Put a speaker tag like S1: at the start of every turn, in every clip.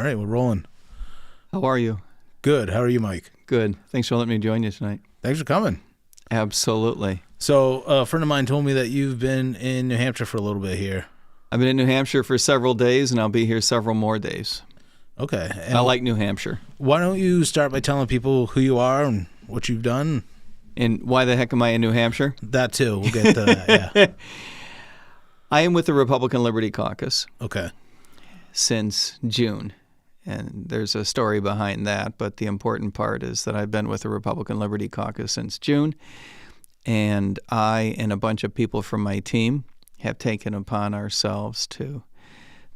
S1: right, we're rolling.
S2: How are you?
S1: Good. How are you, Mike?
S2: Good. Thanks for letting me join you tonight.
S1: Thanks for coming.
S2: Absolutely.
S1: So a friend of mine told me that you've been in New Hampshire for a little bit here.
S2: I've been in New Hampshire for several days, and I'll be here several more days.
S1: Okay.
S2: I like New Hampshire.
S1: Why don't you start by telling people who you are and what you've done?
S2: And why the heck am I in New Hampshire?
S1: That too. We'll get to that, yeah.
S2: I am with the Republican Liberty Caucus
S1: Okay.
S2: since June. And there's a story behind that, but the important part is that I've been with the Republican Liberty Caucus since June, and I and a bunch of people from my team have taken upon ourselves to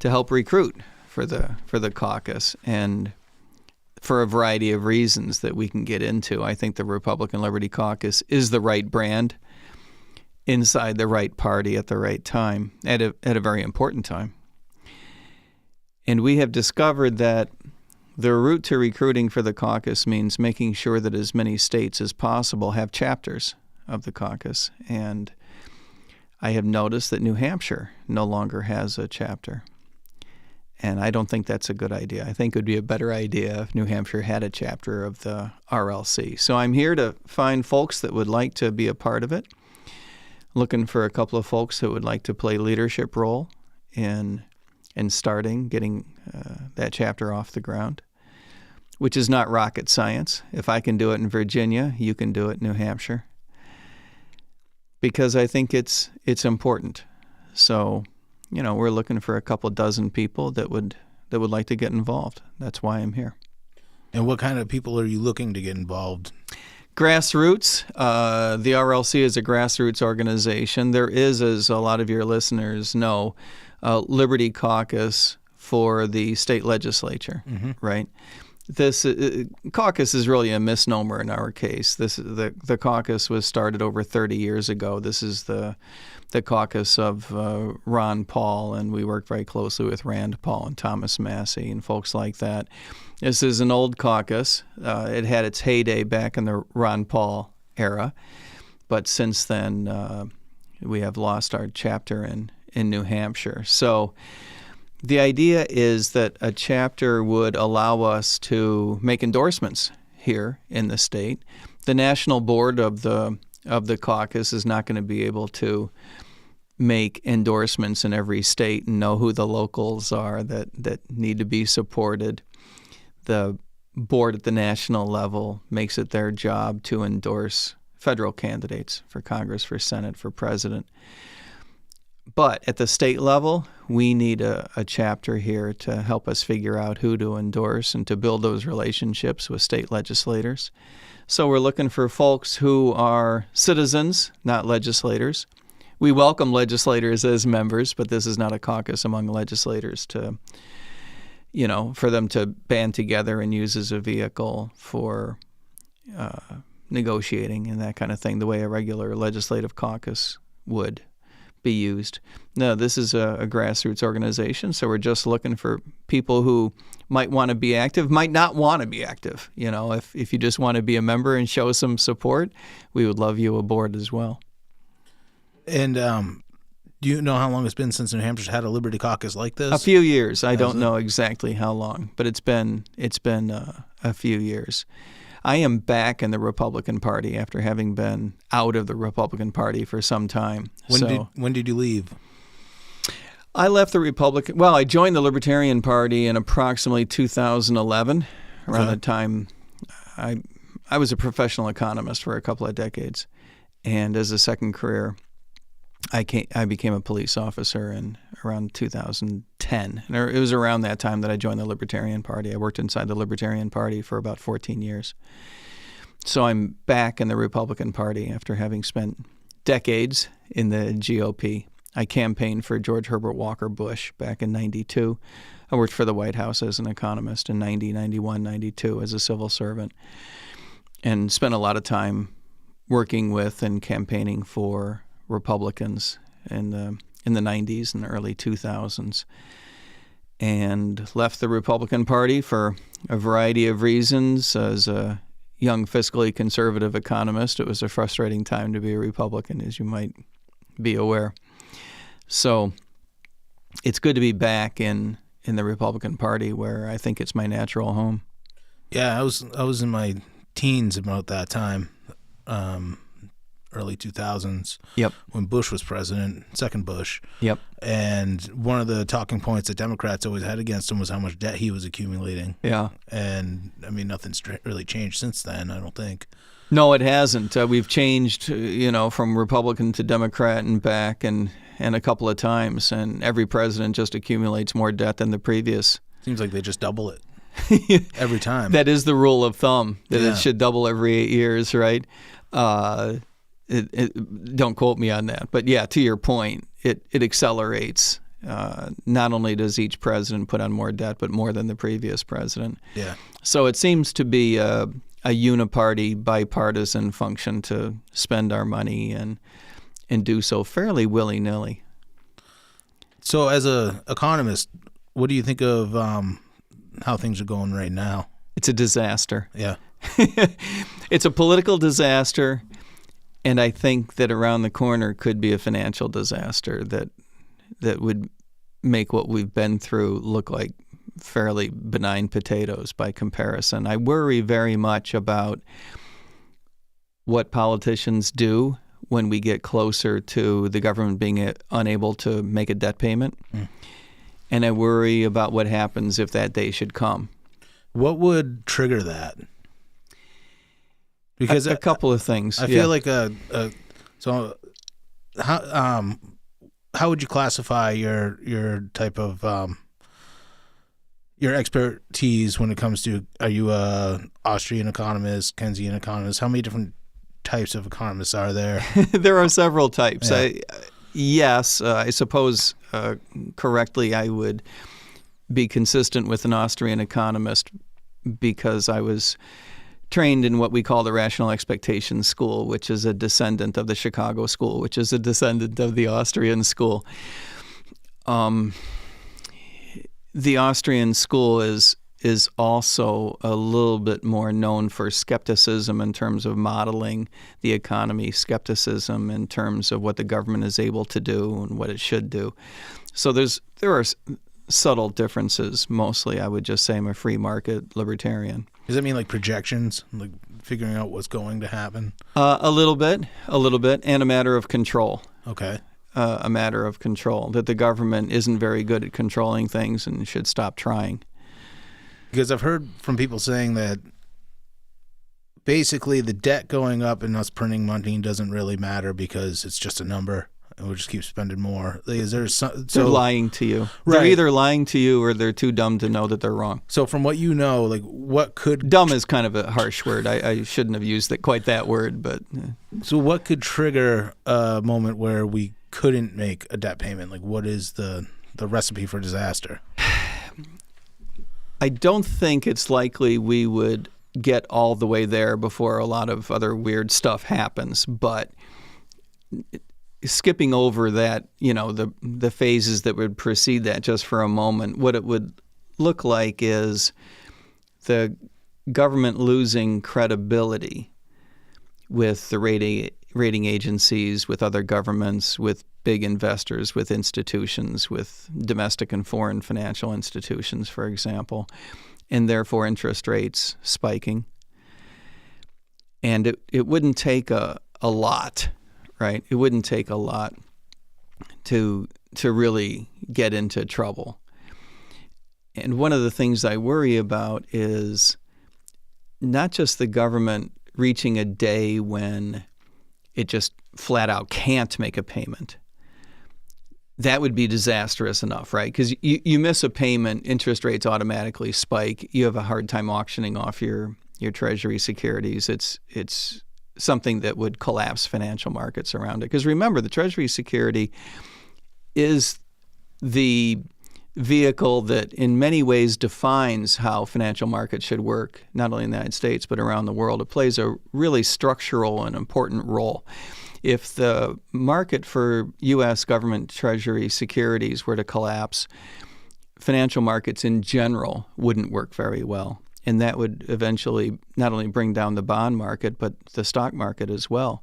S2: help recruit for the caucus, and for a variety of reasons that we can get into. I think the Republican Liberty Caucus is the right brand inside the right party at the right time, at a very important time. And we have discovered that the route to recruiting for the caucus means making sure that as many states as possible have chapters of the caucus. And I have noticed that New Hampshire no longer has a chapter. And I don't think that's a good idea. I think it would be a better idea if New Hampshire had a chapter of the RLC. So I'm here to find folks that would like to be a part of it, looking for a couple of folks that would like to play leadership role in getting that chapter off the ground, which is not rocket science. If I can do it in Virginia, you can do it in New Hampshire, because I think it's important. So, we're looking for a couple dozen people that would like to get involved. That's why I'm here.
S1: And what kind of people are you looking to get involved?
S2: Grassroots. The RLC is a grassroots organization. There is, as a lot of your listeners know, Liberty Caucus for the state legislature, right? This caucus is really a misnomer in our case. The caucus was started over 30 years ago. This is the caucus of Ron Paul, and we work very closely with Rand Paul and Thomas Massey and folks like that. This is an old caucus. It had its heyday back in the Ron Paul era, but since then we have lost our chapter in New Hampshire. So the idea is that a chapter would allow us to make endorsements here in the state. The national board of the caucus is not going to be able to make endorsements in every state and know who the locals are that need to be supported. The board at the national level makes it their job to endorse federal candidates for Congress, for Senate, for president. But at the state level, we need a chapter here to help us figure out who to endorse and to build those relationships with state legislators. So we're looking for folks who are citizens, not legislators. We welcome legislators as members, but this is not a caucus among legislators for them to band together and use as a vehicle for negotiating and that kind of thing, the way a regular legislative caucus would be used. No, this is a grassroots organization, so we're just looking for people who might want to be active, might not want to be active. If you just want to be a member and show some support, we would love you aboard as well.
S1: And do you know how long it's been since New Hampshire's had a Liberty Caucus like this?
S2: A few years. I don't know exactly how long, but it's been a few years. I am back in the Republican Party after having been out of the Republican Party for some time.
S1: When did you leave?
S2: I left the Republican. Well, I joined the Libertarian Party in approximately 2011. Around the time, I was a professional economist for a couple of decades, and as a second career, I became a police officer in around 2010. And it was around that time that I joined the Libertarian Party. I worked inside the Libertarian Party for about 14 years. So I'm back in the Republican Party after having spent decades in the GOP. I campaigned for George Herbert Walker Bush back in 92. I worked for the White House as an economist in 90, 91, 92 as a civil servant, and spent a lot of time working with and campaigning for Republicans in the 90s and the early 2000s, and left the Republican Party for a variety of reasons. As a young fiscally conservative economist, it was a frustrating time to be a Republican, as you might be aware. So it's good to be back in in the Republican Party, where I think it's my natural home.
S1: Yeah, I was in my teens about that time, early 2000s.
S2: Yep.
S1: When Bush was president, second Bush.
S2: Yep.
S1: And one of the talking points that Democrats always had against him was how much debt he was accumulating.
S2: Yeah.
S1: And I mean, nothing's really changed since then, I don't think.
S2: No, it hasn't. We've changed, from Republican to Democrat and back, and a couple of times, and every president just accumulates more debt than the previous.
S1: Seems like they just double it every time.
S2: That is the rule of thumb, that
S1: Yeah.
S2: it should double every 8 years, right? Don't quote me on that. But yeah, to your point, it accelerates. Not only does each president put on more debt, but more than the previous president.
S1: Yeah.
S2: So it seems to be a uniparty, bipartisan function to spend our money and do so fairly willy-nilly.
S1: So as a economist, what do you think of how things are going right now?
S2: It's a disaster.
S1: Yeah.
S2: It's a political disaster, and I think that around the corner could be a financial disaster that would make what we've been through look like fairly benign potatoes by comparison. I worry very much about what politicians do when we get closer to the government being unable to make a debt payment. And I worry about what happens if that day should come.
S1: What would trigger that? Because
S2: a couple of things.
S1: I feel like so how would you classify your type of your expertise when it comes to, are you a Austrian economist, Keynesian economist? How many different types of economists are there?
S2: There are several types.
S1: Yeah.
S2: I suppose correctly I would be consistent with an Austrian economist because I was trained in what we call the Rational Expectations School, which is a descendant of the Chicago School, which is a descendant of the Austrian School. The Austrian school is also a little bit more known for skepticism in terms of modeling the economy, skepticism in terms of what the government is able to do and what it should do. So there are subtle differences. Mostly, I would just say I'm a free market libertarian.
S1: Does that mean like projections, like figuring out what's going to happen?
S2: A little bit, and a matter of control.
S1: Okay.
S2: A matter of control, that the government isn't very good at controlling things and should stop trying.
S1: Because I've heard from people saying that basically the debt going up and us printing money doesn't really matter because it's just a number and we'll just keep spending more. Is there
S2: They're lying to you.
S1: Right.
S2: They're either lying to you or they're too dumb to know that they're wrong.
S1: So from what you know, like what could...
S2: Dumb is kind of a harsh word. I shouldn't have used quite that word, but...
S1: So what could trigger a moment where we couldn't make a debt payment? Like what is the recipe for disaster?
S2: I don't think it's likely we would get all the way there before a lot of other weird stuff happens, but skipping over that, the phases that would precede that just for a moment, what it would look like is the government losing credibility with the rating agencies, with other governments, with big investors, with institutions, with domestic and foreign financial institutions, for example, and therefore interest rates spiking. And it wouldn't take a lot, right? It wouldn't take a lot to really get into trouble. And one of the things I worry about is not just the government reaching a day when it just flat out can't make a payment. That would be disastrous enough, right? Because you miss a payment, interest rates automatically spike. You have a hard time auctioning off your Treasury securities. It's something that would collapse financial markets around it. Because remember, the Treasury security is the vehicle that in many ways defines how financial markets should work, not only in the United States, but around the world. It plays a really structural and important role. If the market for U.S. government Treasury securities were to collapse, financial markets in general wouldn't work very well. And that would eventually not only bring down the bond market, but the stock market as well.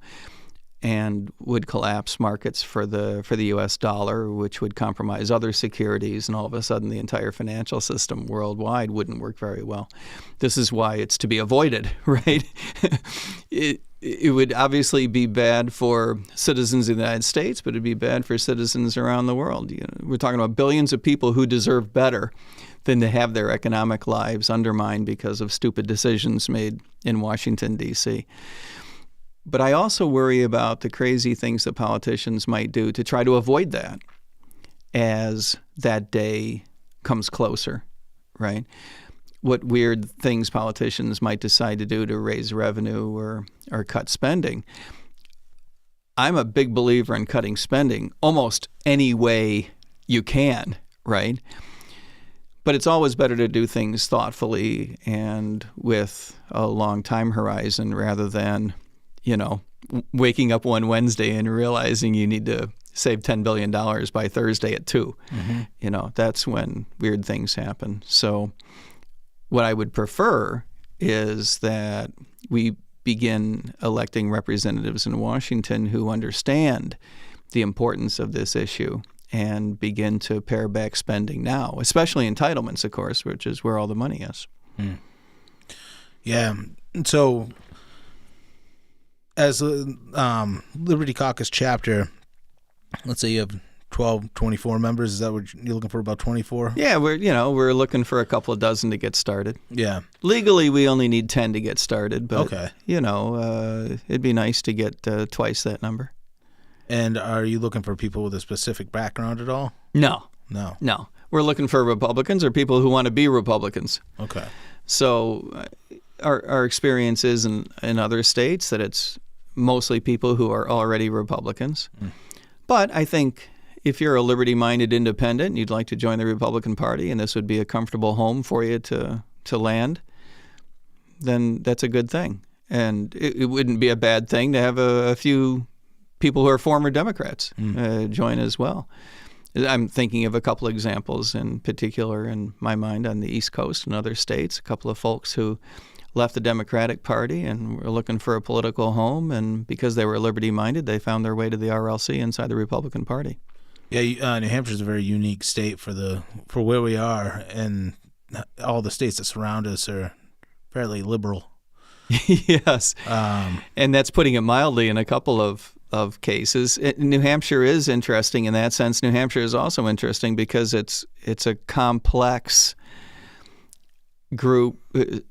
S2: and would collapse markets for the U.S. dollar, which would compromise other securities, and all of a sudden the entire financial system worldwide wouldn't work very well. This is why it's to be avoided, right? It would obviously be bad for citizens of the United States, but it'd be bad for citizens around the world. We're talking about billions of people who deserve better than to have their economic lives undermined because of stupid decisions made in Washington, D.C. But I also worry about the crazy things that politicians might do to try to avoid that as that day comes closer, right? What weird things politicians might decide to do to raise revenue or cut spending. I'm a big believer in cutting spending almost any way you can, right? But it's always better to do things thoughtfully and with a long time horizon rather than waking up one Wednesday and realizing you need to save $10 billion by Thursday at 2. Mm-hmm. That's when weird things happen. So what I would prefer is that we begin electing representatives in Washington who understand the importance of this issue and begin to pare back spending now, especially entitlements, of course, which is where all the money is.
S1: Mm. Yeah. So as a Liberty Caucus chapter, let's say you have 12, 24 members. Is that what you're looking for, about 24?
S2: Yeah, we're looking for a couple of dozen to get started.
S1: Yeah.
S2: Legally, we only need 10 to get started, but,
S1: okay.
S2: It'd be nice to get twice that number.
S1: And are you looking for people with a specific background at all?
S2: No.
S1: No.
S2: We're looking for Republicans or people who want to be Republicans.
S1: Okay.
S2: So our experience is in other states that it's mostly people who are already Republicans. Mm. But I think if you're a liberty-minded independent and you'd like to join the Republican Party and this would be a comfortable home for you to land, then that's a good thing. And it wouldn't be a bad thing to have a few people who are former Democrats join as well. I'm thinking of a couple examples in particular in my mind on the East Coast and other states, a couple of folks who left the Democratic Party and were looking for a political home, and because they were liberty-minded, they found their way to the RLC inside the Republican Party.
S1: Yeah, New Hampshire is a very unique state for where we are, and all the states that surround us are fairly liberal.
S2: Yes, and that's putting it mildly in a couple of cases. New Hampshire is interesting in that sense. New Hampshire is also interesting because it's a complex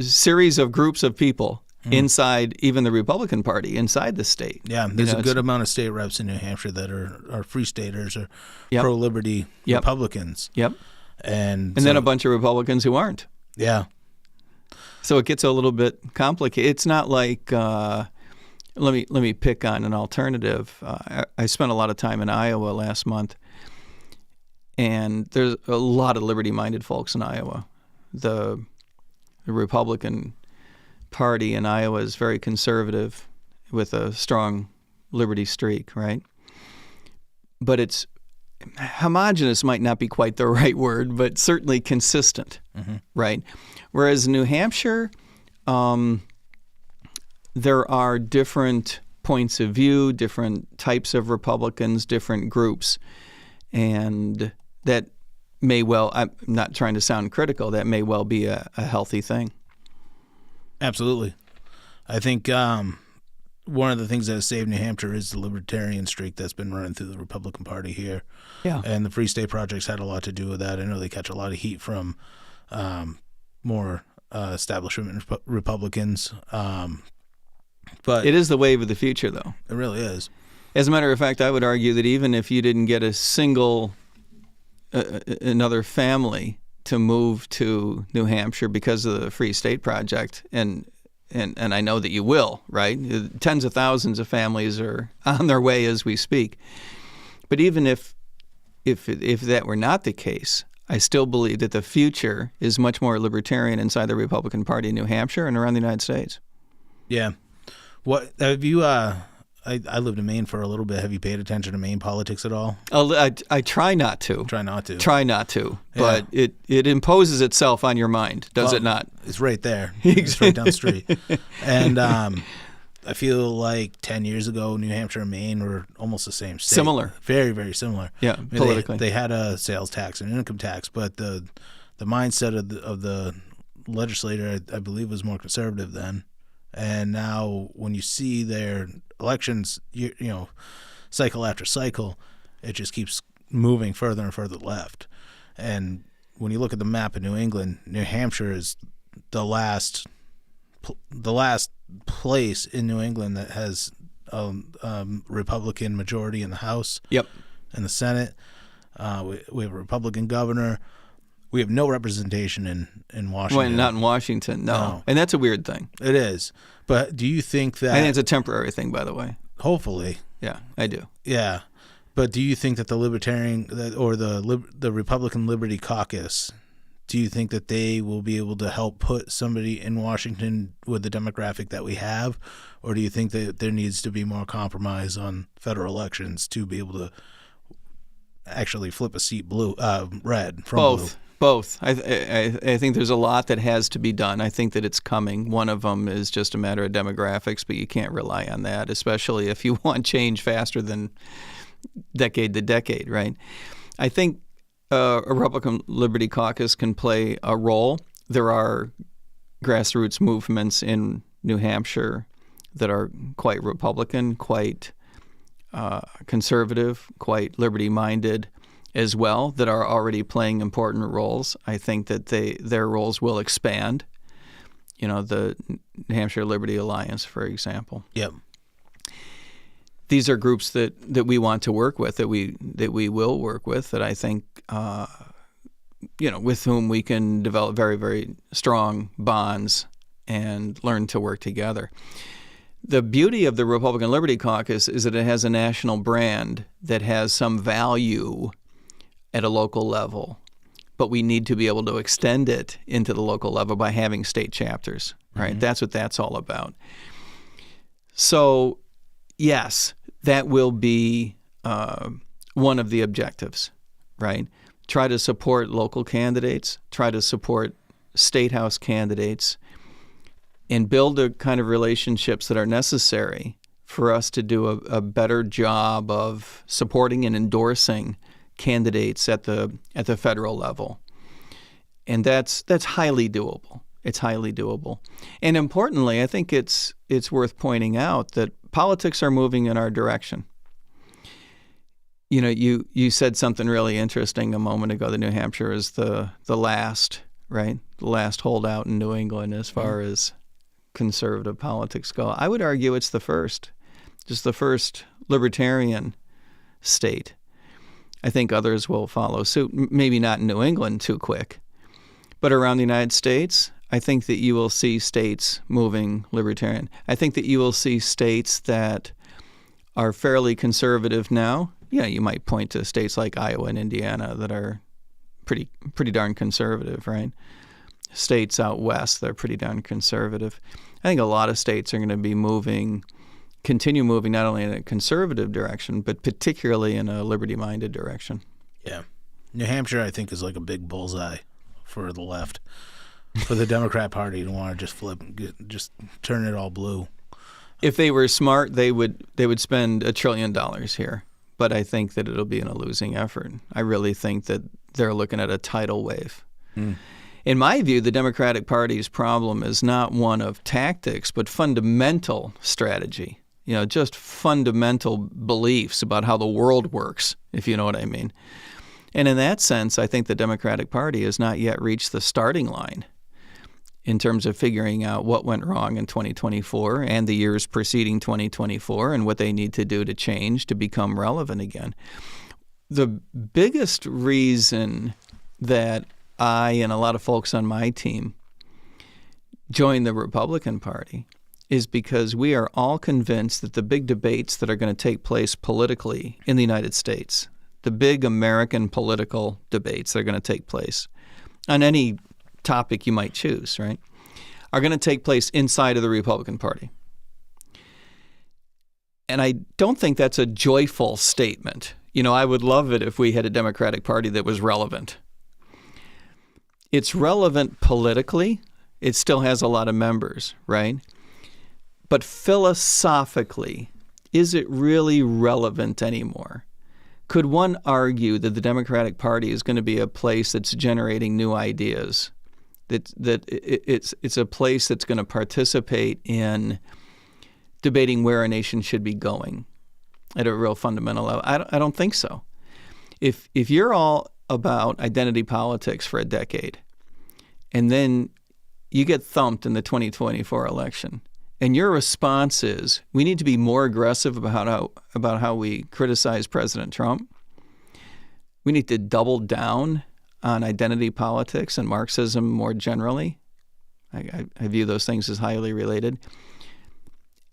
S2: series of groups of people inside even the Republican Party, inside the state.
S1: Yeah, there's a good amount of state reps in New Hampshire that are free staters or pro-liberty Republicans.
S2: Yep.
S1: And
S2: then a bunch of Republicans who aren't.
S1: Yeah.
S2: So it gets a little bit complicated. It's not like let me pick on an alternative. I spent a lot of time in Iowa last month, and there's a lot of liberty-minded folks in Iowa. The Republican Party in Iowa is very conservative with a strong liberty streak, right? But it's homogenous might not be quite the right word, but certainly consistent, right? Whereas in New Hampshire, there are different points of view, different types of Republicans, different groups, and that may well, I'm not trying to sound critical, that may well be a healthy thing.
S1: Absolutely. I think one of the things that has saved New Hampshire is the libertarian streak that's been running through the Republican Party here. Yeah. And the Free State Project's had a lot to do with that. I know they catch a lot of heat from more establishment Republicans. But
S2: it is the wave of the future, though.
S1: It really is.
S2: As a matter of fact, I would argue that even if you didn't get a single another family to move to New Hampshire because of the Free State Project, and I know that you will, right? Tens of thousands of families are on their way as we speak. But even if that were not the case, I still believe that the future is much more libertarian inside the Republican Party in New Hampshire and around the United States.
S1: Yeah. What have you? I lived in Maine for a little bit. Have you paid attention to Maine politics at all?
S2: I try not to.
S1: Try not to.
S2: Yeah. But it imposes itself on your mind, does it not?
S1: It's right there. It's right down the street. And I feel like 10 years ago, New Hampshire and Maine were almost the same state.
S2: Similar.
S1: Very, very similar.
S2: Yeah,
S1: I mean,
S2: politically.
S1: They had a sales tax and an income tax, but the mindset of the legislator, I believe, was more conservative then. And now when you see their elections, you know, cycle after cycle, it just keeps moving further and further left. And when you look at the map of New England, New Hampshire is the last place in New England that has a Republican majority in the House.
S2: Yep.
S1: And the Senate. We have a Republican governor. We have no representation in Washington.
S2: Well, not in Washington, no. And that's a weird thing.
S1: It is. But do you think that...
S2: I think it's a temporary thing, by the way.
S1: Hopefully.
S2: Yeah, I do.
S1: Yeah. But do you think that the Libertarian or the Republican Liberty Caucus, do you think that they will be able to help put somebody in Washington with the demographic that we have? Or do you think that there needs to be more compromise on federal elections to be able to actually flip a seat red from blue?
S2: Both. I think there's a lot that has to be done. I think that it's coming. One of them is just a matter of demographics, but you can't rely on that, especially if you want change faster than decade to decade, right? I think a Republican Liberty Caucus can play a role. There are grassroots movements in New Hampshire that are quite Republican, quite conservative, quite liberty-minded as well, that are already playing important roles. I think that their roles will expand. You know, the New Hampshire Liberty Alliance, for example.
S1: Yep.
S2: These are groups that we want to work with, that we will work with, that I think, with whom we can develop very, very strong bonds and learn to work together. The beauty of the Republican Liberty Caucus is that it has a national brand that has some value at a local level, but we need to be able to extend it into the local level by having state chapters, right? Mm-hmm. That's what that's all about. So, yes, that will be one of the objectives, right? Try to support local candidates, try to support state house candidates, and build the kind of relationships that are necessary for us to do a better job of supporting and endorsing candidates at the federal level. And that's highly doable. It's highly doable. And importantly, I think it's worth pointing out that politics are moving in our direction. You know, you said something really interesting a moment ago that New Hampshire is the last, right? The last holdout in New England as far as conservative politics go. I would argue it's the first, just the first libertarian state. I think others will follow suit, maybe not in New England too quick, but around the United States, I think that you will see states moving libertarian. I think that you will see states that are fairly conservative now. Yeah, you might point to states like Iowa and Indiana that are pretty darn conservative, right? States out west that are pretty darn conservative. I think a lot of states are going to be continue moving not only in a conservative direction, but particularly in a liberty-minded direction.
S1: Yeah. New Hampshire, I think, is like a big bullseye for the left, for the Democrat Party to want to just just turn it all blue.
S2: If they were smart, they would spend $1 trillion here. But I think that it'll be in a losing effort. I really think that they're looking at a tidal wave. In my view, the Democratic Party's problem is not one of tactics, but fundamental strategy. You know, just fundamental beliefs about how the world works, if you know what I mean. And in that sense, I think the Democratic Party has not yet reached the starting line in terms of figuring out what went wrong in 2024 and the years preceding 2024 and what they need to do to change to become relevant again. The biggest reason that I and a lot of folks on my team joined the Republican Party is because we are all convinced that the big debates that are going to take place politically in the United States, the big American political debates that are going to take place on any topic you might choose, right, are going to take place inside of the Republican Party. And I don't think that's a joyful statement. You know, I would love it if we had a Democratic Party that was relevant. It's relevant politically. It still has a lot of members, right? But philosophically, is it really relevant anymore? Could one argue that the Democratic Party is going to be a place that's generating new ideas? That it's a place that's going to participate in debating where a nation should be going at a real fundamental level? I don't think so. If you're all about identity politics for a decade, and then you get thumped in the 2024 election, and your response is, we need to be more aggressive about how we criticize President Trump. We need to double down on identity politics and Marxism more generally. I view those things as highly related.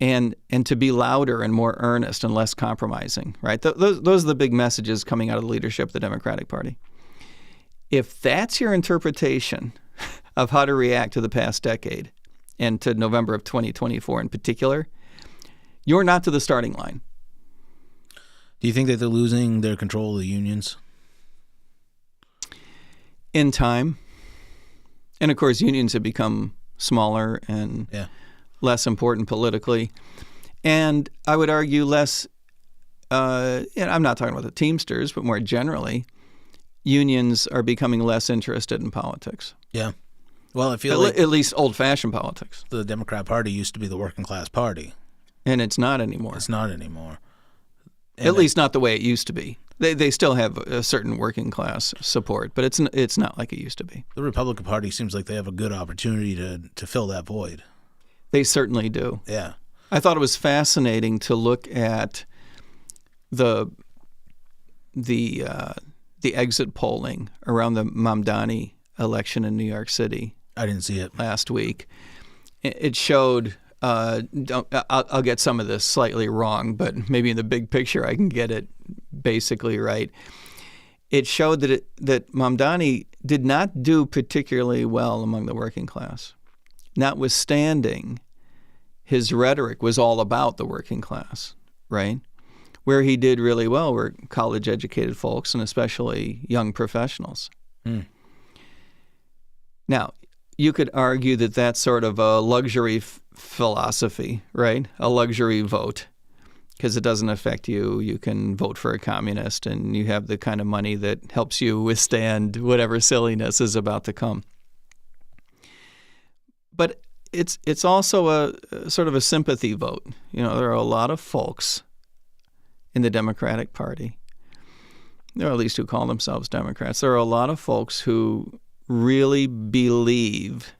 S2: And to be louder and more earnest and less compromising, right? Those are the big messages coming out of the leadership of the Democratic Party. If that's your interpretation of how to react to the past decade, and to November of 2024 in particular, you're not to the starting line.
S1: Do you think that they're losing their control of the unions?
S2: In time. And of course, unions have become smaller and less important politically. And I would argue less, I'm not talking about the Teamsters, but more generally, unions are becoming less interested in politics.
S1: Yeah. Well, I feel like
S2: at least old-fashioned politics.
S1: The Democrat Party used to be the working class party.
S2: And it's not anymore.
S1: It's not anymore.
S2: At least not the way it used to be. They still have a certain working class support, but it's not like it used to be.
S1: The Republican Party seems like they have a good opportunity to fill that void.
S2: They certainly do.
S1: Yeah.
S2: I thought it was fascinating to look at the exit polling around the Mamdani election in New York City.
S1: I didn't see it
S2: last week. It showed. I'll get some of this slightly wrong, but maybe in the big picture I can get it basically right. It showed that Mamdani did not do particularly well among the working class, notwithstanding his rhetoric was all about the working class, right? Where he did really well were college-educated folks and especially young professionals. Now, you could argue that that's sort of a luxury philosophy, right? A luxury vote, because it doesn't affect you. You can vote for a communist, and you have the kind of money that helps you withstand whatever silliness is about to come. But it's also a sort of a sympathy vote. You know, there are a lot of folks in the Democratic Party, or at least who call themselves Democrats. There are a lot of folks who really believe,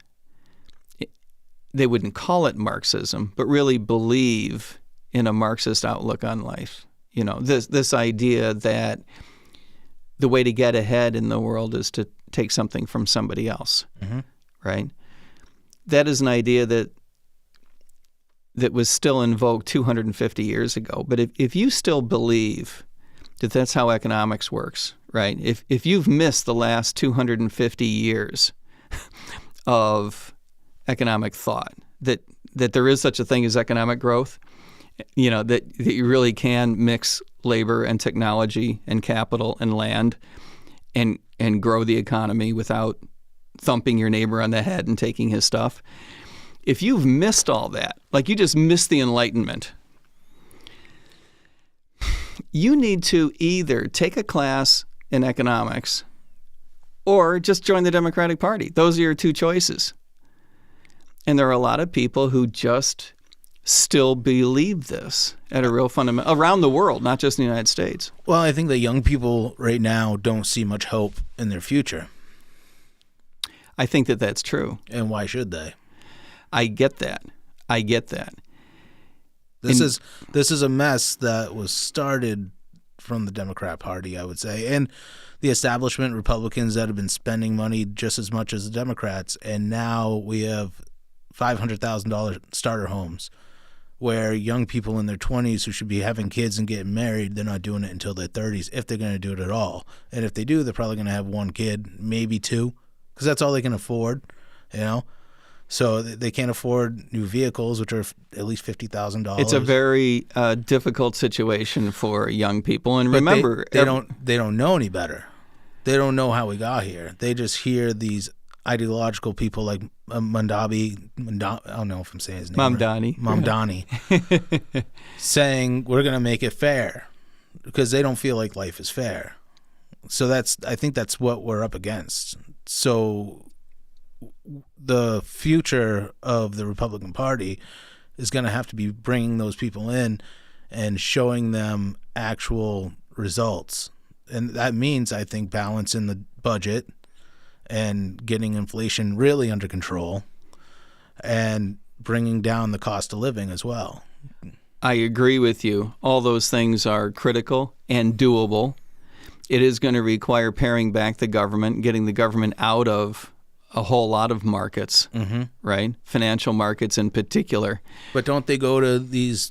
S2: they wouldn't call it Marxism, but really believe in a Marxist outlook on life. You know, this idea that the way to get ahead in the world is to take something from somebody else, right? That is an idea that was still in vogue 250 years ago. But if you still believe that that's how economics works, right? If you've missed the last 250 years of economic thought, that there is such a thing as economic growth, you know, that you really can mix labor and technology and capital and land and grow the economy without thumping your neighbor on the head and taking his stuff. If you've missed all that, like you just missed the Enlightenment, you need to either take a class in economics or just join the Democratic Party. Those are your two choices. And there are a lot of people who just still believe this at a real fundamental, around the world, not just in the United States.
S1: Well, I think the young people right now don't see much hope in their future.
S2: I think that that's true.
S1: And why should they?
S2: I get that.
S1: This is a mess that was started from the Democrat Party, I would say, and the establishment Republicans that have been spending money just as much as the Democrats, and now we have $500,000 starter homes where young people in their 20s who should be having kids and getting married, they're not doing it until their 30s, if they're going to do it at all. And if they do, they're probably going to have one kid, maybe two, because that's all they can afford, you know? So they can't afford new vehicles, which are at least $50,000.
S2: It's a very difficult situation for young people. And
S1: but
S2: remember,
S1: they don't know any better. They don't know how we got here. They just hear these ideological people like I don't know if I'm saying his name right.
S2: Mamdani.
S1: Mamdani, saying we're going to make it fair because they don't feel like life is fair. So I think that's what we're up against. So the future of the Republican Party is going to have to be bringing those people in and showing them actual results. And that means, I think, balancing the budget and getting inflation really under control and bringing down the cost of living as well.
S2: I agree with you. All those things are critical and doable. It is going to require paring back the government, getting the government out of a whole lot of markets, right? Financial markets in particular.
S1: But don't they go to these,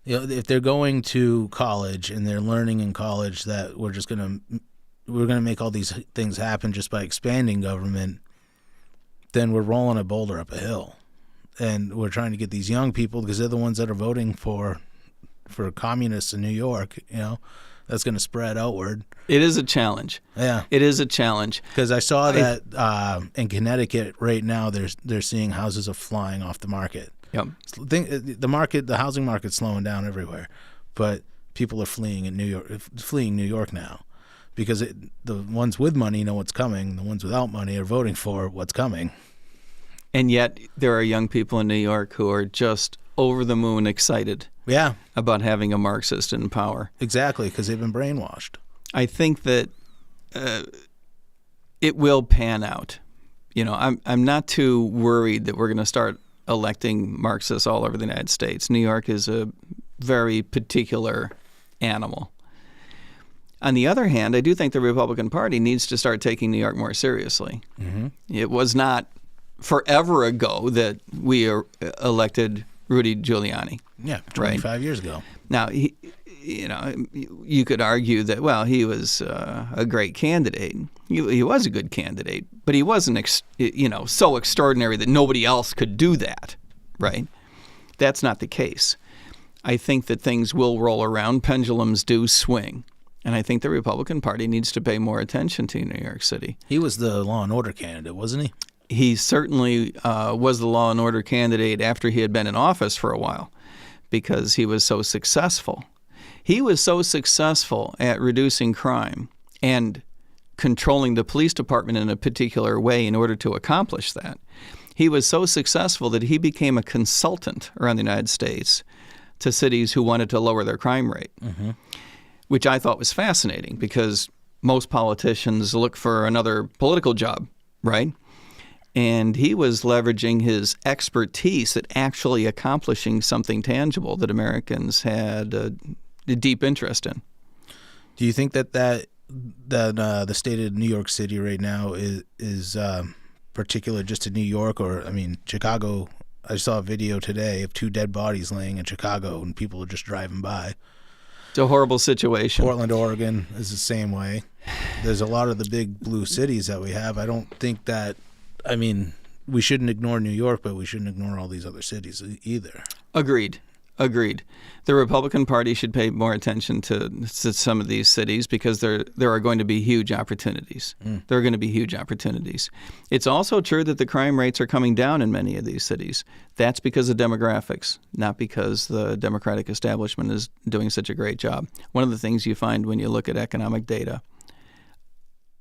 S1: if they're going to college and they're learning in college that we're going to make all these things happen just by expanding government, then we're rolling a boulder up a hill. And we're trying to get these young people, because they're the ones that are voting for communists in New York, that's going to spread outward.
S2: It is a challenge.
S1: Yeah.
S2: It is a challenge.
S1: Because I saw that in Connecticut right now, they're seeing houses are flying off the market.
S2: Yep.
S1: The housing market's slowing down everywhere, but people are fleeing New York now, because the ones with money know what's coming. The ones without money are voting for what's coming.
S2: And yet there are young people in New York who are just over the moon excited about having a Marxist in power.
S1: Exactly, because they've been brainwashed.
S2: I think that it will pan out. I'm not too worried that we're going to start electing Marxists all over the United States. New York is a very particular animal. On the other hand, I do think the Republican Party needs to start taking New York more seriously. Mm-hmm. It was not forever ago that we elected Rudy Giuliani.
S1: Yeah, 25 years ago.
S2: Now, you could argue that, well, he was a great candidate. He was a good candidate, but he wasn't, so extraordinary that nobody else could do that, right? That's not the case. I think that things will roll around. Pendulums do swing. And I think the Republican Party needs to pay more attention to New York City.
S1: He was the law and order candidate, wasn't he?
S2: He certainly was the law and order candidate after he had been in office for a while, because he was so successful. He was so successful at reducing crime and controlling the police department in a particular way in order to accomplish that. He was so successful that he became a consultant around the United States to cities who wanted to lower their crime rate, which I thought was fascinating, because most politicians look for another political job, right? And he was leveraging his expertise at actually accomplishing something tangible that Americans had a deep interest in.
S1: Do you think that the state of New York City right now is particular just to New York, or Chicago? I saw a video today of 2 dead bodies laying in Chicago, and people are just driving by.
S2: It's a horrible situation.
S1: Portland, Oregon is the same way. There's a lot of the big blue cities that we have. I don't think that. We shouldn't ignore New York, but we shouldn't ignore all these other cities either. Agreed.
S2: The Republican Party should pay more attention to some of these cities, because there are going to be huge opportunities. There are going to be huge opportunities. It's also true that the crime rates are coming down in many of these cities. That's because of demographics, not because the Democratic establishment is doing such a great job. One of the things you find when you look at economic data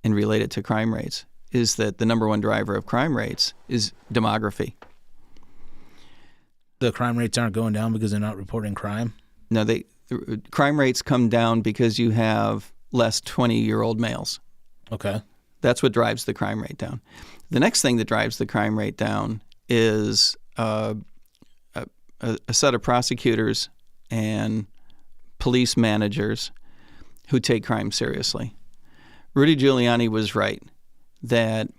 S2: and relate it to crime rates is that the number one driver of crime rates is demography.
S1: The crime rates aren't going down because they're not reporting crime?
S2: No, crime rates come down because you have less 20-year-old males.
S1: Okay.
S2: That's what drives the crime rate down. The next thing that drives the crime rate down is a set of prosecutors and police managers who take crime seriously. Rudy Giuliani was right that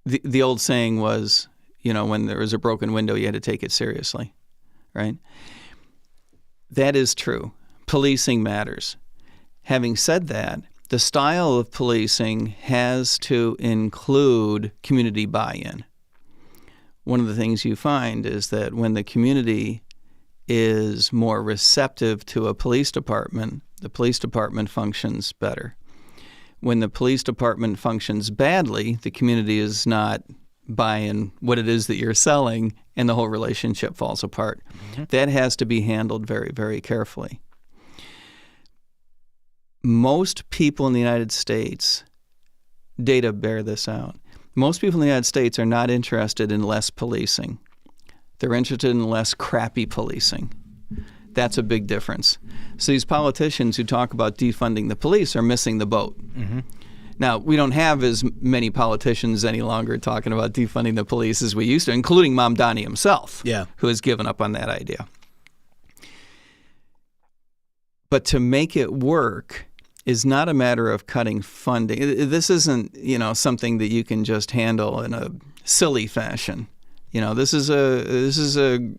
S2: the old saying was, when there was a broken window, you had to take it seriously, right? That is true. Policing matters. Having said that, the style of policing has to include community buy-in. One of the things you find is that when the community is more receptive to a police department, the police department functions better. When the police department functions badly, the community is not buying what it is that you're selling, and the whole relationship falls apart. Mm-hmm. That has to be handled very, very carefully. Most people in the United States, data bear this out, most people in the United States are not interested in less policing. They're interested in less crappy policing. That's a big difference. So these politicians who talk about defunding the police are missing the boat. Mm-hmm. Now, we don't have as many politicians any longer talking about defunding the police as we used to, including Mamdani himself, who has given up on that idea. But to make it work is not a matter of cutting funding. This isn't, something that you can just handle in a silly fashion. This is a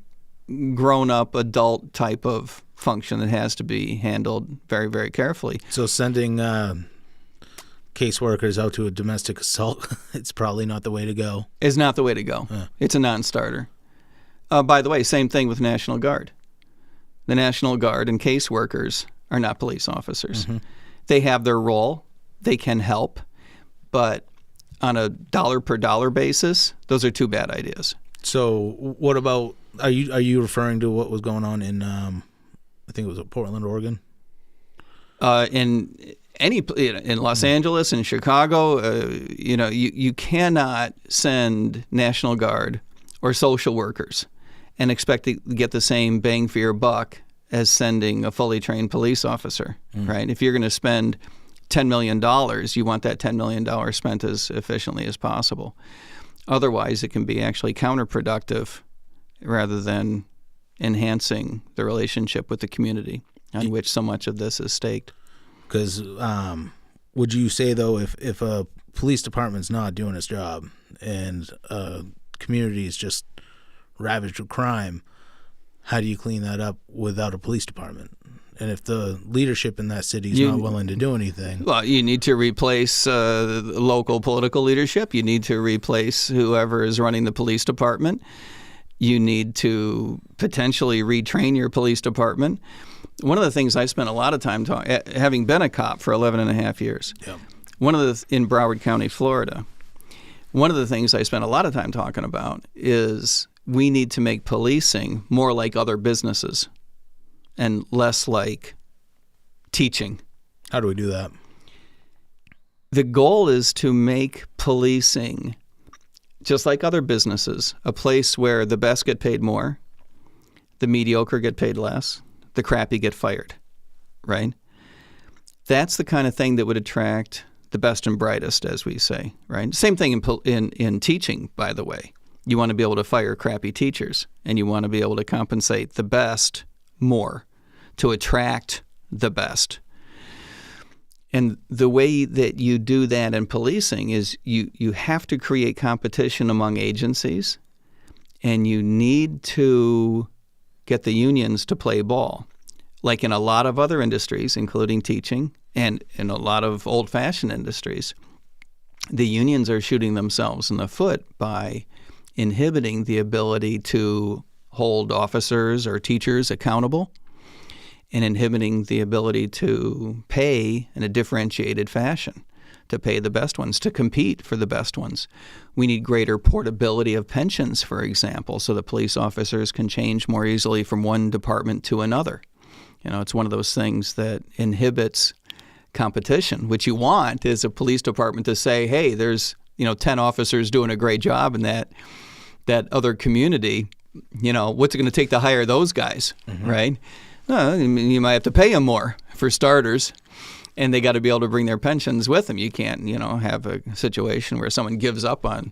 S2: grown-up adult type of function that has to be handled very, very carefully.
S1: So sending caseworkers out to a domestic assault, it's probably not the way to go.
S2: It's not the way to go. It's a non-starter. By the way, same thing with National Guard. The National Guard and caseworkers are not police officers. Mm-hmm. They have their role. They can help. But on a dollar-per-dollar basis, those are two bad ideas.
S1: So what about, are you referring to what was going on in, I think it was Portland, Oregon?
S2: In Los Angeles and Chicago, you cannot send National Guard or social workers and expect to get the same bang for your buck as sending a fully trained police officer, right? If you're going to spend $10 million, you want that $10 million spent as efficiently as possible. Otherwise, it can be actually counterproductive rather than enhancing the relationship with the community on which so much of this is staked.
S1: Because would you say, though, if a police department's not doing its job and a community is just ravaged with crime, how do you clean that up without a police department? And if the leadership in that city is not willing to do anything?
S2: Well, you need to replace local political leadership. You need to replace whoever is running the police department. You need to potentially retrain your police department. One of the things I spent a lot of time having been a cop for 11 and a half years, in Broward County, Florida, one of the things I spent a lot of time talking about is we need to make policing more like other businesses and less like teaching.
S1: How do we do that?
S2: The goal is to make policing, just like other businesses, a place where the best get paid more, the mediocre get paid less, the crappy get fired, right? That's the kind of thing that would attract the best and brightest, as we say, right? Same thing in teaching, by the way. You want to be able to fire crappy teachers, and you want to be able to compensate the best more to attract the best. And the way that you do that in policing is you have to create competition among agencies, and you need to get the unions to play ball. Like in a lot of other industries, including teaching, and in a lot of old-fashioned industries, the unions are shooting themselves in the foot by inhibiting the ability to hold officers or teachers accountable and inhibiting the ability to pay in a differentiated fashion, to pay the best ones, to compete for the best ones. We need greater portability of pensions, for example, so that police officers can change more easily from one department to another. It's one of those things that inhibits competition. What you want is a police department to say, hey, there's 10 officers doing a great job in that other community. What's it going to take to hire those guys, right? You might have to pay them more, for starters, and they got to be able to bring their pensions with them. You can't, have a situation where someone gives up on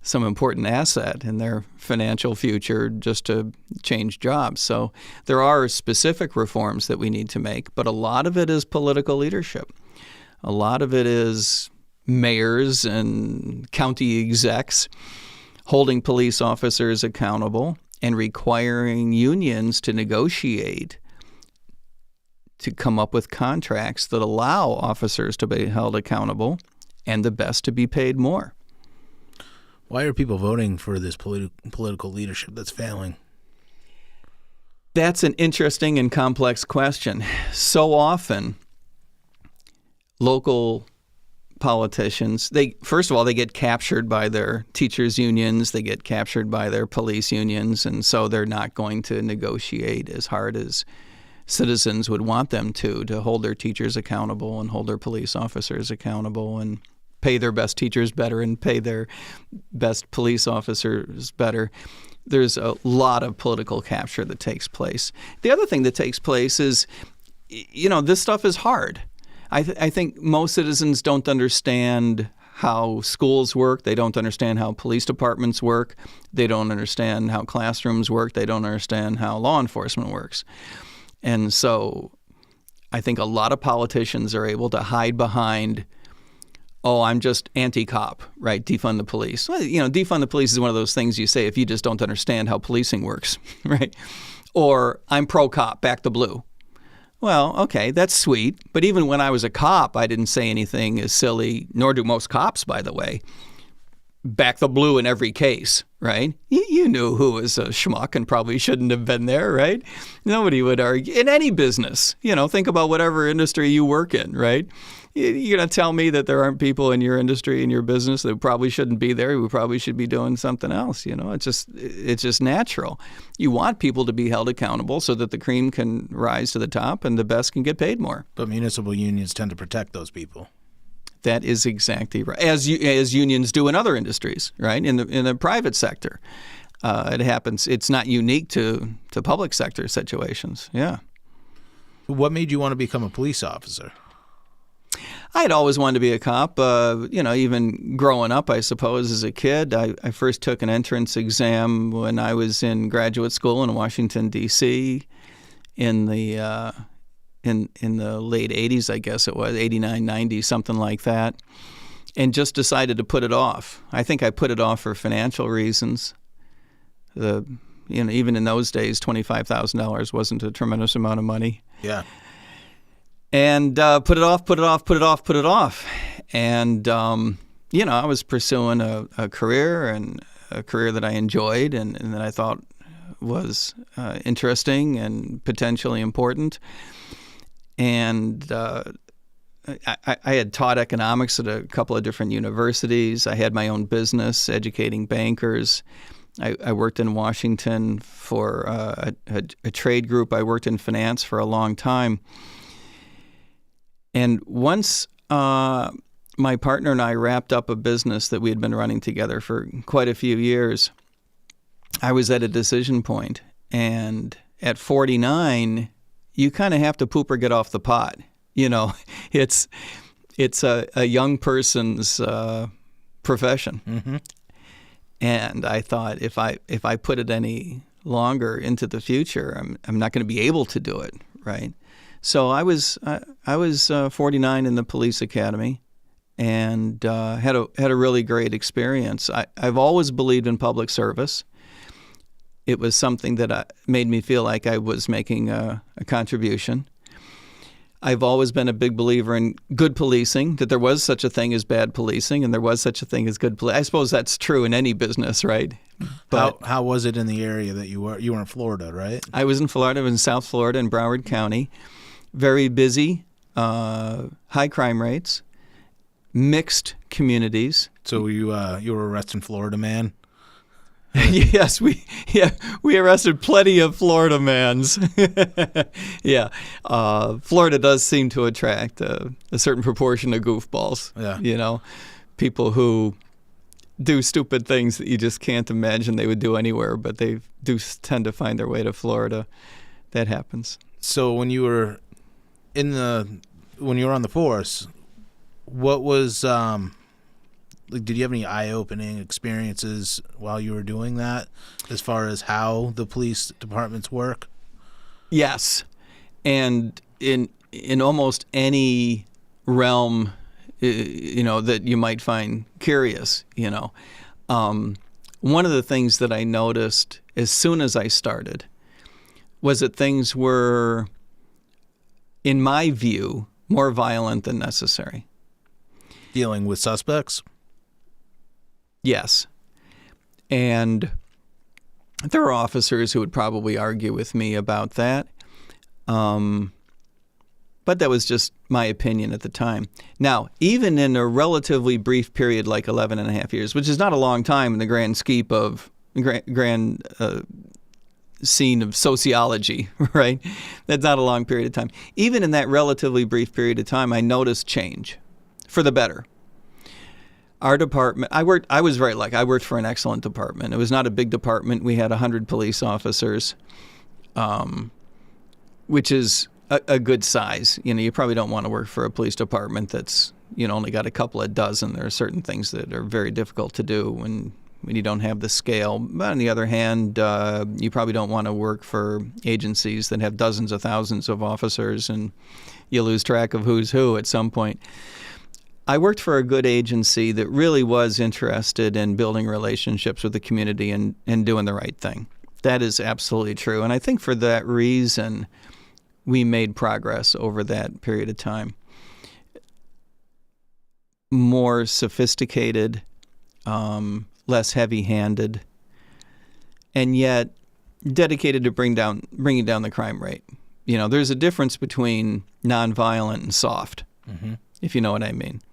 S2: some important asset in their financial future just to change jobs. So there are specific reforms that we need to make, but a lot of it is political leadership. A lot of it is mayors and county execs holding police officers accountable and requiring unions to negotiate to come up with contracts that allow officers to be held accountable and the best to be paid more.
S1: Why are people voting for this political leadership that's failing?
S2: That's an interesting and complex question. So often, local politicians, first of all, they get captured by their teachers' unions, they get captured by their police unions, and so they're not going to negotiate as hard as citizens would want them to hold their teachers accountable and hold their police officers accountable and pay their best teachers better and pay their best police officers better. There's a lot of political capture that takes place. The other thing that takes place is, this stuff is hard. I think most citizens don't understand how schools work. They don't understand how police departments work. They don't understand how classrooms work. They don't understand how law enforcement works. And so I think a lot of politicians are able to hide behind, I'm just anti-cop, right? Defund the police. Well, defund the police is one of those things you say if you just don't understand how policing works, right? Or I'm pro-cop, back the blue. Well, okay, that's sweet. But even when I was a cop, I didn't say anything as silly, nor do most cops, by the way, back the blue in every case, right? You knew who was a schmuck and probably shouldn't have been there, right? Nobody would argue. In any business, think about whatever industry you work in, right? You're going to tell me that there aren't people in your industry, in your business, that probably shouldn't be there, who probably should be doing something else. It's just natural. You want people to be held accountable so that the cream can rise to the top and the best can get paid more.
S1: But municipal unions tend to protect those people.
S2: That is exactly right, as unions do in other industries, right? In the private sector, it happens. It's not unique to public sector situations. Yeah.
S1: What made you want to become a police officer?
S2: I had always wanted to be a cop. Even growing up, I suppose, as a kid, I first took an entrance exam when I was in graduate school in Washington, D.C. in the late 80s, I guess it was, 89, 90, something like that, and just decided to put it off. I think I put it off for financial reasons. Even in those days, $25,000 wasn't a tremendous amount of money.
S1: Yeah.
S2: And put it off. And, I was pursuing a career that I enjoyed and that I thought was interesting and potentially important. And I had taught economics at a couple of different universities. I had my own business educating bankers. I worked in Washington for a trade group. I worked in finance for a long time. And once my partner and I wrapped up a business that we had been running together for quite a few years, I was at a decision point. And at 49, you kind of have to poop or get off the pot. It's a young person's profession. Mm-hmm. And I thought if I put it any longer into the future, I'm not going to be able to do it, right? So I was 49 in the police academy, and had a really great experience. I've always believed in public service. It was something that made me feel like I was making a contribution. I've always been a big believer in good policing, that there was such a thing as bad policing, and there was such a thing as good policing. I suppose that's true in any business, right?
S1: But how was it in the area that you were? You were in Florida, right?
S2: I was in Florida. I was in South Florida in Broward County. Very busy, high crime rates, mixed communities.
S1: So you were arresting Florida man?
S2: Yes, we arrested plenty of Florida mans. Yeah, Florida does seem to attract a certain proportion of goofballs. Yeah, people who do stupid things that you just can't imagine they would do anywhere, but they do tend to find their way to Florida. That happens.
S1: So when you were when you were on the force, what was did you have any eye-opening experiences while you were doing that, as far as how the police departments work? Yes, and in almost any realm, that you might find curious, one of the things that I noticed as soon as I started was that things were, in my view, more violent than necessary. Dealing with suspects? Yes. And there are officers who would probably argue with me about that. But
S2: But that was just my opinion at the time. Now, even in a relatively brief period like 11 and a half years, which is not a long time in the grand scheme of grand scene of sociology, right? That's not a long period of time. Even in that relatively brief period of time, I noticed change for the better. Our department, I was very lucky. I worked for an excellent department. It was not a big department. We had 100 police officers, which is a good size. You probably don't want to work for a police department that's, only got a couple of dozen. There are certain things that are very difficult to do when you don't have the scale. But on the other hand, you probably don't want to work for agencies that have dozens of thousands of officers and you lose track of who's who at some point. I worked for a good agency that really was interested in building relationships with the community and doing the right thing. That is absolutely true. And I think for that reason, we made progress over that period of time. More sophisticated, less heavy-handed, and yet dedicated to bringing down the crime rate. There's a difference between nonviolent and soft, if you know what I mean.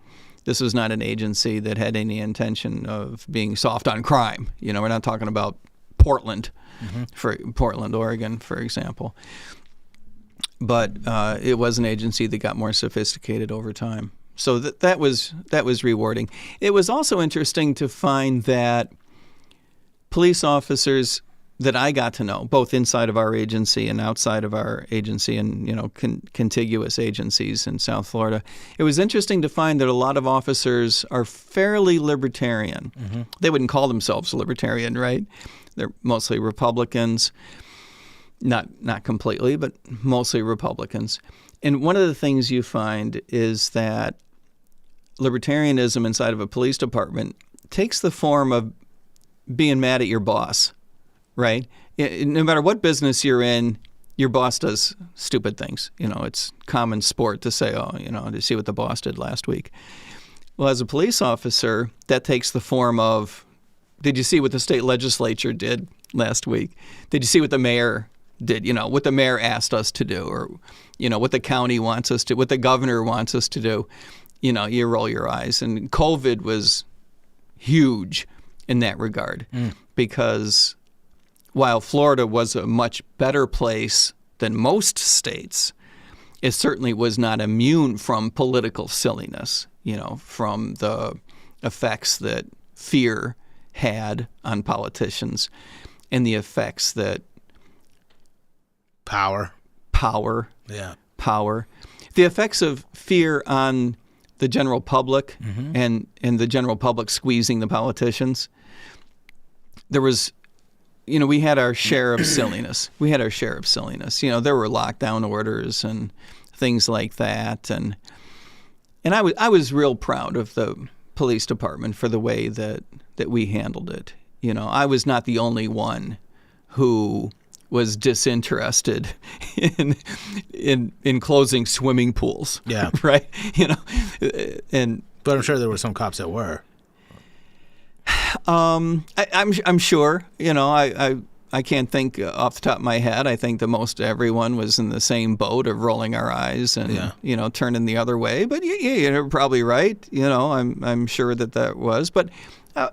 S2: This was not an agency that had any intention of being soft on crime. We're not talking about Portland, Portland, Oregon, for example. But it was an agency that got more sophisticated over time. So that was rewarding. It was also interesting to find that police officers that I got to know, both inside of our agency and outside of our agency and, contiguous agencies in South Florida, it was interesting to find that a lot of officers are fairly libertarian. They wouldn't call themselves libertarian, right? They're mostly Republicans. Not completely, but mostly Republicans. And one of the things you find is that libertarianism inside of a police department takes the form of being mad at your boss, right? No matter what business you're in, your boss does stupid things. It's common sport to say, to you see what the boss did last week? Well, as a police officer, that takes the form of, did you see what the state legislature did last week? Did you see what the mayor did, what the mayor asked us to do, or, what the county wants us to, what the governor wants us to do? You roll your eyes. And COVID was huge in that regard because while Florida was a much better place than most states, it certainly was not immune from political silliness, from the effects that fear had on politicians and the effects that
S1: Power.
S2: Yeah. Power. The effects of fear on the general public and the general public squeezing the politicians. There was, we had our share of silliness. There were lockdown orders and things like that. And I was real proud of the police department for the way that we handled it. I was not the only one who was disinterested in closing swimming pools.
S1: Yeah.
S2: Right.
S1: But I'm sure there were some cops that were.
S2: I'm sure. I can't think off the top of my head. I think that most everyone was in the same boat of rolling our eyes and turning the other way. But you're probably right. I'm sure that was. But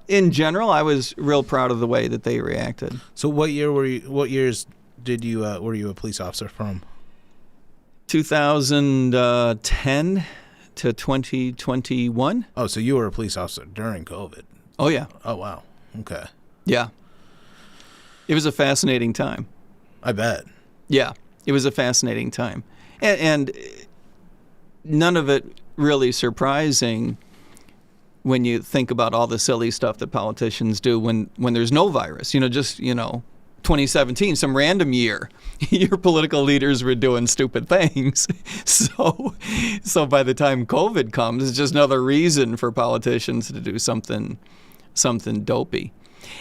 S2: in general, I was real proud of the way that they reacted.
S1: So what years did you were you a police officer from?
S2: 2010 to 2021.
S1: Oh, so you were a police officer during COVID.
S2: Oh, yeah.
S1: Oh, wow. Okay.
S2: Yeah. It was a fascinating time.
S1: I bet.
S2: Yeah, it was a fascinating time. And none of it really surprising when you think about all the silly stuff that politicians do when there's no virus. 2017, some random year, your political leaders were doing stupid things. So by the time COVID comes, it's just another reason for politicians to do something dopey.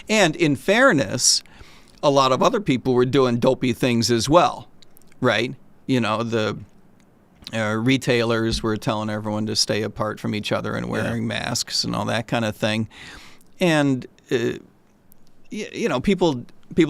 S2: And in fairness, a lot of other people were doing dopey things as well, right? The retailers were telling everyone to stay apart from each other and wearing masks and all that kind of thing. And, people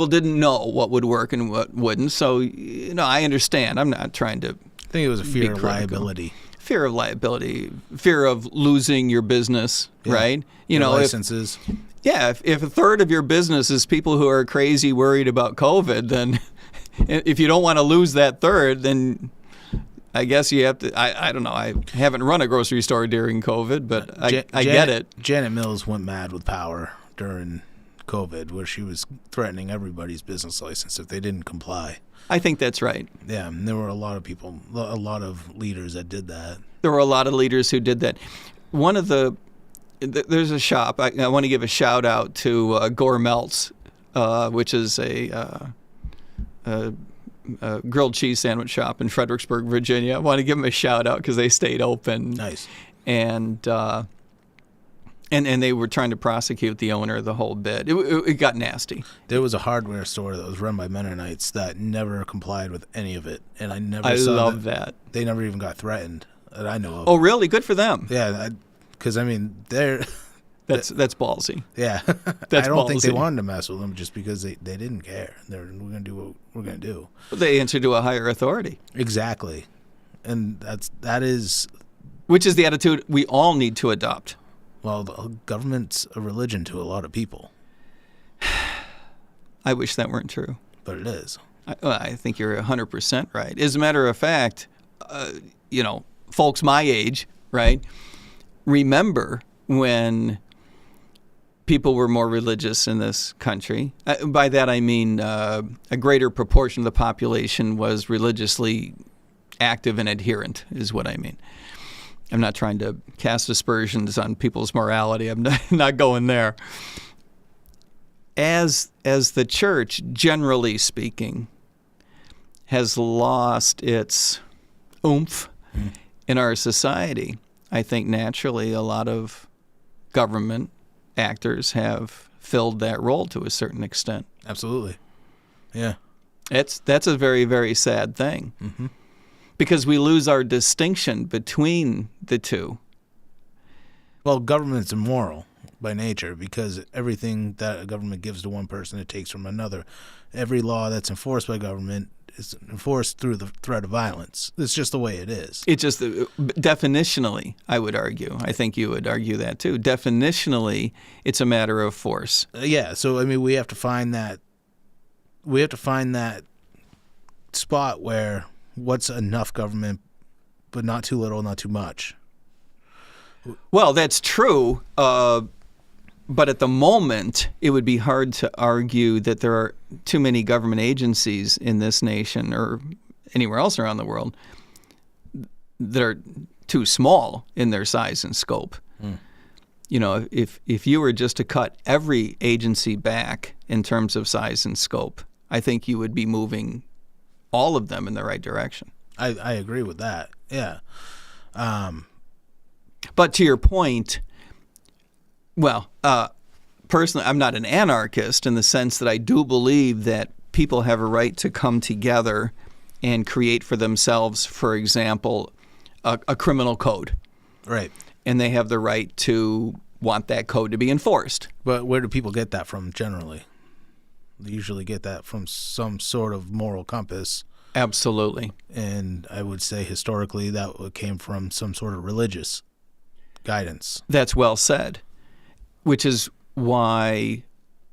S2: didn't know what would work and what wouldn't. So, I understand. I'm not trying to
S1: think it was a
S2: be
S1: fear of
S2: critical.
S1: liability.
S2: Fear of liability, fear of losing your business,
S1: Yeah.
S2: right?
S1: Your licenses.
S2: If a third of your business is people who are crazy worried about COVID, then if you don't want to lose that third, then I guess you have to. I don't know. I haven't run a grocery store during COVID, but I get it.
S1: Janet Mills went mad with power during COVID, where she was threatening everybody's business license if they didn't comply.
S2: I think that's right.
S1: Yeah, and there were a lot of people, a lot of leaders that did that.
S2: There were a lot of leaders who did that. There's a shop. I want to give a shout out to Gore Melt's, which is a grilled cheese sandwich shop in Fredericksburg, Virginia. I want to give them a shout out because they stayed open.
S1: Nice.
S2: And they were trying to prosecute the owner of the whole bit. It got nasty.
S1: There was a hardware store that was run by Mennonites that never complied with any of it, and I saw
S2: love that.
S1: They never even got threatened that I know of.
S2: Oh, really? Good for them.
S1: Yeah, because I mean they're
S2: that's ballsy.
S1: yeah.
S2: That's
S1: I don't think they
S2: ballsy.
S1: wanted to mess with them just because they didn't care. We're gonna do what we're gonna do.
S2: They answer to a higher authority,
S1: Exactly, and that is.
S2: which is the attitude we all need to adopt.
S1: Well, the government's a religion to a lot of people,
S2: I wish that weren't true.
S1: but it is.
S2: I think you're 100% right. As a matter of fact, folks my age, right, remember when people were more religious in this country. By that I mean a greater proportion of the population was religiously active and adherent, is what I mean. I'm not trying to cast aspersions on people's morality. I'm not going there. As the church, generally speaking, has lost its oomph in our society, I think naturally a lot of government actors have filled that role to a certain extent.
S1: Absolutely. Yeah.
S2: That's a very, very sad thing.
S1: Mm-hmm.
S2: Because we lose our distinction between the two.
S1: Well, government's immoral by nature because everything that a government gives to one person, it takes from another. Every law that's enforced by government is enforced through the threat of violence. It's just the way it is.
S2: It's just definitionally, I would argue. I think you would argue that too. Definitionally, it's a matter of force.
S1: Yeah. So I mean, we have to find that. We have to find that spot where what's enough government, but not too little, not too much.
S2: Well, that's true. But at the moment, it would be hard to argue that there are too many government agencies in this nation or anywhere else around the world that are too small in their size and scope. You know, if you were just to cut every agency back in terms of size and scope, I think you would be moving all of them in the right direction.
S1: I agree with that. Yeah.
S2: But to your point, well, personally, I'm not an anarchist in the sense that I do believe that people have a right to come together and create for themselves, for example, a criminal code.
S1: Right.
S2: And they have the right to want that code to be enforced.
S1: But where do people get that from generally? They usually get that from some sort of moral compass.
S2: Absolutely.
S1: And I would say historically that came from some sort of religious guidance.
S2: That's well said, which is why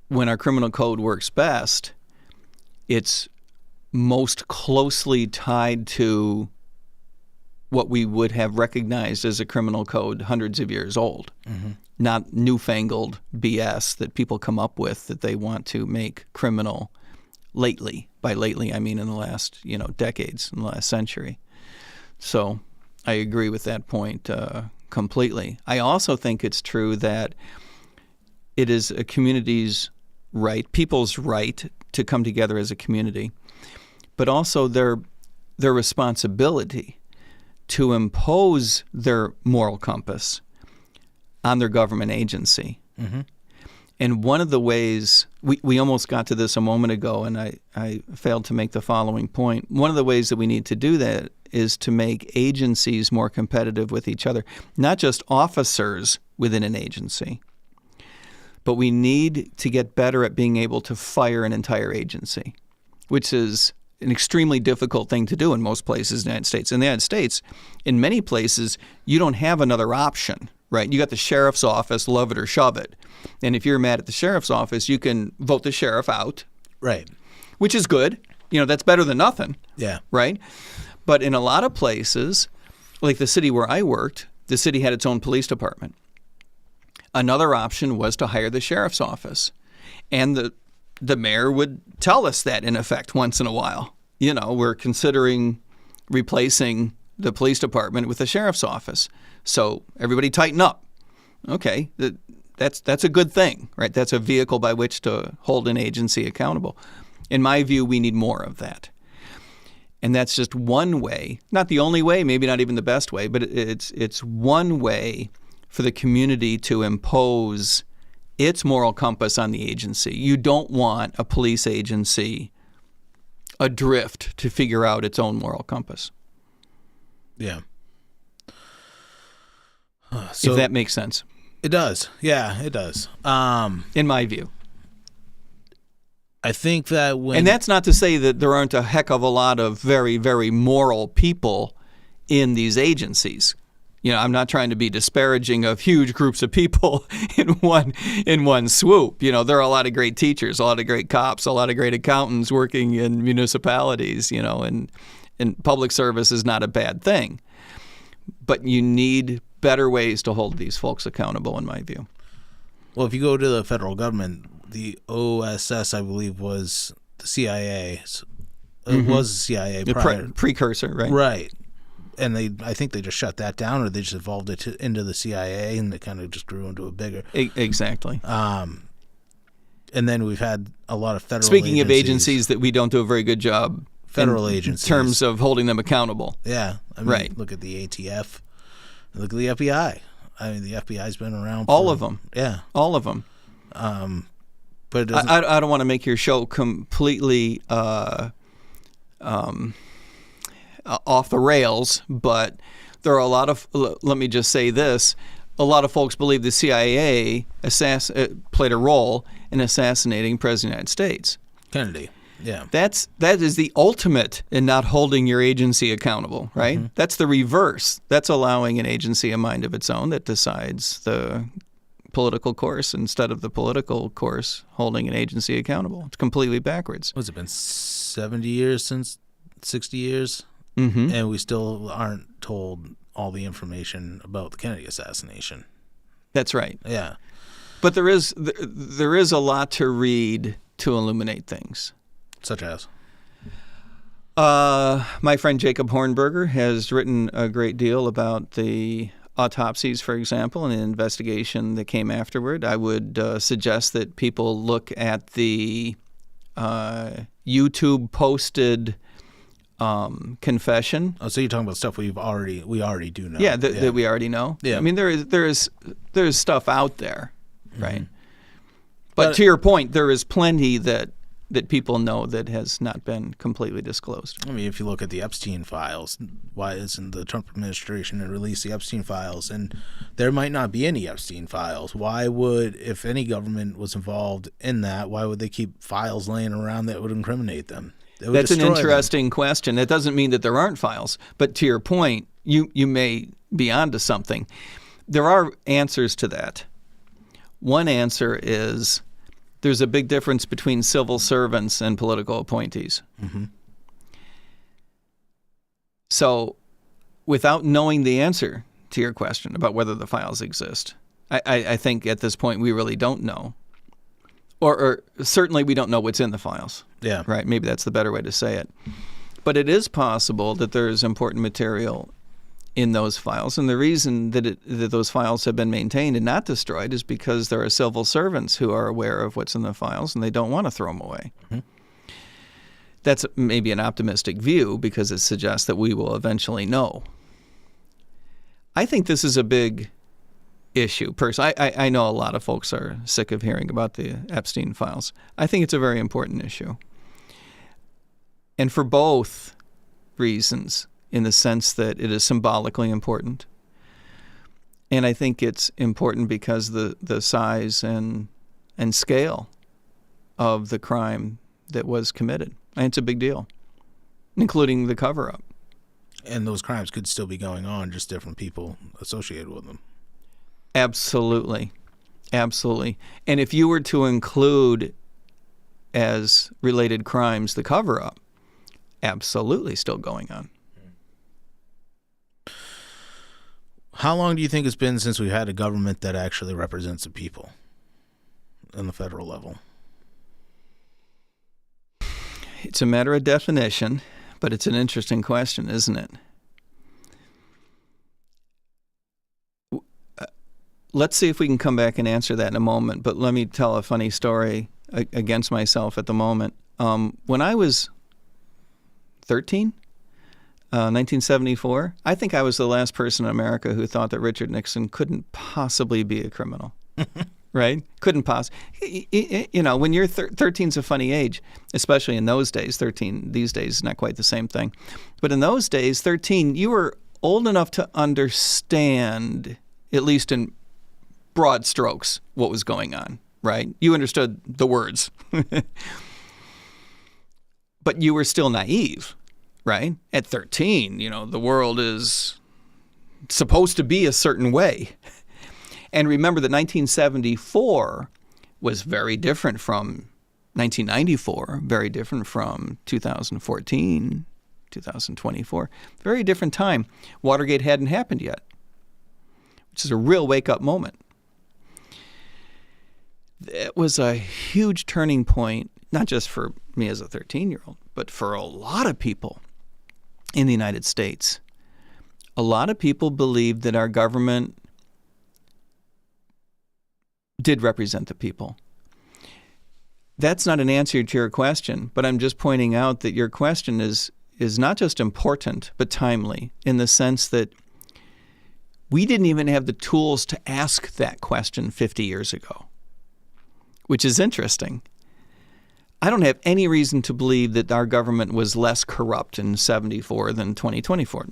S2: when our criminal code works best, it's most closely tied to what we would have recognized as a criminal code hundreds of years old, not newfangled BS that people come up with that they want to make criminal lately. By lately, I mean in the last, decades, in the last century. So I agree with that point completely. I also think it's true that it is a community's right, people's right to come together as a community, but also their responsibility to impose their moral compass on their government agency.
S1: Mm-hmm.
S2: And one of the ways, we almost got to this a moment ago, and I failed to make the following point. One of the ways that we need to do that is to make agencies more competitive with each other, not just officers within an agency, but we need to get better at being able to fire an entire agency, which is an extremely difficult thing to do in most places in the United States. In the United States, in many places, you don't have another option, right? You got the sheriff's office, love it or shove it. And if you're mad at the sheriff's office, you can vote the sheriff out.
S1: Right.
S2: Which is good. That's better than nothing.
S1: Yeah.
S2: Right? But in a lot of places, like the city where I worked, the city had its own police department. Another option was to hire the sheriff's office. And the mayor would tell us that, in effect, once in a while. We're considering replacing the police department with the sheriff's office. So everybody tighten up. Okay, that's a good thing, right? That's a vehicle by which to hold an agency accountable. In my view, we need more of that. And that's just one way, not the only way, maybe not even the best way, but it's one way for the community to impose its moral compass on the agency. You don't want a police agency adrift to figure out its own moral compass.
S1: Yeah.
S2: If that makes sense.
S1: It does. Yeah, it does.
S2: In my view.
S1: I think that
S2: And that's not to say that there aren't a heck of a lot of very, very moral people in these agencies. I'm not trying to be disparaging of huge groups of people in one swoop. There are a lot of great teachers, a lot of great cops, a lot of great accountants working in municipalities, and public service is not a bad thing. But you need better ways to hold these folks accountable, in my view.
S1: Well, if you go to the federal government, the OSS, I believe, was the CIA. It was the CIA prior.
S2: Precursor, right?
S1: Right. And I think they just shut that down, or they just evolved it into the CIA, and it kind of just grew into a bigger.
S2: Exactly.
S1: And then we've had a lot of federal.
S2: Speaking of agencies that we don't do a very good job.
S1: Federal agencies.
S2: In terms of holding them accountable.
S1: Yeah.
S2: Right.
S1: Look at the ATF. Look at the FBI. The FBI's been around.
S2: All of them.
S1: Yeah.
S2: All of them.
S1: But
S2: I don't want to make your show completely off the rails, but there are a lot of, let me just say this, a lot of folks believe the CIA played a role in assassinating President of the United States.
S1: Kennedy, yeah.
S2: That is the ultimate in not holding your agency accountable, right? Mm-hmm. That's the reverse. That's allowing an agency a mind of its own that decides the political course instead of the political course holding an agency accountable. It's completely backwards.
S1: What's it been, 70 years since 60 years?
S2: Mm-hmm.
S1: And we still aren't told all the information about the Kennedy assassination.
S2: That's right.
S1: Yeah.
S2: But there is a lot to read to illuminate things.
S1: Such as?
S2: My friend Jacob Hornberger has written a great deal about the autopsies, for example, and the investigation that came afterward. I would suggest that people look at the YouTube posted confession.
S1: Oh, so you're talking about stuff we already do know.
S2: Yeah, that we already know.
S1: Yeah.
S2: I mean, there's stuff out there, right? Mm-hmm. But to your point, there is plenty that people know that has not been completely disclosed.
S1: I mean, if you look at the Epstein files, why isn't the Trump administration to release the Epstein files? And there might not be any Epstein files. Why would, if any government was involved in that, why would they keep files laying around that would incriminate them?
S2: That's an interesting question. That doesn't mean that there aren't files. But to your point, you may be onto something. There are answers to that. One answer is there's a big difference between civil servants and political appointees.
S1: Mm-hmm.
S2: So without knowing the answer to your question about whether the files exist, I think at this point we really don't know. Or certainly we don't know what's in the files.
S1: Yeah.
S2: Right? Maybe that's the better way to say it. But it is possible that there is important material in those files. And the reason that those files have been maintained and not destroyed is because there are civil servants who are aware of what's in the files and they don't want to throw them away.
S1: Mm-hmm.
S2: That's maybe an optimistic view because it suggests that we will eventually know. I think this is a big issue. Personally, I know a lot of folks are sick of hearing about the Epstein files. I think it's a very important issue. And for both reasons, in the sense that it is symbolically important. And I think it's important because the size and scale of the crime that was committed. I think it's a big deal. including the cover-up.
S1: And those crimes could still be going on, just different people associated with them.
S2: Absolutely. Absolutely. And if you were to include as related crimes the cover-up, absolutely still going on.
S1: How long do you think it's been since we had a government that actually represents the people on the federal level?
S2: It's a matter of definition, but it's an interesting question, isn't it? Let's see if we can come back and answer that in a moment, but let me tell a funny story against myself at the moment. When I was 13, 1974, I think I was the last person in America who thought that Richard Nixon couldn't possibly be a criminal. Right? Couldn't possibly. You know, when you're 13's a funny age, especially in those days. 13 these days is not quite the same thing. But in those days, 13, you were old enough to understand, at least in broad strokes, what was going on, right? You understood the words. But you were still naive, right? At 13, you know, the world is supposed to be a certain way. And remember that 1974 was very different from 1994, very different from 2014, 2024. Very different time. Watergate hadn't happened yet, which is a real wake-up moment. It was a huge turning point, not just for me as a 13-year-old, but for a lot of people in the United States. A lot of people believed that our government did represent the people. That's not an answer to your question, but I'm just pointing out that your question is not just important, but timely, in the sense that we didn't even have the tools to ask that question 50 years ago, which is interesting. I don't have any reason to believe that our government was less corrupt in 74 than 2024.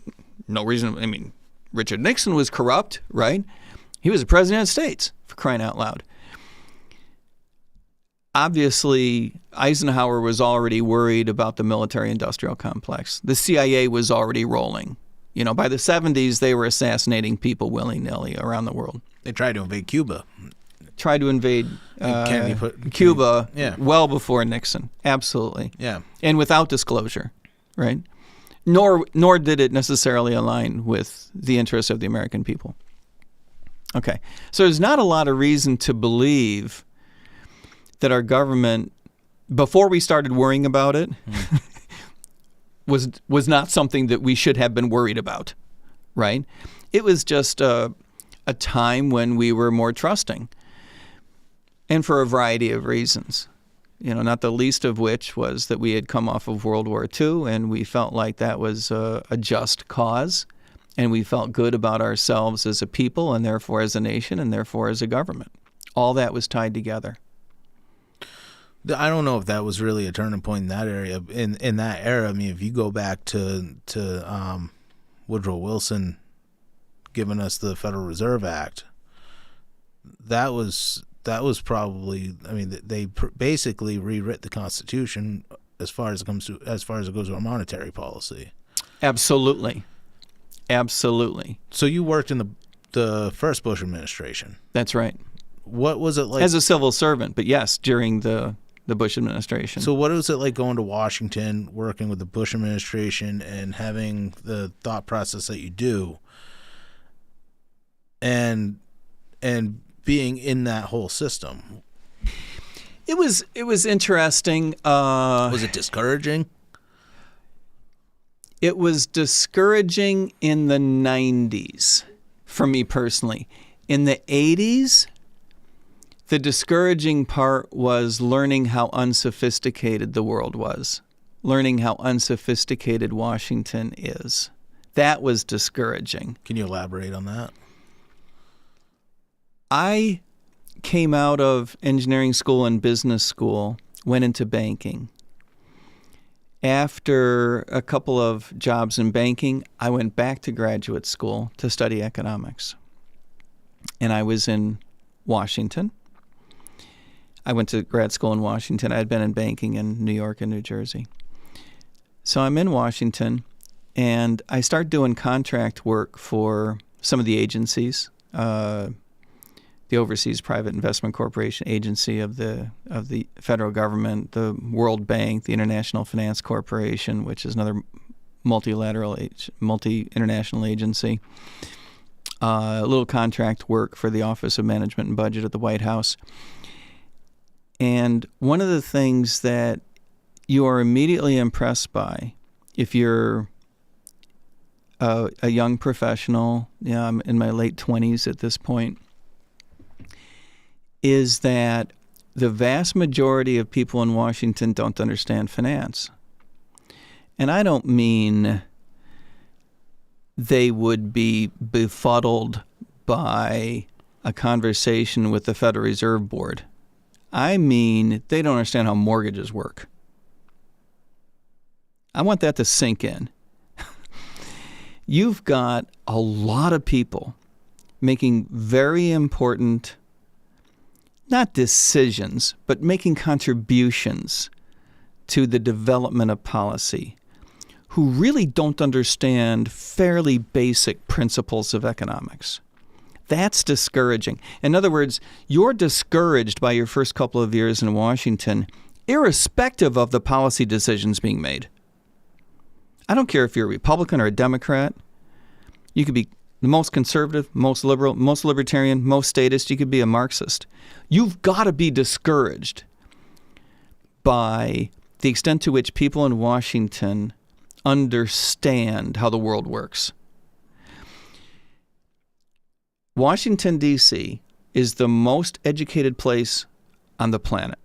S2: No reason. I mean, Richard Nixon was corrupt, right? He was the president of the United States, for crying out loud. Obviously, Eisenhower was already worried about the military-industrial complex. The CIA was already rolling. You know, by the 70s, they were assassinating people willy-nilly around the world.
S1: They tried to invade Cuba.
S2: Tried to invade Cuba well before Nixon. Absolutely.
S1: Yeah.
S2: And without disclosure, right? Nor did it necessarily align with the interests of the American people. Okay. So there's not a lot of reason to believe that our government, before we started worrying about it, was not something that we should have been worried about, right? It was just a time when we were more trusting, and for a variety of reasons. You know, not the least of which was that we had come off of World War II, and we felt like that was a just cause, and we felt good about ourselves as a people, and therefore as a nation, and therefore as a government. All that was tied together.
S1: I don't know if that was really a turning point in that area. In that era, I mean, if you go back to Woodrow Wilson giving us the Federal Reserve Act, that was probably. I mean, they basically rewrit the Constitution as far as it goes to our monetary policy.
S2: Absolutely, absolutely.
S1: So you worked in the first Bush administration.
S2: That's right.
S1: What was it like
S2: as a civil servant? But yes, during the Bush administration.
S1: So what was it like going to Washington, working with the Bush administration, and having the thought process that you do, and being in that whole system?
S2: It was interesting.
S1: Was it discouraging?
S2: It was discouraging in the 90s for me personally. In the 80s, the discouraging part was learning how unsophisticated the world was, learning how unsophisticated Washington is. That was discouraging.
S1: Can you elaborate on that?
S2: I came out of engineering school and business school, went into banking. After a couple of jobs in banking, I went back to graduate school to study economics. And I was in Washington. I went to grad school in Washington. I had been in banking in New York and New Jersey. So I'm in Washington, and I start doing contract work for some of the agencies, the Overseas Private Investment Corporation agency of the federal government, the World Bank, the International Finance Corporation, which is another multi-international agency. A little contract work for the Office of Management and Budget at the White House. And one of the things that you are immediately impressed by if you're a young professional, I'm in my late 20s at this point, is that the vast majority of people in Washington don't understand finance. And I don't mean they would be befuddled by a conversation with the Federal Reserve Board. I mean they don't understand how mortgages work. I want that to sink in. You've got a lot of people making very important, not decisions, but making contributions to the development of policy who really don't understand fairly basic principles of economics. That's discouraging. In other words, you're discouraged by your first couple of years in Washington, irrespective of the policy decisions being made. I don't care if you're a Republican or a Democrat. You could be the most conservative, most liberal, most libertarian, most statist. You could be a Marxist. You've got to be discouraged by the extent to which people in Washington understand how the world works. Washington, D.C. is the most educated place on the planet,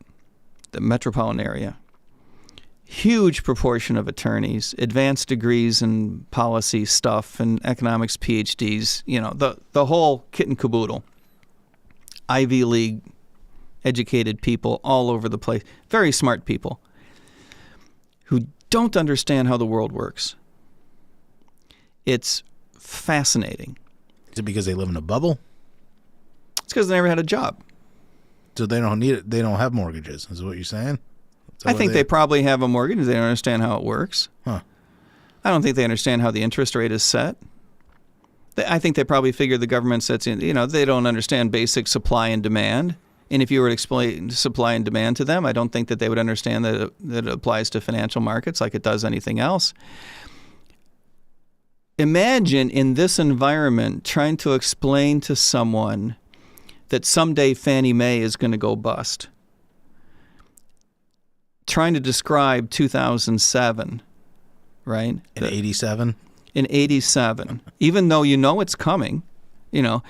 S2: the metropolitan area. Huge proportion of attorneys, advanced degrees in policy stuff and economics PhDs, the whole kit and caboodle. Ivy League educated people all over the place, very smart people who don't understand how the world works. It's fascinating.
S1: Is it because they live in a bubble?
S2: It's because they never had a job.
S1: So they don't need it. They don't have mortgages, is what you're saying?
S2: I think they probably have a mortgage. They don't understand how it works.
S1: Huh.
S2: I don't think they understand how the interest rate is set. I think they probably figure the government sets in, they don't understand basic supply and demand. And if you were to explain supply and demand to them, I don't think that they would understand that it applies to financial markets like it does anything else. Imagine in this environment trying to explain to someone that someday Fannie Mae is going to go bust. Trying to describe 2007, right?
S1: In 87?
S2: In 87. Even though it's coming, to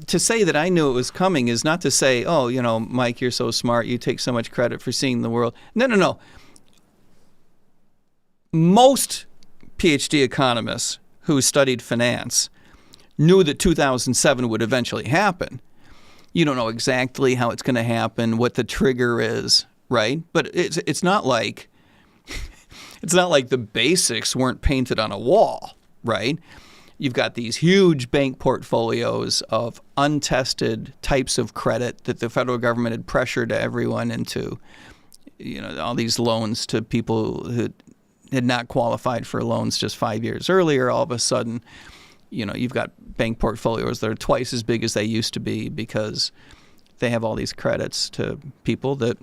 S2: say that I knew it was coming is not to say, Mike, you're so smart, you take so much credit for seeing the world. No. Most PhD economists who studied finance knew that 2007 would eventually happen. You don't know exactly how it's going to happen, what the trigger is, right? But it's not like the basics weren't painted on a wall, right? You've got these huge bank portfolios of untested types of credit that the federal government had pressured everyone into, all these loans to people who had not qualified for loans just 5 years earlier. All of a sudden, you've got bank portfolios that are twice as big as they used to be because they have all these credits to people that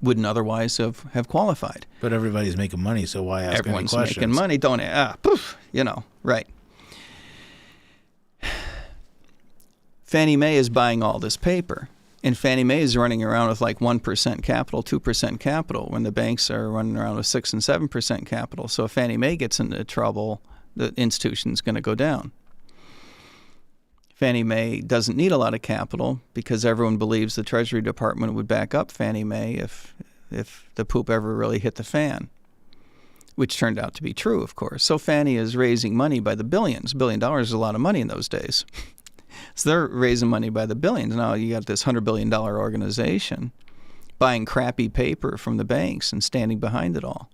S2: wouldn't otherwise have qualified.
S1: But everybody's making money, so why ask any questions?
S2: Everyone's making money, don't right. Fannie Mae is buying all this paper, and Fannie Mae is running around with like 1% capital, 2% capital, when the banks are running around with 6 and 7% capital. So if Fannie Mae gets into trouble, the institution's going to go down. Fannie Mae doesn't need a lot of capital because everyone believes the Treasury Department would back up Fannie Mae if the poop ever really hit the fan, which turned out to be true, of course. So Fannie is raising money by the billions. $1 billion is a lot of money in those days. So they're raising money by the billions. Now you got this $100 billion organization buying crappy paper from the banks and standing behind it all.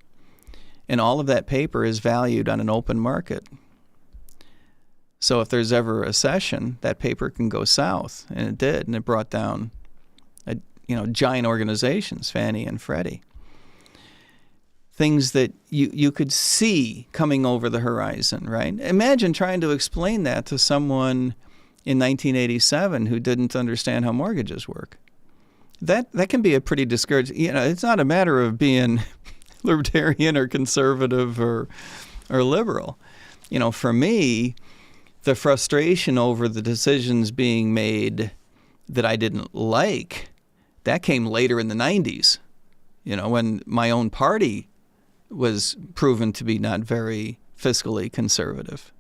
S2: And all of that paper is valued on an open market. So if there's ever a recession, that paper can go south, and it did, and it brought down, giant organizations, Fannie and Freddie. things that you could see coming over the horizon, right? Imagine trying to explain that to someone in 1987 who didn't understand how mortgages work. That can be a pretty discouraging. It's not a matter of being libertarian or conservative or liberal. For me, the frustration over the decisions being made that I didn't like, that came later in the 90s, when my own party was proven to be not very fiscally conservative.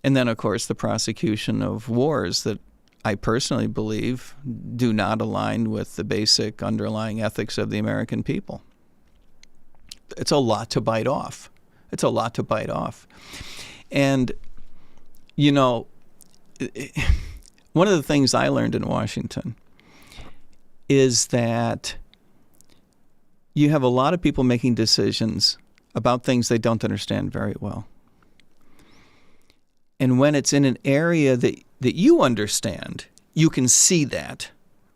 S2: And then, of course, the prosecution of wars that I personally believe do not align with the basic underlying ethics of the American people. It's a lot to bite off. And, one of the things I learned in Washington is that you have a lot of people making decisions about things they don't understand very well. And when it's in an area that you understand, you can see that,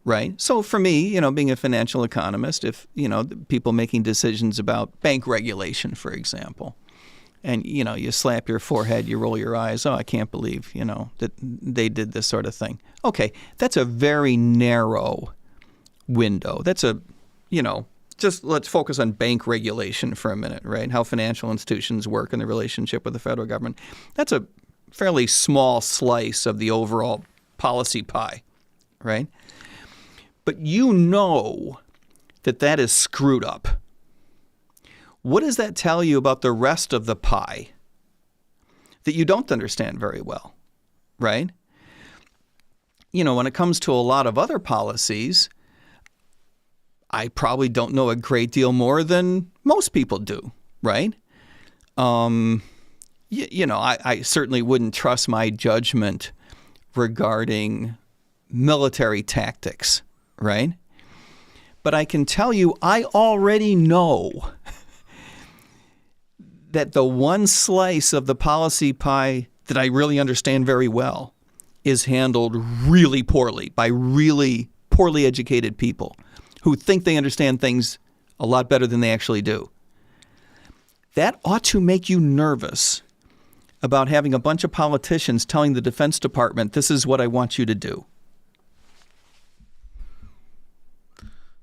S2: right? So for me, being a financial economist, if, people making decisions about bank regulation, for example, and, you slap your forehead, you roll your eyes, I can't believe, that they did this sort of thing. Okay, that's a very narrow window. That's just let's focus on bank regulation for a minute, right? How financial institutions work in the relationship with the federal government. That's a fairly small slice of the overall policy pie, right? But that is screwed up. What does that tell you about the rest of the pie that you don't understand very well, right? When it comes to a lot of other policies, I probably don't know a great deal more than most people do, right? I certainly wouldn't trust my judgment regarding military tactics, right? But I can tell you, I already know that the one slice of the policy pie that I really understand very well is handled really poorly by really poorly educated people who think they understand things a lot better than they actually do. That ought to make you nervous about having a bunch of politicians telling the Defense Department, this is what I want you to do.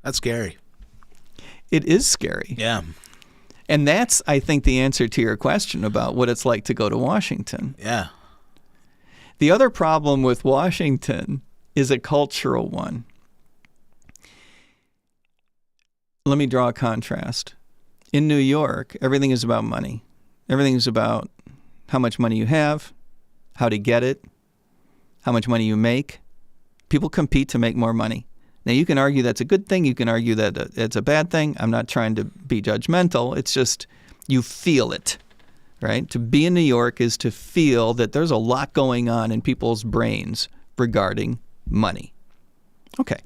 S1: That's scary.
S2: It is scary.
S1: Yeah.
S2: And that's, I think, the answer to your question about what it's like to go to Washington.
S1: Yeah.
S2: The other problem with Washington is a cultural one. Let me draw a contrast. In New York, everything is about money. Everything is about how much money you have, how to get it, how much money you make. People compete to make more money. Now, you can argue that's a good thing. You can argue that it's a bad thing. I'm not trying to be judgmental. It's just you feel it, right? To be in New York is to feel that there's a lot going on in people's brains regarding money. Okay.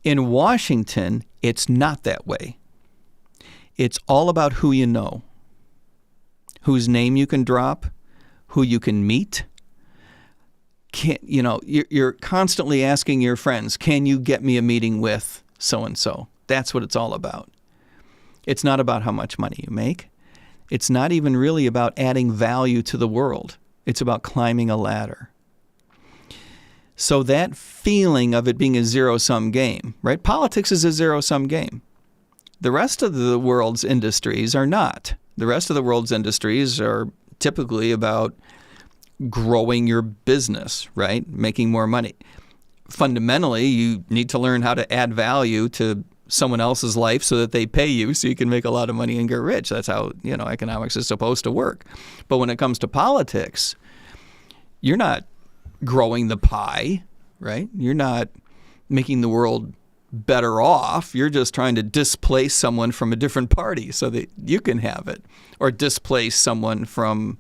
S2: In Washington, it's not that way. It's all about who you know, whose name you can drop, who you can meet. You're constantly asking your friends, can you get me a meeting with so-and-so? That's what it's all about. It's not about how much money you make. It's not even really about adding value to the world. It's about climbing a ladder. So that feeling of it being a zero-sum game, right? Politics is a zero-sum game. The rest of the world's industries are not. The rest of the world's industries are typically about growing your business, right? Making more money. Fundamentally, you need to learn how to add value to someone else's life so that they pay you so you can make a lot of money and get rich. That's how, economics is supposed to work. But when it comes to politics, you're not growing the pie, right? You're not making the world better off. You're just trying to displace someone from a different party so that you can have it, or displace someone from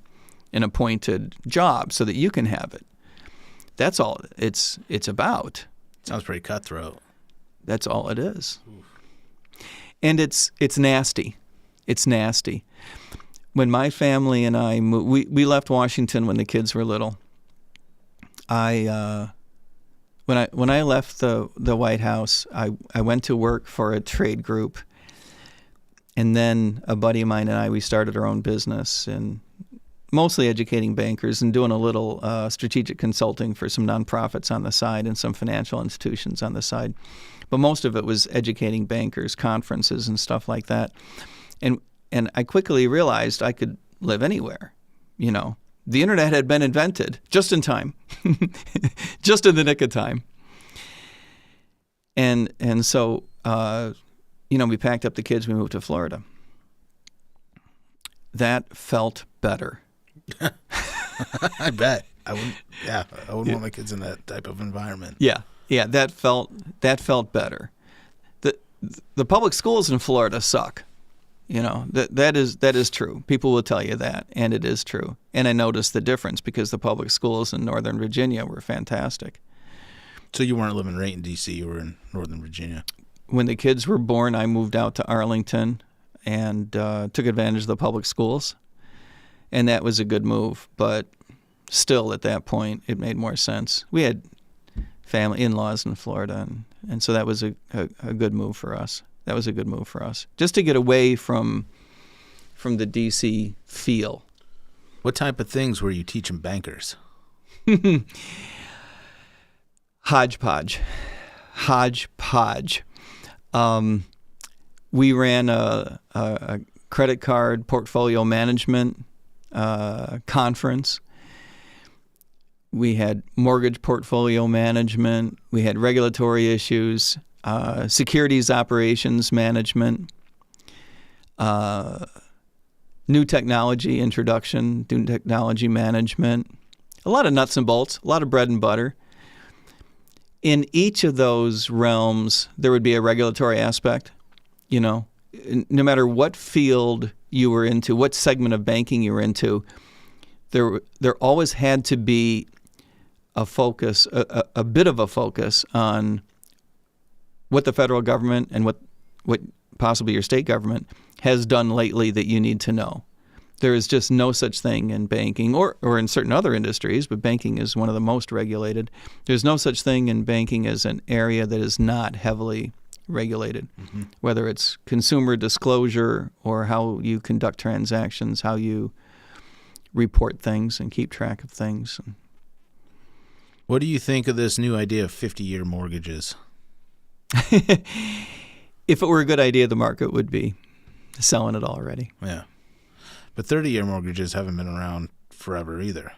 S2: an appointed job so that you can have it. That's all it's about.
S1: Sounds pretty cutthroat.
S2: That's all it is. And it's nasty. It's nasty. When my family and I moved, we left Washington when the kids were little. When I left the White House, I went to work for a trade group, And then a buddy of mine and I, we started our own business and mostly educating bankers and doing a little strategic consulting for some nonprofits on the side and some financial institutions on the side. But most of it was educating bankers, conferences and stuff like that. And I quickly realized I could live anywhere. You know, the internet had been invented just in time, just in the nick of time. And so, we packed up the kids, we moved to Florida. That felt better.
S1: I bet. I wouldn't want my kids in that type of environment.
S2: Yeah, that felt better. The public schools in Florida suck. You know, that is true. People will tell you that, and it is true. And I noticed the difference because the public schools in Northern Virginia were fantastic.
S1: So you weren't living right in D.C., you were in Northern Virginia.
S2: When the kids were born, I moved out to Arlington and took advantage of the public schools. And that was a good move. But still, at that point, it made more sense. We had family in-laws in Florida, and so that was a good move for us. That was a good move for us, just to get away from the D.C. feel.
S1: What type of things were you teaching bankers?
S2: Hodgepodge. We ran a credit card portfolio management conference. We had mortgage portfolio management. We had regulatory issues, securities operations management, new technology introduction, new technology management, a lot of nuts and bolts, a lot of bread and butter. In each of those realms, there would be a regulatory aspect. You know, no matter what field you were into, what segment of banking you were into, there always had to be a focus, a bit of a focus on what the federal government and what possibly your state government has done lately that you need to know. There is just no such thing in banking or in certain other industries, but banking is one of the most regulated. There's no such thing in banking as an area that is not heavily regulated, whether it's consumer disclosure or how you conduct transactions, how you report things and keep track of things.
S1: What do you think of this new idea of 50-year mortgages?
S2: If it were a good idea, the market would be selling it already.
S1: Yeah. But 30-year mortgages haven't been around forever either.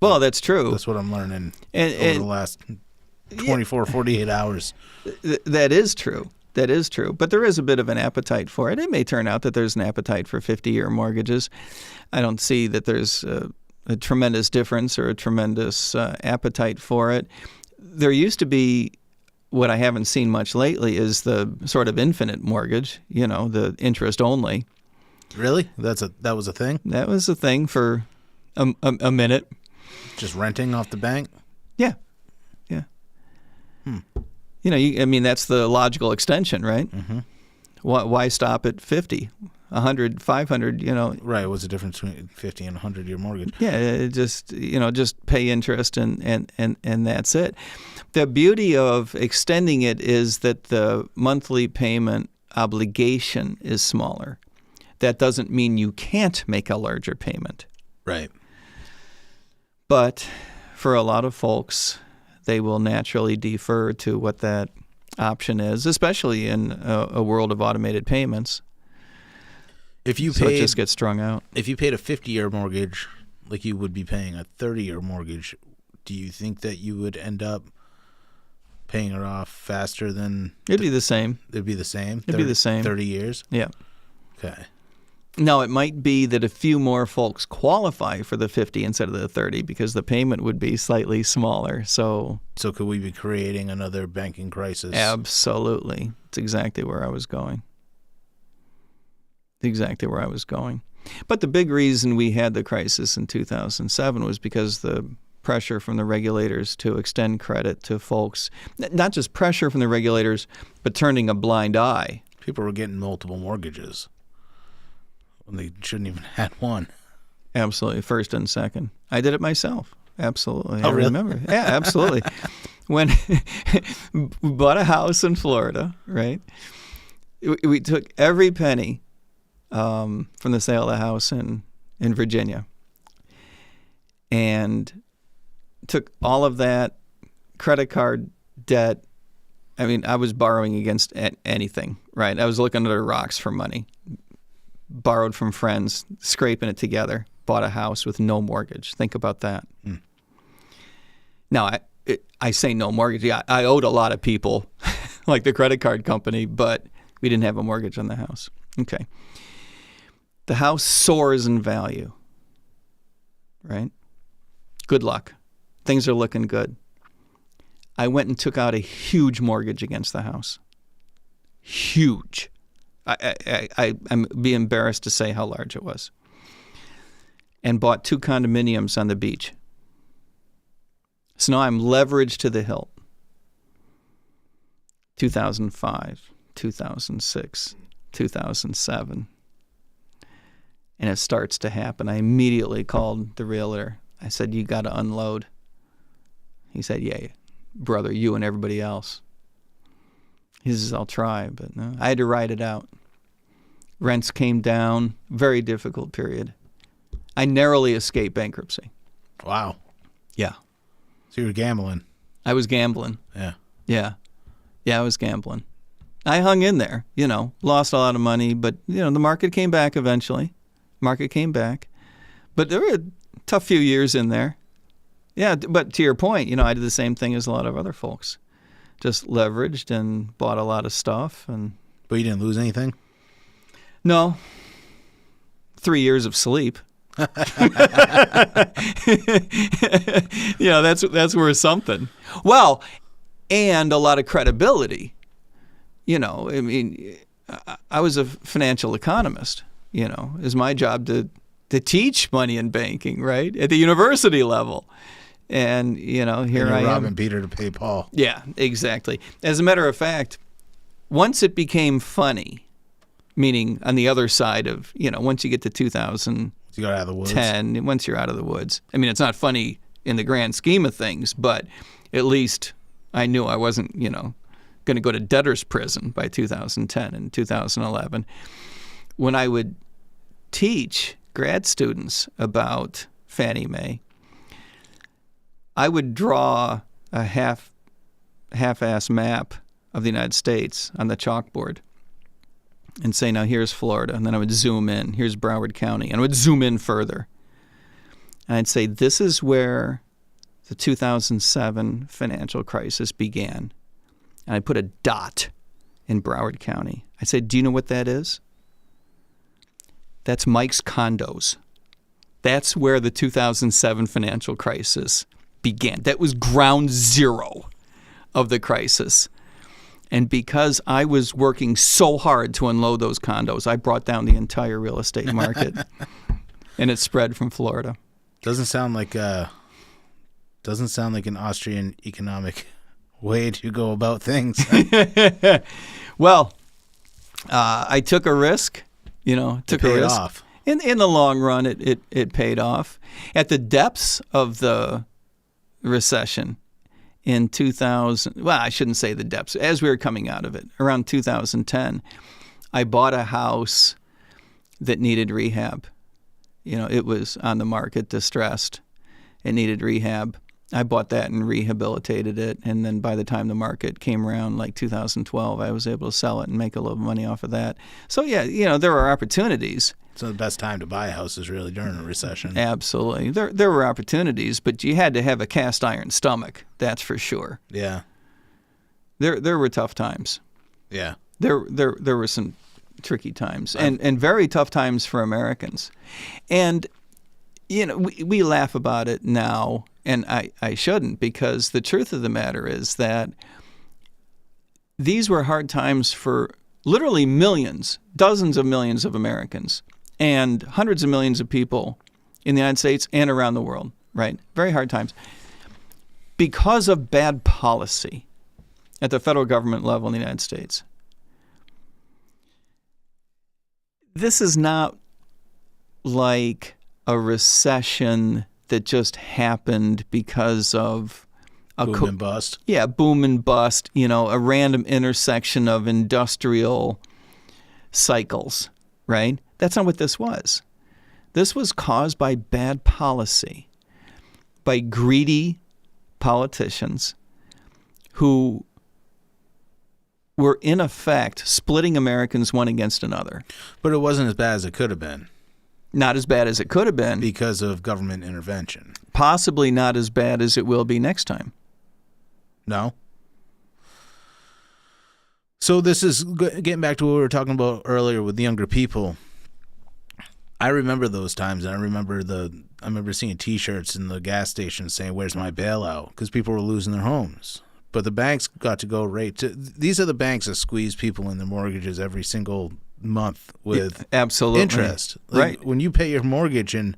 S2: Well, that's true.
S1: That's what I'm learning over the last 24, 48 hours.
S2: That is true. That is true. But there is a bit of an appetite for it. It may turn out that there's an appetite for 50-year mortgages. I don't see that there's a tremendous difference or a tremendous appetite for it. There used to be, what I haven't seen much lately, is the sort of infinite mortgage, you know, the interest only.
S1: Really? That was a thing?
S2: That was a thing for a minute.
S1: Just renting off the bank?
S2: Yeah. You know, that's the logical extension, right? Mm-hmm. Why stop at 50, 100, 500, you know?
S1: Right. What's the difference between 50 and 100-year mortgage?
S2: Yeah, just pay interest and that's it. The beauty of extending it is that the monthly payment obligation is smaller. That doesn't mean you can't make a larger payment.
S1: Right.
S2: But for a lot of folks, they will naturally defer to what that option is, especially in a world of automated payments.
S1: It
S2: just gets strung out.
S1: If you paid a 50-year mortgage like you would be paying a 30-year mortgage, do you think that you would end up paying it off faster than...
S2: It'd be the same.
S1: It'd be the same?
S2: It'd be the same.
S1: 30 years?
S2: Yeah.
S1: Okay.
S2: Now, it might be that a few more folks qualify for the 50 instead of the 30 because the payment would be slightly smaller. So
S1: could we be creating another banking crisis?
S2: Absolutely. It's exactly where I was going. But the big reason we had the crisis in 2007 was because the pressure from the regulators to extend credit to folks, not just pressure from the regulators, but turning a blind eye.
S1: People were getting multiple mortgages when they shouldn't even had one.
S2: Absolutely. First and second. I did it myself. Absolutely.
S1: Oh,
S2: I
S1: really?
S2: remember. Yeah, absolutely. When we bought a house in Florida, right? We took every penny from the sale of the house in Virginia. And took all of that credit card debt. I mean, I was borrowing against anything, right? I was looking under rocks for money. Borrowed from friends, scraping it together. Bought a house with no mortgage. Think about that. Mm. Now, I say no mortgage. Yeah, I owed a lot of people, like the credit card company, but we didn't have a mortgage on the house. Okay. The house soars in value, right? Good luck. Things are looking good. I went and took out a huge mortgage against the house. Huge. I'm be embarrassed to say how large it was. And bought 2 condominiums on the beach. So now I'm leveraged to the hilt. 2005, 2006, 2007. And it starts to happen. I immediately called the realtor. I said, you got to unload. He said, yeah, brother, you and everybody else. He says, I'll try, but no. I had to ride it out. Rents came down. Very difficult period. I narrowly escaped bankruptcy.
S1: Wow.
S2: Yeah.
S1: So you were gambling.
S2: I was gambling.
S1: Yeah.
S2: Yeah. Yeah, I was gambling. I hung in there, lost a lot of money, but, the market came back eventually. Market came back. But there were a tough few years in there. Yeah, but to your point, I did the same thing as a lot of other folks. Just leveraged and bought a lot of stuff.
S1: But you didn't lose anything?
S2: No. 3 years of sleep. That's worth something. Well, and a lot of credibility. I mean, I was a financial economist. It's my job to teach money and banking, right, at the university level. And, here I am.
S1: Robbing Peter to pay Paul.
S2: Yeah, exactly. As a matter of fact, once it became funny, meaning on the other side of, once you get to 2010,
S1: you got out of the woods.
S2: Once you're out of the woods. I mean, it's not funny in the grand scheme of things, but at least I knew I wasn't, going to go to debtor's prison by 2010 and 2011. When I would teach grad students about Fannie Mae, I would draw a half-ass map of the United States on the chalkboard and say, now here's Florida. And then I would zoom in. Here's Broward County. And I would zoom in further. And I'd say, this is where the 2007 financial crisis began. And I'd put a dot in Broward County. I said, do you know what that is? That's Mike's condos. That's where the 2007 financial crisis began. That was ground zero of the crisis. And because I was working so hard to unload those condos, I brought down the entire real estate market. And it spread from Florida.
S1: Doesn't sound like an Austrian economic way to go about things.
S2: Well, I took a risk, took a risk.
S1: Off.
S2: In the long run, it paid off. At the depths of the recession in 2000, well, I shouldn't say the depths, as we were coming out of it, around 2010, I bought a house that needed rehab. It was on the market, distressed. It needed rehab. I bought that and rehabilitated it, and then by the time the market came around, like 2012, I was able to sell it and make a little money off of that. So, yeah, there were opportunities.
S1: So the best time to buy a house is really during a recession.
S2: Absolutely. There were opportunities, but you had to have a cast iron stomach, that's for sure.
S1: Yeah.
S2: There were tough times.
S1: Yeah.
S2: There were some tricky times and very tough times for Americans. And, we laugh about it now, and I shouldn't, because the truth of the matter is that these were hard times for literally millions, dozens of millions of Americans, and hundreds of millions of people in the United States and around the world, right? Very hard times. Because of bad policy at the federal government level in the United States. This is not like a recession that just happened because of a
S1: boom and bust.
S2: Yeah, boom and bust, a random intersection of industrial cycles. right? That's not what this was. This was caused by bad policy, by greedy politicians who were in effect splitting Americans one against another.
S1: But it wasn't as bad as it could have been.
S2: Not as bad as it could have been.
S1: Because of government intervention.
S2: Possibly not as bad as it will be next time.
S1: No? So this is getting back to what we were talking about earlier with the younger people. I remember those times, and I remember seeing T-shirts in the gas station saying, "Where's my bailout?" Because people were losing their homes. But the banks got to go right to. These are the banks that squeeze people in their mortgages every single month with
S2: absolutely
S1: interest.
S2: Right.
S1: When you pay your mortgage and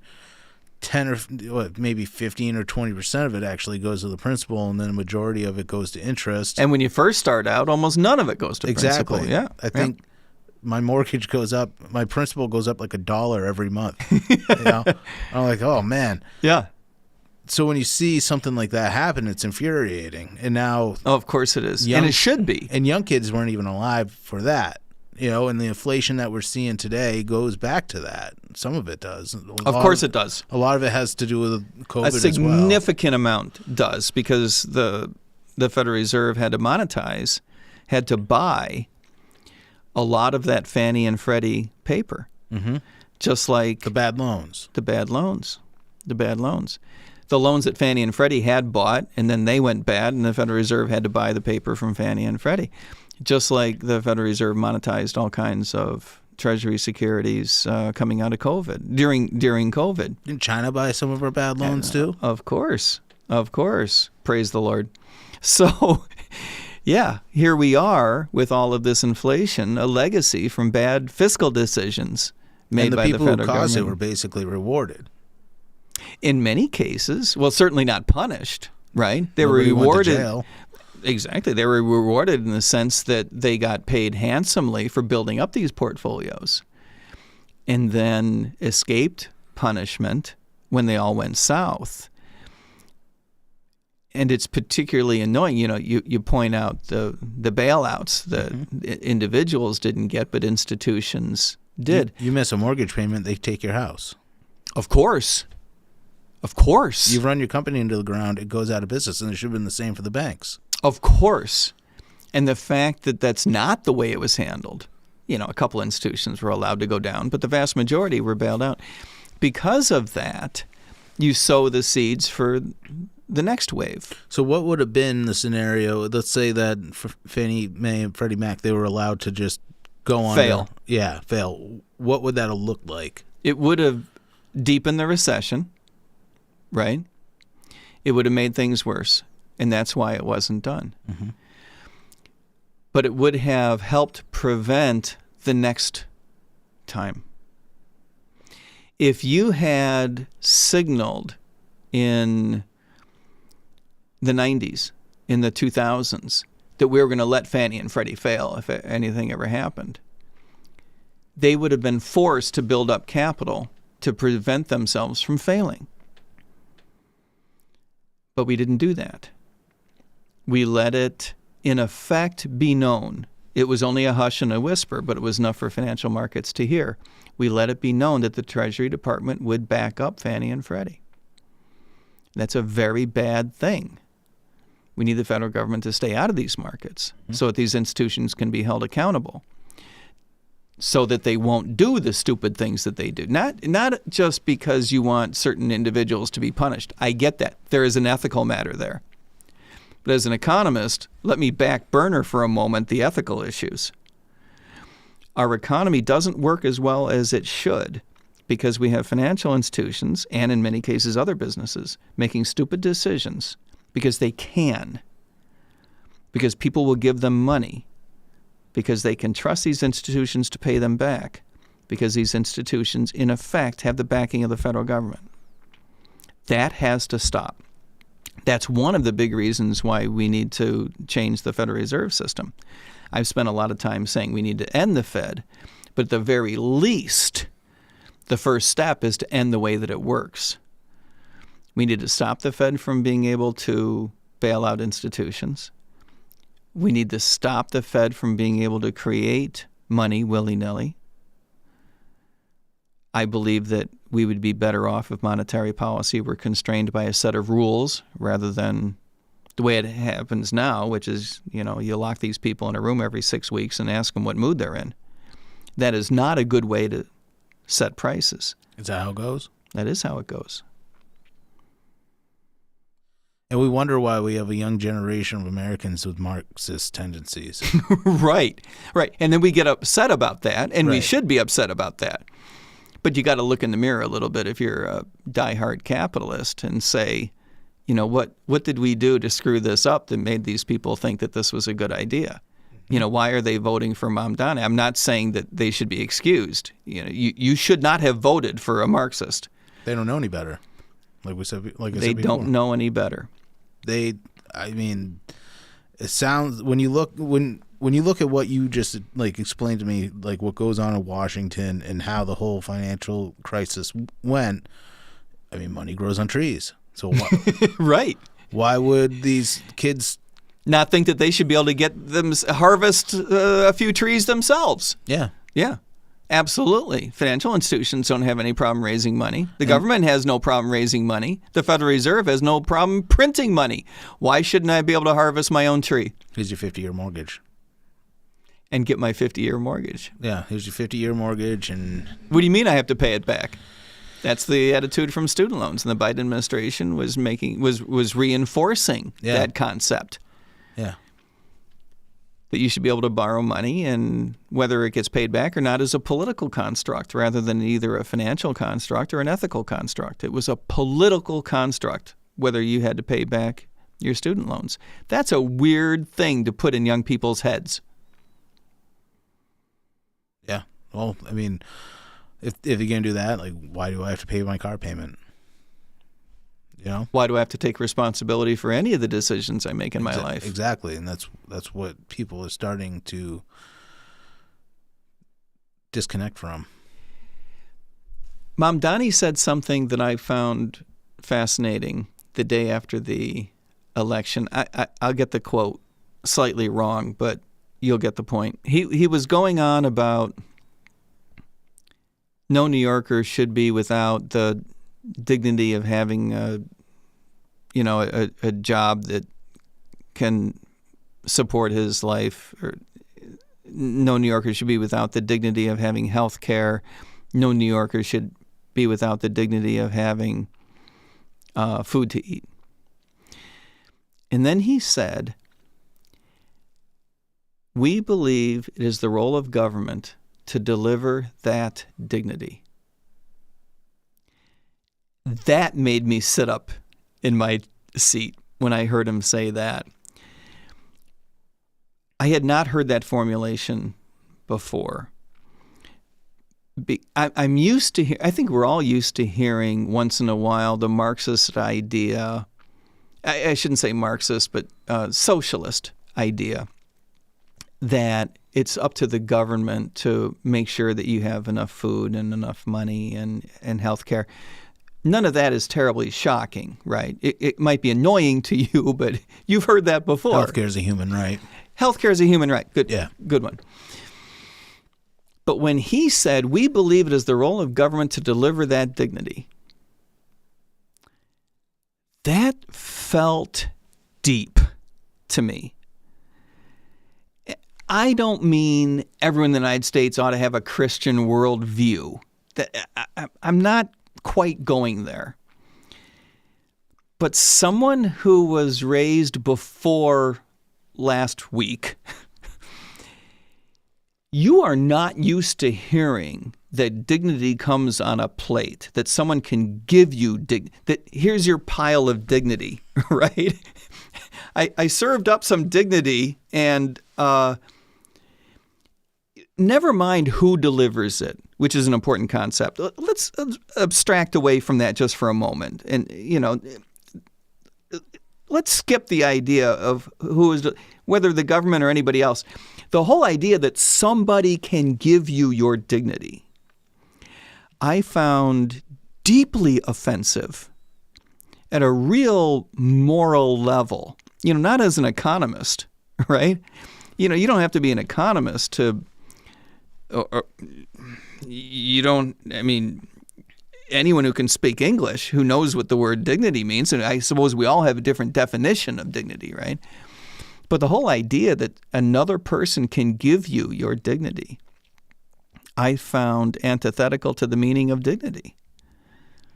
S1: 10 or maybe 15 or 20% of it actually goes to the principal, and then a majority of it goes to interest.
S2: And when you first start out, almost none of it goes to
S1: exactly.
S2: principal. Yeah,
S1: I think my mortgage goes up. My principal goes up like $1 every month. You know? I'm like, oh man.
S2: Yeah.
S1: So when you see something like that happen, it's infuriating. And now,
S2: oh, of course it is, and it should be.
S1: And young kids weren't even alive for that. You know, and the inflation that we're seeing today goes back to that. Some of it does.
S2: Of course it does.
S1: A lot of it has to do with COVID
S2: as well. A significant
S1: as
S2: amount does, because the Federal Reserve had to buy a lot of that Fannie and Freddie paper.
S1: Mm-hmm.
S2: Just like
S1: the bad loans.
S2: The bad loans. The loans that Fannie and Freddie had bought, and then they went bad, and the Federal Reserve had to buy the paper from Fannie and Freddie. Just like the Federal Reserve monetized all kinds of Treasury securities coming out of COVID, during COVID.
S1: Didn't China buy some of our bad loans too?
S2: Of course. Praise the Lord. So, yeah, here we are with all of this inflation, a legacy from bad fiscal decisions made by the federal government.
S1: And the people who caused it were basically rewarded.
S2: In many cases, well, certainly not punished, right? They were rewarded.
S1: Went to jail.
S2: Exactly. They were rewarded in the sense that they got paid handsomely for building up these portfolios and then escaped punishment when they all went south. And it's particularly annoying. You know, you point out the bailouts that individuals didn't get, but institutions did.
S1: You miss a mortgage payment, they take your house.
S2: Of course. You
S1: run your company into the ground, it goes out of business, and it should have been the same for the banks.
S2: Of course. And the fact that that's not the way it was handled, you know, a couple institutions were allowed to go down, but the vast majority were bailed out. Because of that, you sow the seeds for the next wave.
S1: So what would have been the scenario? Let's say that for Fannie Mae and Freddie Mac, they were allowed to just go on.
S2: Fail.
S1: Fail. What would that have looked like?
S2: It would have deepened the recession, right? It would have made things worse. And that's why it wasn't done.
S1: Mm-hmm.
S2: But it would have helped prevent the next time. If you had signaled in the 90s, in the 2000s, that we were going to let Fannie and Freddie fail if anything ever happened, they would have been forced to build up capital to prevent themselves from failing. But we didn't do that. We let it, in effect, be known. It was only a hush and a whisper, but it was enough for financial markets to hear. We let it be known that the Treasury Department would back up Fannie and Freddie. That's a very bad thing. We need the federal government to stay out of these markets so that these institutions can be held accountable, so that they won't do the stupid things that they do. Not just because you want certain individuals to be punished. I get that. There is an ethical matter there. But as an economist, let me back burner for a moment the ethical issues. Our economy doesn't work as well as it should because we have financial institutions, and in many cases other businesses, making stupid decisions because they can, because people will give them money, because they can trust these institutions to pay them back, because these institutions, in effect, have the backing of the federal government. That has to stop. That's one of the big reasons why we need to change the Federal Reserve System. I've spent a lot of time saying we need to end the Fed, but at the very least, the first step is to end the way that it works. We need to stop the Fed from being able to bail out institutions. We need to stop the Fed from being able to create money willy-nilly. I believe that we would be better off if monetary policy were constrained by a set of rules rather than the way it happens now, which is, you lock these people in a room every 6 weeks and ask them what mood they're in. That is not a good way to set prices.
S1: Is that how it goes?
S2: That is how it goes.
S1: And we wonder why we have a young generation of Americans with Marxist tendencies.
S2: Right. And then we get upset about that, and we
S1: Right.
S2: should be upset about that. But you got to look in the mirror a little bit if you're a diehard capitalist and say, what did we do to screw this up that made these people think that this was a good idea? Why are they voting for Mamdani? I'm not saying that they should be excused. You should not have voted for a Marxist.
S1: They don't know any better. Like I said before.
S2: They don't know any better.
S1: It sounds when you look at what you just explained to me, like what goes on in Washington and how the whole financial crisis went. I mean, money grows on trees. So
S2: Right.
S1: Why would these kids
S2: not think that they should be able to harvest a few trees themselves?
S1: Yeah.
S2: Absolutely. Financial institutions don't have any problem raising money. The government has no problem raising money. The Federal Reserve has no problem printing money. Why shouldn't I be able to harvest my own tree?
S1: Here's your 50-year mortgage.
S2: And get my 50-year mortgage.
S1: Yeah, here's your 50-year mortgage. And
S2: what do you mean I have to pay it back? That's the attitude from student loans. And the Biden administration was reinforcing that concept.
S1: Yeah.
S2: That you should be able to borrow money, and whether it gets paid back or not is a political construct rather than either a financial construct or an ethical construct. It was a political construct, whether you had to pay back your student loans. That's a weird thing to put in young people's heads.
S1: Yeah. Well, I mean, if you're going to do that, why do I have to pay my car payment?
S2: Why do I have to take responsibility for any of the decisions I make in my life?
S1: Exactly, and that's what people are starting to disconnect from.
S2: Mamdani said something that I found fascinating the day after the election. I'll get the quote slightly wrong, but you'll get the point. He was going on about no New Yorker should be without the dignity of having a job that can support his life, or no New Yorker should be without the dignity of having health care. No New Yorker should be without the dignity of having food to eat. And then he said, we believe it is the role of government to deliver that dignity. That made me sit up in my seat when I heard him say that. I had not heard that formulation before. I'm used to I think we're all used to hearing once in a while the Marxist idea. I shouldn't say Marxist, but socialist idea that it's up to the government to make sure that you have enough food and enough money and health care. None of that is terribly shocking, right? It might be annoying to you, but you've heard that before.
S1: Healthcare is a human right.
S2: Healthcare is a human right. Good.
S1: Yeah.
S2: Good one. But when he said, we believe it is the role of government to deliver that dignity, that felt deep to me. I don't mean everyone in the United States ought to have a Christian worldview. I'm not quite going there. But someone who was raised before last week, you are not used to hearing that dignity comes on a plate, that someone can give you that here's your pile of dignity, right? I served up some dignity, and never mind who delivers it, which is an important concept. Let's abstract away from that just for a moment. And, let's skip the idea of who is, whether the government or anybody else. The whole idea that somebody can give you your dignity, I found deeply offensive at a real moral level. Not as an economist, right? You don't have to be an economist to, or you don't, I mean, anyone who can speak English, who knows what the word dignity means, and I suppose we all have a different definition of dignity, right? But the whole idea that another person can give you your dignity, I found antithetical to the meaning of dignity.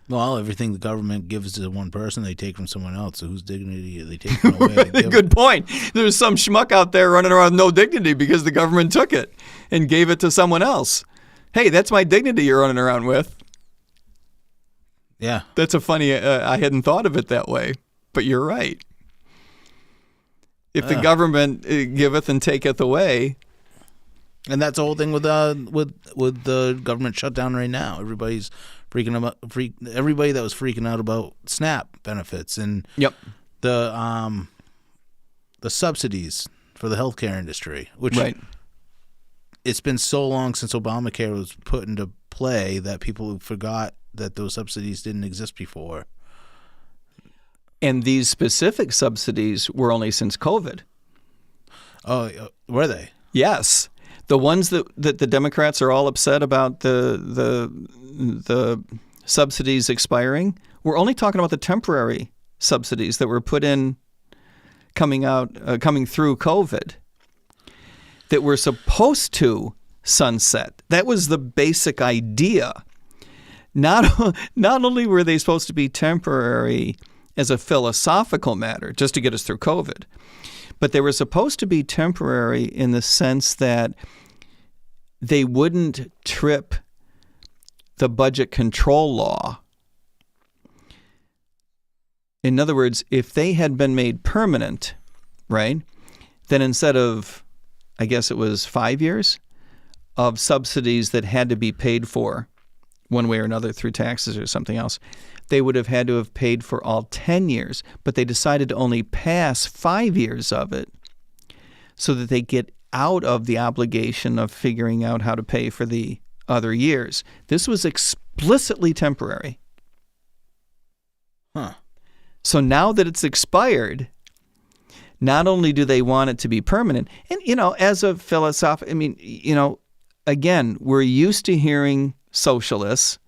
S1: Well, everything the government gives to one person, they take from someone else. So whose dignity are they taking away?
S2: Good point. There's some schmuck out there running around with no dignity because the government took it and gave it to someone else. Hey, that's my dignity you're running around with.
S1: Yeah.
S2: That's a funny, I hadn't thought of it that way, but you're right. If the government giveth and taketh away.
S1: And that's the whole thing with the government shutdown right now. Everybody's freaking about everybody that was freaking out about SNAP benefits and the subsidies for the healthcare industry, which it's been so long since Obamacare was put into play that people forgot that those subsidies didn't exist before.
S2: And these specific subsidies were only since COVID.
S1: Oh, were they?
S2: Yes. The ones that the Democrats are all upset about the subsidies expiring, we're only talking about the temporary subsidies that were put in coming through COVID that were supposed to sunset. That was the basic idea. Not only were they supposed to be temporary as a philosophical matter, just to get us through COVID, but they were supposed to be temporary in the sense that they wouldn't trip the budget control law. In other words, if they had been made permanent, right, then instead of, I guess it was 5 years of subsidies that had to be paid for one way or another through taxes or something else, they would have had to have paid for all 10 years, but they decided to only pass 5 years of it so that they get out of the obligation of figuring out how to pay for the other years. This was explicitly temporary.
S1: Huh.
S2: So now that it's expired, not only do they want it to be permanent, and, as a philosopher, again, we're used to hearing socialists,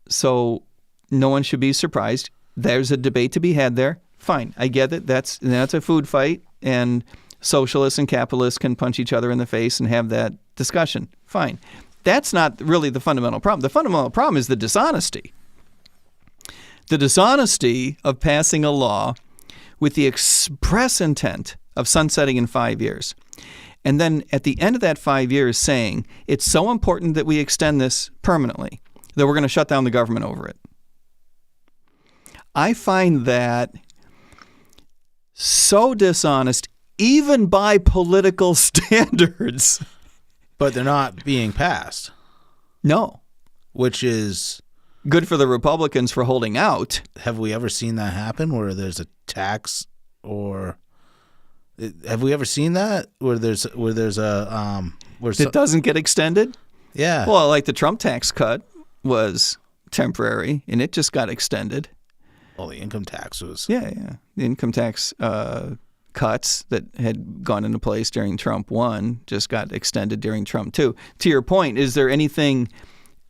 S2: so no one should be surprised. There's a debate to be had there. Fine, I get it. That's a food fight, and socialists and capitalists can punch each other in the face and have that discussion. Fine. That's not really the fundamental problem. The fundamental problem is the dishonesty. The dishonesty of passing a law with the express intent of sunsetting in 5 years. And then at the end of that 5 years saying, it's so important that we extend this permanently that we're going to shut down the government over it. I find that so dishonest, even by political standards.
S1: But they're not being passed.
S2: No.
S1: Which is
S2: good for the Republicans for holding out.
S1: Have we ever seen that happen where there's a tax or... Have we ever seen that where there's a
S2: it doesn't get extended?
S1: Yeah.
S2: Well, like the Trump tax cut was temporary and it just got extended.
S1: Well, the income tax was.
S2: Yeah. The income tax cuts that had gone into place during Trump 1 just got extended during Trump 2. To your point, is there anything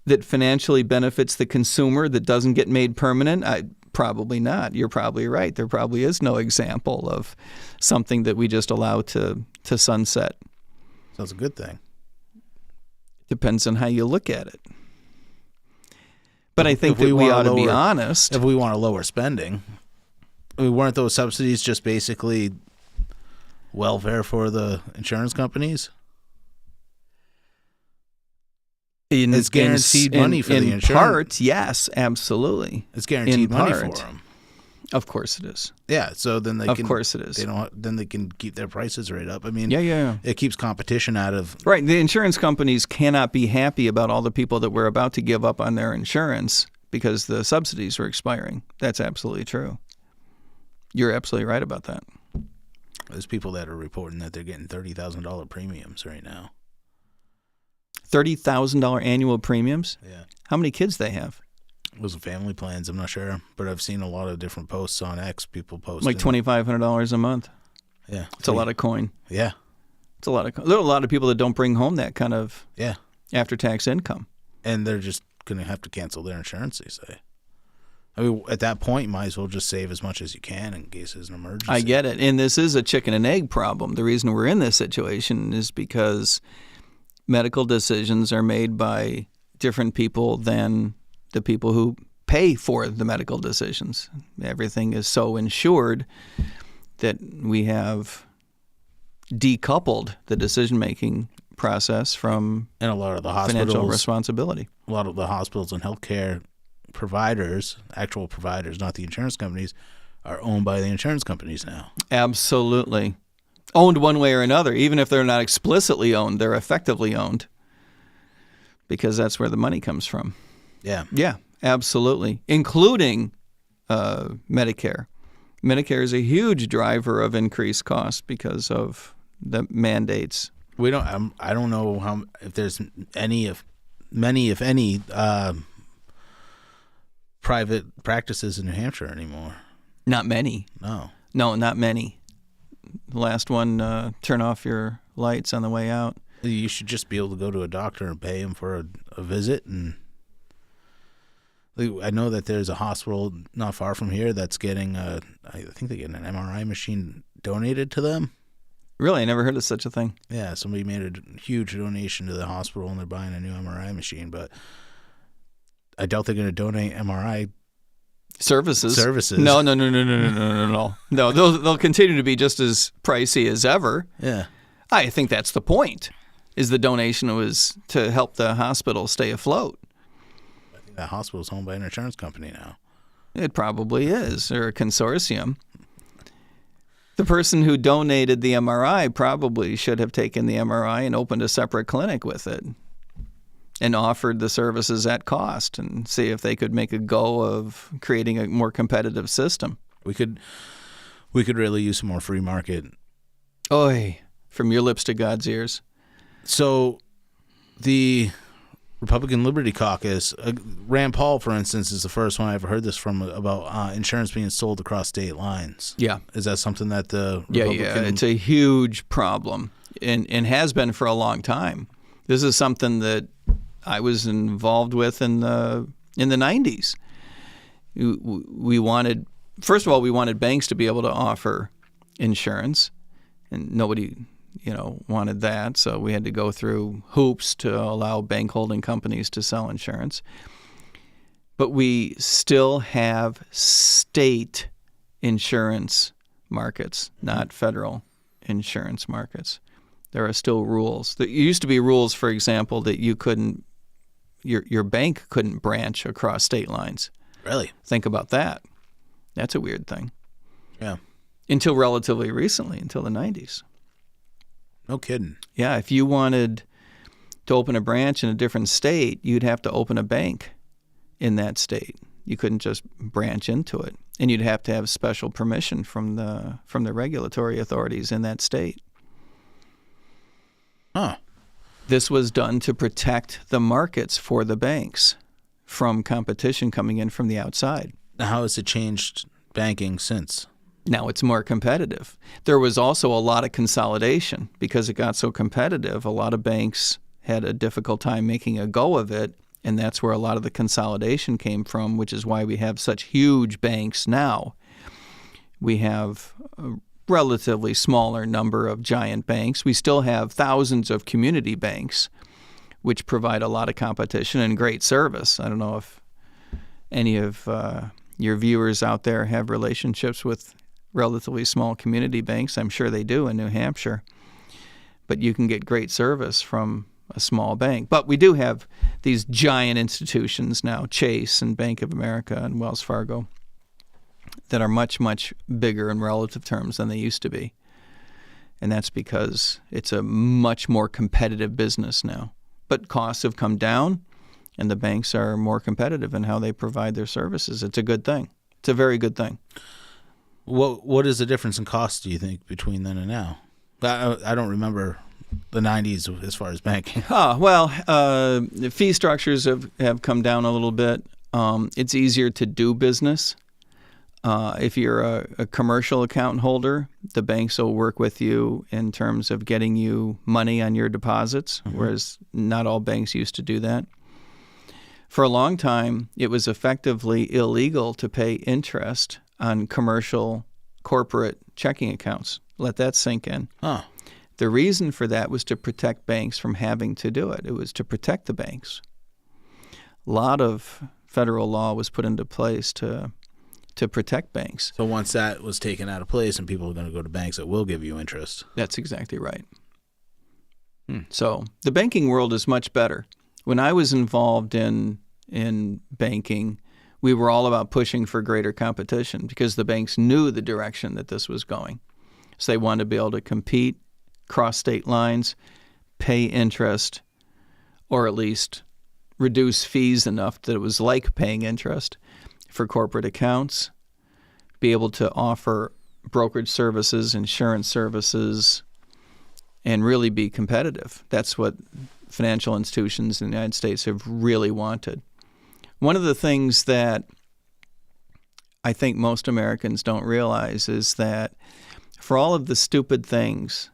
S2: that financially benefits the consumer that doesn't get made permanent? Probably not. You're probably right. There probably is no example of something that we just allow to sunset.
S1: That's a good thing.
S2: Depends on how you look at it. But I think that we ought to be honest.
S1: If we want to lower spending, weren't those subsidies just basically welfare for the insurance companies? It's guaranteed money for the insurance.
S2: In part, yes, absolutely.
S1: It's guaranteed money for them.
S2: Of course it is.
S1: Yeah, so then they
S2: Of course it is.
S1: Then they can keep their prices right up. I mean,
S2: yeah.
S1: It keeps competition out of.
S2: Right. The insurance companies cannot be happy about all the people that were about to give up on their insurance because the subsidies were expiring. That's absolutely true. You're absolutely right about that.
S1: There's people that are reporting that they're getting $30,000 premiums right now.
S2: $30,000 annual premiums?
S1: Yeah.
S2: How many kids they have?
S1: Those are family plans, I'm not sure. But I've seen a lot of different posts on X, people posting.
S2: Like $2,500 a month.
S1: Yeah.
S2: It's a lot of coin.
S1: Yeah.
S2: It's a lot of coin. There are a lot of people that don't bring home that kind of after-tax income.
S1: and they're just going to have to cancel their insurance, they say. I mean, at that point, you might as well just save as much as you can in case there's an emergency.
S2: I get it. And this is a chicken and egg problem. The reason we're in this situation is because medical decisions are made by different people than the people who pay for the medical decisions. Everything is so insured that we have decoupled the decision-making process from
S1: and a lot of the
S2: financial responsibility.
S1: A lot of the hospitals and healthcare providers, actual providers, not the insurance companies, are owned by the insurance companies now.
S2: Absolutely. Owned one way or another. Even if they're not explicitly owned, they're effectively owned because that's where the money comes from.
S1: Yeah.
S2: Yeah, absolutely. Including Medicare. Medicare is a huge driver of increased costs because of the mandates.
S1: We don't. I don't know if there's many, if any, private practices in New Hampshire anymore.
S2: Not many.
S1: No,
S2: not many. The last one, turn off your lights on the way out.
S1: You should just be able to go to a doctor and pay him for a visit. And I know that there's a hospital not far from here that's getting I think they get an MRI machine donated to them.
S2: Really? I never heard of such a thing.
S1: Yeah, somebody made a huge donation to the hospital and they're buying a new MRI machine, but I doubt they're going to donate MRI
S2: services.
S1: No.
S2: No, they'll continue to be just as pricey as ever.
S1: Yeah.
S2: I think that's the point, is the donation was to help the hospital stay afloat.
S1: I think that hospital is owned by an insurance company now.
S2: It probably is, or a consortium. The person who donated the MRI probably should have taken the MRI and opened a separate clinic with it and offered the services at cost and see if they could make a go of creating a more competitive system.
S1: We could really use some more free market.
S2: Oy, from your lips to God's ears.
S1: So the Republican Liberty Caucus, Rand Paul, for instance, is the first one I ever heard this from about insurance being sold across state lines.
S2: Yeah.
S1: Is that something that the
S2: Republican... Yeah, it's a huge problem and has been for a long time. This is something that I was involved with in the 90s. We wanted, first of all, we wanted banks to be able to offer insurance, and nobody, wanted that. So we had to go through hoops to allow bank holding companies to sell insurance. But we still have state insurance markets, not federal insurance markets. There are still rules. There used to be rules, for example, that you couldn't, your bank couldn't branch across state lines.
S1: Really?
S2: Think about that. That's a weird thing.
S1: Yeah.
S2: Until relatively recently, until the 90s.
S1: No kidding.
S2: Yeah, if you wanted to open a branch in a different state, you'd have to open a bank in that state. You couldn't just branch into it. And you'd have to have special permission from the regulatory authorities in that state.
S1: Huh.
S2: This was done to protect the markets for the banks from competition coming in from the outside.
S1: How has it changed banking since?
S2: Now it's more competitive. There was also a lot of consolidation. Because it got so competitive, a lot of banks had a difficult time making a go of it, and that's where a lot of the consolidation came from, which is why we have such huge banks now. We have a relatively smaller number of giant banks. We still have thousands of community banks, which provide a lot of competition and great service. I don't know if any of your viewers out there have relationships with relatively small community banks. I'm sure they do in New Hampshire. But you can get great service from a small bank. But we do have these giant institutions now, Chase and Bank of America and Wells Fargo, that are much, much bigger in relative terms than they used to be. And that's because it's a much more competitive business now. But costs have come down, and the banks are more competitive in how they provide their services. It's a good thing. It's a very good thing.
S1: What is the difference in cost, do you think, between then and now? I don't remember the 90s as far as banking.
S2: The fee structures have come down a little bit. It's easier to do business. If you're a commercial account holder, the banks will work with you in terms of getting you money on your deposits, whereas not all banks used to do that. For a long time, it was effectively illegal to pay interest on commercial corporate checking accounts. Let that sink in.
S1: Huh.
S2: The reason for that was to protect banks from having to do it. It was to protect the banks. A lot of federal law was put into place to protect banks.
S1: So once that was taken out of place and people are going to go to banks that will give you interest.
S2: That's exactly right. So the banking world is much better. When I was involved in banking, we were all about pushing for greater competition because the banks knew the direction that this was going. So they wanted to be able to compete, cross state lines, pay interest, or at least reduce fees enough that it was like paying interest for corporate accounts, be able to offer brokerage services, insurance services, and really be competitive. That's what financial institutions in the United States have really wanted. One of the things that I think most Americans don't realize is that for all of the stupid things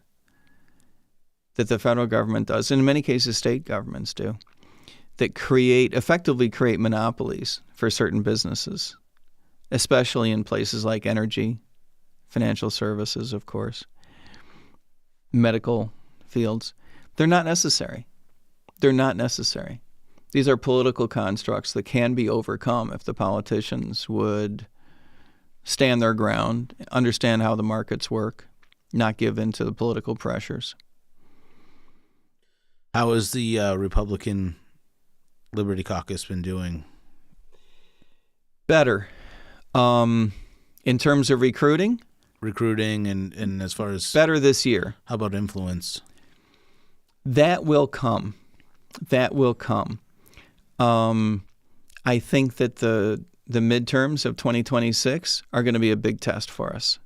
S2: that the federal government does, and in many cases state governments do, that effectively create monopolies for certain businesses, especially in places like energy, financial services, of course, medical fields, they're not necessary. They're not necessary. These are political constructs that can be overcome if the politicians would stand their ground, understand how the markets work, not give in to the political pressures.
S1: How has the Republican Liberty Caucus been doing?
S2: Better. In terms of recruiting?
S1: Recruiting and as far as...
S2: Better this year.
S1: How about influence?
S2: That will come. That will come. I think that the midterms of 2026 are going to be a big test for us.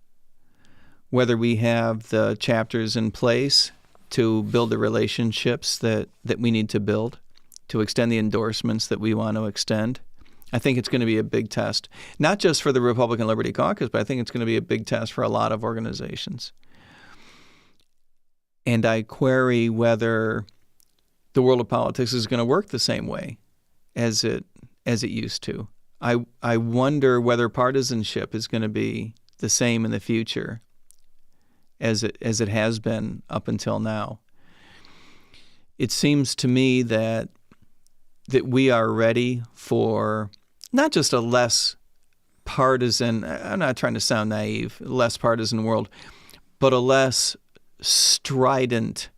S2: Whether we have the chapters in place to build the relationships that we need to build, to extend the endorsements that we want to extend, I think it's going to be a big test, not just for the Republican Liberty Caucus, but I think it's going to be a big test for a lot of organizations. And I query whether the world of politics is going to work the same way as it used to. I wonder whether partisanship is going to be the same in the future as it has been up until now. It seems to me that we are ready for not just a less partisan, I'm not trying to sound naive, less partisan world, but a less strident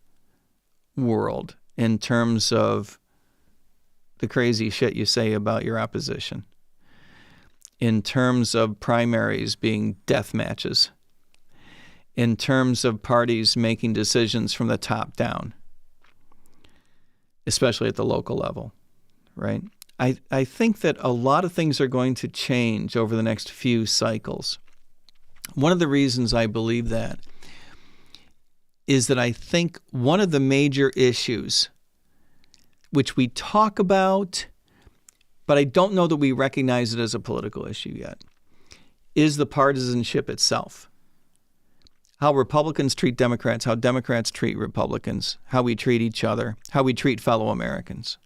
S2: world in terms of the crazy shit you say about your opposition, in terms of primaries being death matches, in terms of parties making decisions from the top down, especially at the local level, right? I think that a lot of things are going to change over the next few cycles. One of the reasons I believe that is that I think one of the major issues which we talk about, but I don't know that we recognize it as a political issue yet, is the partisanship itself. How Republicans treat Democrats, how Democrats treat Republicans, how we treat each other, how we treat fellow Americans.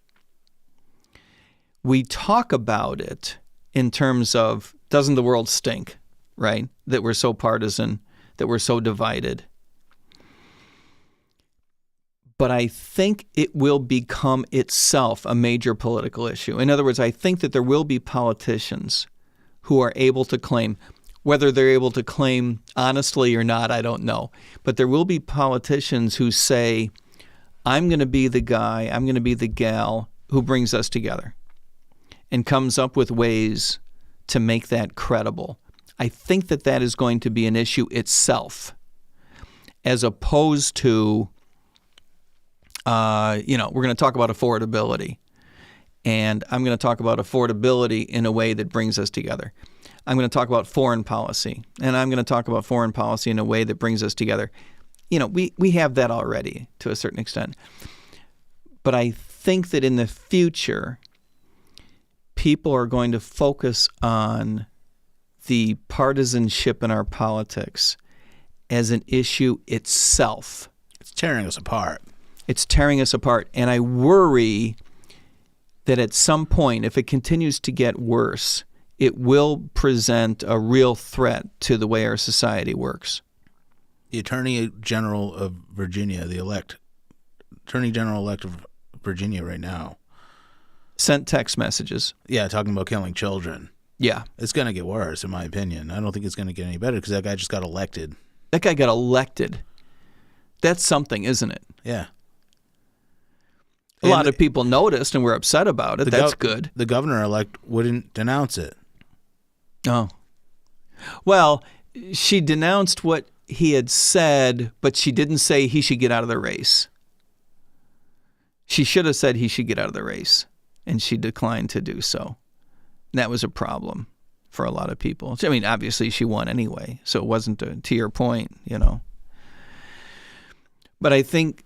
S2: We talk about it in terms of, doesn't the world stink, right? That we're so partisan, that we're so divided. But I think it will become itself a major political issue. In other words, I think that there will be politicians who are able to claim, whether they're able to claim honestly or not, I don't know. But there will be politicians who say, I'm going to be the guy, I'm going to be the gal who brings us together and comes up with ways to make that credible. I think that that is going to be an issue itself, as opposed to, we're going to talk about affordability. And I'm going to talk about affordability in a way that brings us together. I'm going to talk about foreign policy, and I'm going to talk about foreign policy in a way that brings us together. We have that already to a certain extent. But I think that in the future, people are going to focus on the partisanship in our politics as an issue itself.
S1: It's tearing us apart.
S2: It's tearing us apart. And I worry that at some point, if it continues to get worse, it will present a real threat to the way our society works.
S1: The Attorney General of Virginia, Attorney General-elect of Virginia right now,
S2: sent text messages.
S1: Yeah, talking about killing children.
S2: Yeah.
S1: It's going to get worse, in my opinion. I don't think it's going to get any better because that guy just got elected.
S2: That guy got elected. That's something, isn't it?
S1: Yeah.
S2: A lot of people noticed and were upset about it. That's good.
S1: The governor-elect wouldn't denounce it.
S2: Oh. Well, she denounced what he had said, but she didn't say he should get out of the race. She should have said he should get out of the race, and she declined to do so. That was a problem for a lot of people. I mean, obviously she won anyway, so it wasn't to your point, you know. But I think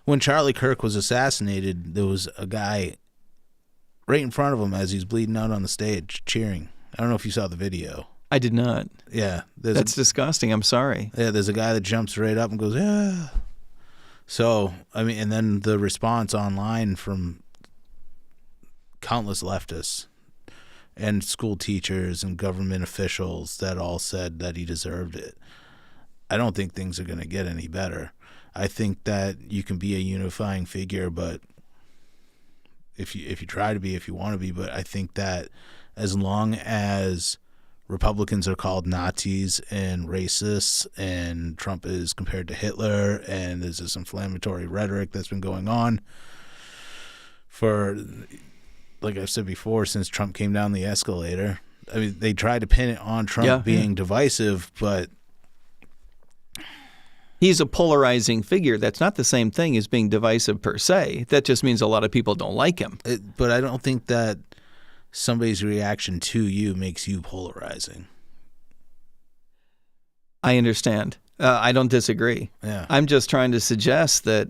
S1: when Charlie Kirk was assassinated, there was a guy right in front of him as he's bleeding out on the stage cheering. I don't know if you saw the video.
S2: I did not.
S1: Yeah.
S2: That's disgusting. I'm sorry.
S1: Yeah, there's a guy that jumps right up and goes, yeah. So, I mean, and then the response online from countless leftists and school teachers and government officials that all said that he deserved it. I don't think things are going to get any better. I think that you can be a unifying figure, but if you try to be, if you want to be, but I think that as long as Republicans are called Nazis and racists, and Trump is compared to Hitler, and there's this inflammatory rhetoric that's been going on for, like I've said before, since Trump came down the escalator. I mean, they tried to pin it on Trump being divisive, but
S2: he's a polarizing figure. That's not the same thing as being divisive per se. That just means a lot of people don't like him.
S1: But I don't think that somebody's reaction to you makes you polarizing.
S2: I understand. I don't disagree.
S1: Yeah.
S2: I'm just trying to suggest that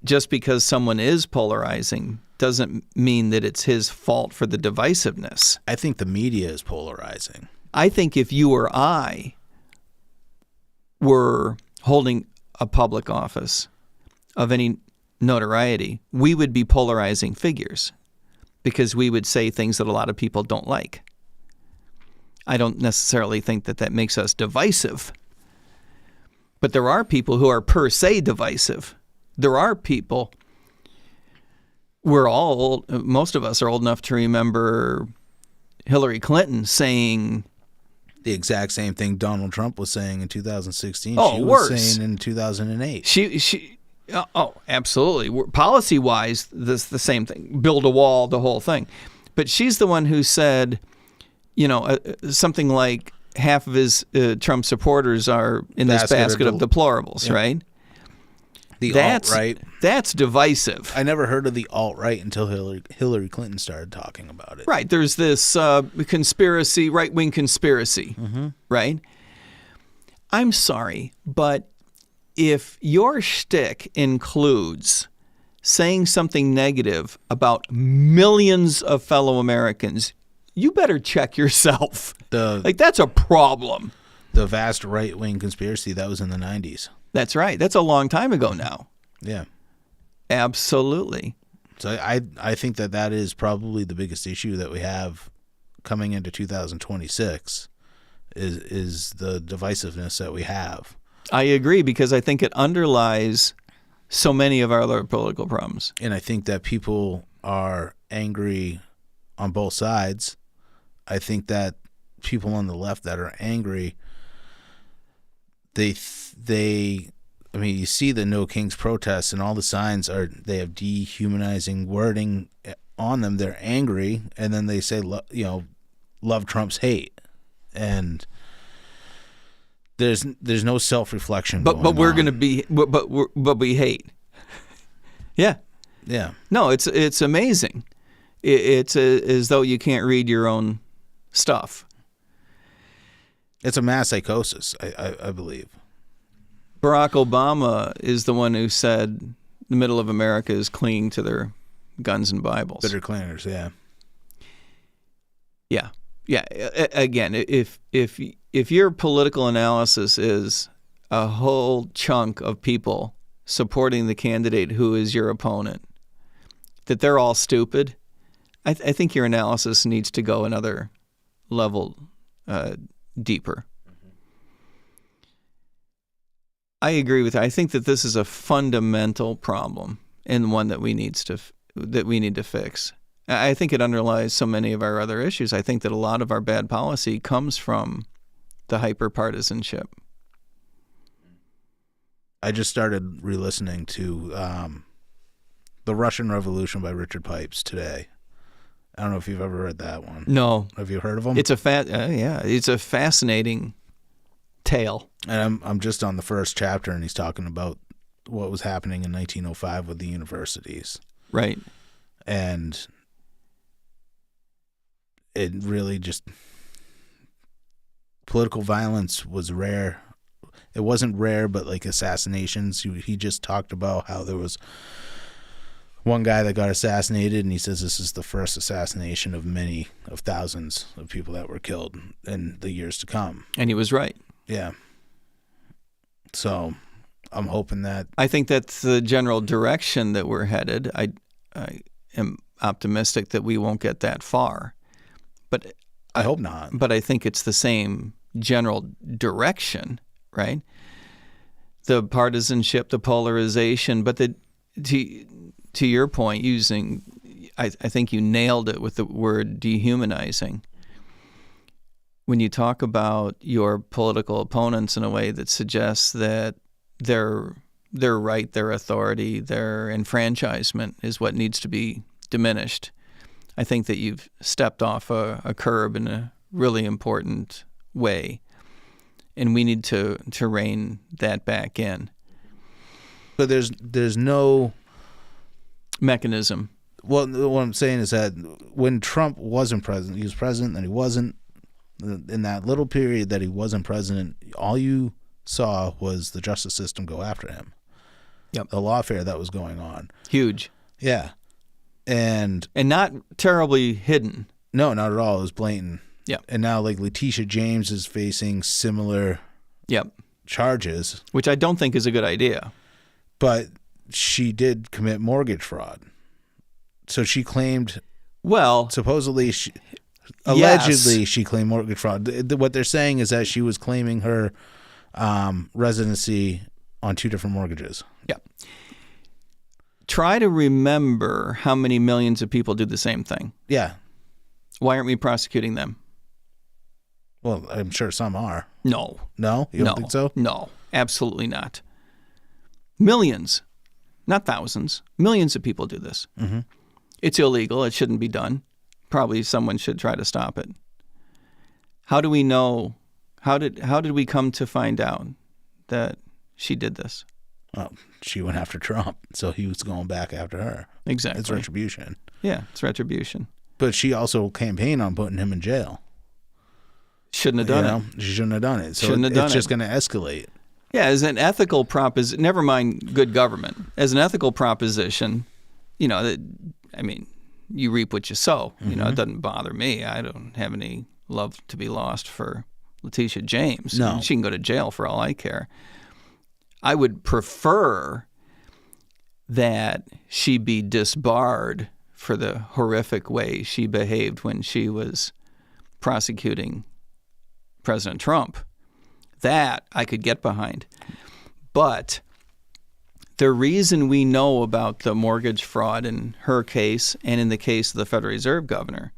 S2: just because someone is polarizing doesn't mean that it's his fault for the divisiveness.
S1: I think the media is polarizing.
S2: I think if you or I were holding a public office of any notoriety, we would be polarizing figures because we would say things that a lot of people don't like. I don't necessarily think that that makes us divisive, but there are people who are per se divisive. There are people, we're all old, most of us are old enough to remember Hillary Clinton saying
S1: the exact same thing Donald Trump was saying in 2016.
S2: Oh,
S1: she
S2: worse.
S1: was saying in 2008.
S2: Absolutely. Policy-wise, the same thing. Build a wall, the whole thing. But she's the one who said, something like half of his Trump supporters are in this basket of deplorables, right?
S1: The alt-right.
S2: That's divisive.
S1: I never heard of the alt-right until Hillary Clinton started talking about it.
S2: Right. There's this conspiracy, right-wing conspiracy, right? I'm sorry, but if your shtick includes saying something negative about millions of fellow Americans, you better check yourself. That's a problem.
S1: The vast right-wing conspiracy, that was in the 90s.
S2: That's right. That's a long time ago now.
S1: Yeah.
S2: Absolutely.
S1: So I think that is probably the biggest issue that we have coming into 2026 is the divisiveness that we have.
S2: I agree, because I think it underlies so many of our other political problems.
S1: And I think that people are angry on both sides. I think that people on the left that are angry, I mean, you see the No Kings protests, and all the signs they have dehumanizing wording on them. They're angry, and then they say, love Trump's hate. And there's no self-reflection.
S2: But we're going to be, but we hate. Yeah.
S1: Yeah.
S2: No, it's amazing. It's as though you can't read your own stuff.
S1: It's a mass psychosis, I believe.
S2: Barack Obama is the one who said the middle of America is clinging to their guns and Bibles.
S1: Bitter clingers, yeah.
S2: Yeah. Yeah. Again, if your political analysis is a whole chunk of people supporting the candidate who is your opponent, that they're all stupid, I think your analysis needs to go another level deeper. I agree with you. I think that this is a fundamental problem and one that we need to fix. I think it underlies so many of our other issues. I think that a lot of our bad policy comes from the hyper-partisanship.
S1: I just started re-listening to The Russian Revolution by Richard Pipes today. I don't know if you've ever read that one.
S2: No.
S1: Have you heard of him?
S2: It's it's a fascinating tale.
S1: And I'm just on the first chapter, and he's talking about what was happening in 1905 with the universities.
S2: Right.
S1: And it really just... Political violence was rare. It wasn't rare, but like assassinations. He just talked about how there was one guy that got assassinated, and he says this is the first assassination of many of thousands of people that were killed in the years to come.
S2: And he was right.
S1: Yeah. So I'm hoping that...
S2: I think that's the general direction that we're headed. I am optimistic that we won't get that far. But
S1: I hope not.
S2: But I think it's the same general direction, right? The partisanship, the polarization, but to your point, I think you nailed it with the word dehumanizing. When you talk about your political opponents in a way that suggests that their right, their authority, their enfranchisement is what needs to be diminished, I think that you've stepped off a curb in a really important way, and we need to rein that back in.
S1: But there's no
S2: mechanism.
S1: Well, what I'm saying is that when Trump wasn't president, he was president, then he wasn't. In that little period that he wasn't president, all you saw was the justice system go after him.
S2: Yep.
S1: The lawfare that was going on.
S2: Huge.
S1: Yeah. And
S2: not terribly hidden.
S1: No, not at all. It was blatant.
S2: Yeah.
S1: And now like Letitia James is facing similar charges.
S2: Which I don't think is a good idea.
S1: But she did commit mortgage fraud. So she claimed, supposedly, allegedly she claimed mortgage fraud. What they're saying is that she was claiming her residency on two different mortgages.
S2: Yeah. Try to remember how many millions of people do the same thing.
S1: Yeah.
S2: Why aren't we prosecuting them?
S1: Well, I'm sure some are.
S2: No.
S1: No? You don't think so?
S2: No, absolutely not. Millions, not thousands. Millions of people do this.
S1: Mm-hmm.
S2: It's illegal. It shouldn't be done. Probably someone should try to stop it. How do we know? How did we come to find out that she did this?
S1: Well, she went after Trump, so he was going back after her.
S2: Exactly.
S1: It's retribution.
S2: Yeah, it's retribution.
S1: But she also campaigned on putting him in jail.
S2: Shouldn't have done it.
S1: She shouldn't have done it. So
S2: shouldn't have done
S1: it's just going to escalate.
S2: Yeah, as an ethical proposition, never mind good government. As an ethical proposition, you reap what you sow.
S1: Mm-hmm.
S2: It doesn't bother me. I don't have any love to be lost for Letitia James.
S1: No.
S2: She can go to jail for all I care. I would prefer that she be disbarred for the horrific way she behaved when she was prosecuting President Trump. That I could get behind. But the reason we know about the mortgage fraud in her case and in the case of the Federal Reserve governor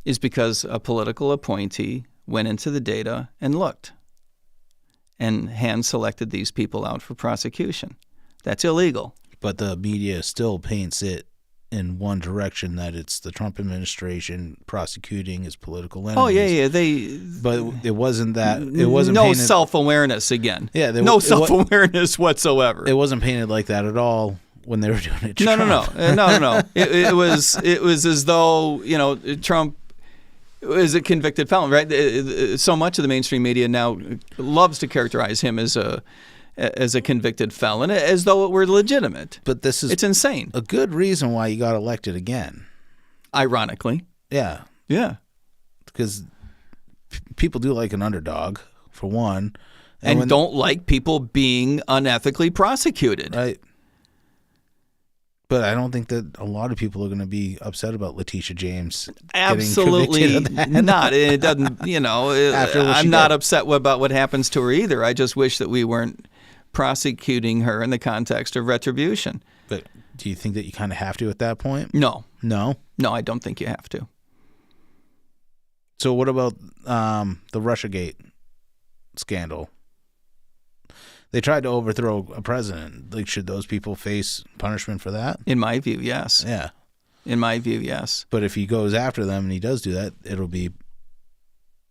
S2: is because a political appointee went into the data and looked and hand-selected these people out for prosecution. That's illegal.
S1: But the media still paints it in one direction, that it's the Trump administration prosecuting his political enemies.
S2: Oh, yeah.
S1: But it wasn't that. It wasn't
S2: no
S1: painted,
S2: self-awareness again.
S1: Yeah,
S2: no self-awareness whatsoever.
S1: It wasn't painted like that at all when they were doing it to
S2: No.
S1: Trump.
S2: It was as though, Trump is a convicted felon, right? So much of the mainstream media now loves to characterize him as a convicted felon, as though it were legitimate.
S1: But it's
S2: insane.
S1: A good reason why he got elected again.
S2: Ironically.
S1: Yeah.
S2: Yeah.
S1: Because people do like an underdog, for one.
S2: And don't like people being unethically prosecuted.
S1: Right. But I don't think that a lot of people are going to be upset about Letitia James
S2: Absolutely
S1: getting convicted of that.
S2: not. It doesn't,
S1: After what she
S2: I'm not
S1: did.
S2: upset about what happens to her either. I just wish that we weren't prosecuting her in the context of retribution.
S1: But do you think that you kind of have to at that point?
S2: No,
S1: No?
S2: I don't think you have to.
S1: So what about the Russiagate scandal? They tried to overthrow a president. Like, should those people face punishment for that?
S2: In my view, yes.
S1: Yeah.
S2: In my view, yes.
S1: But if he goes after them and he does do that, it'll be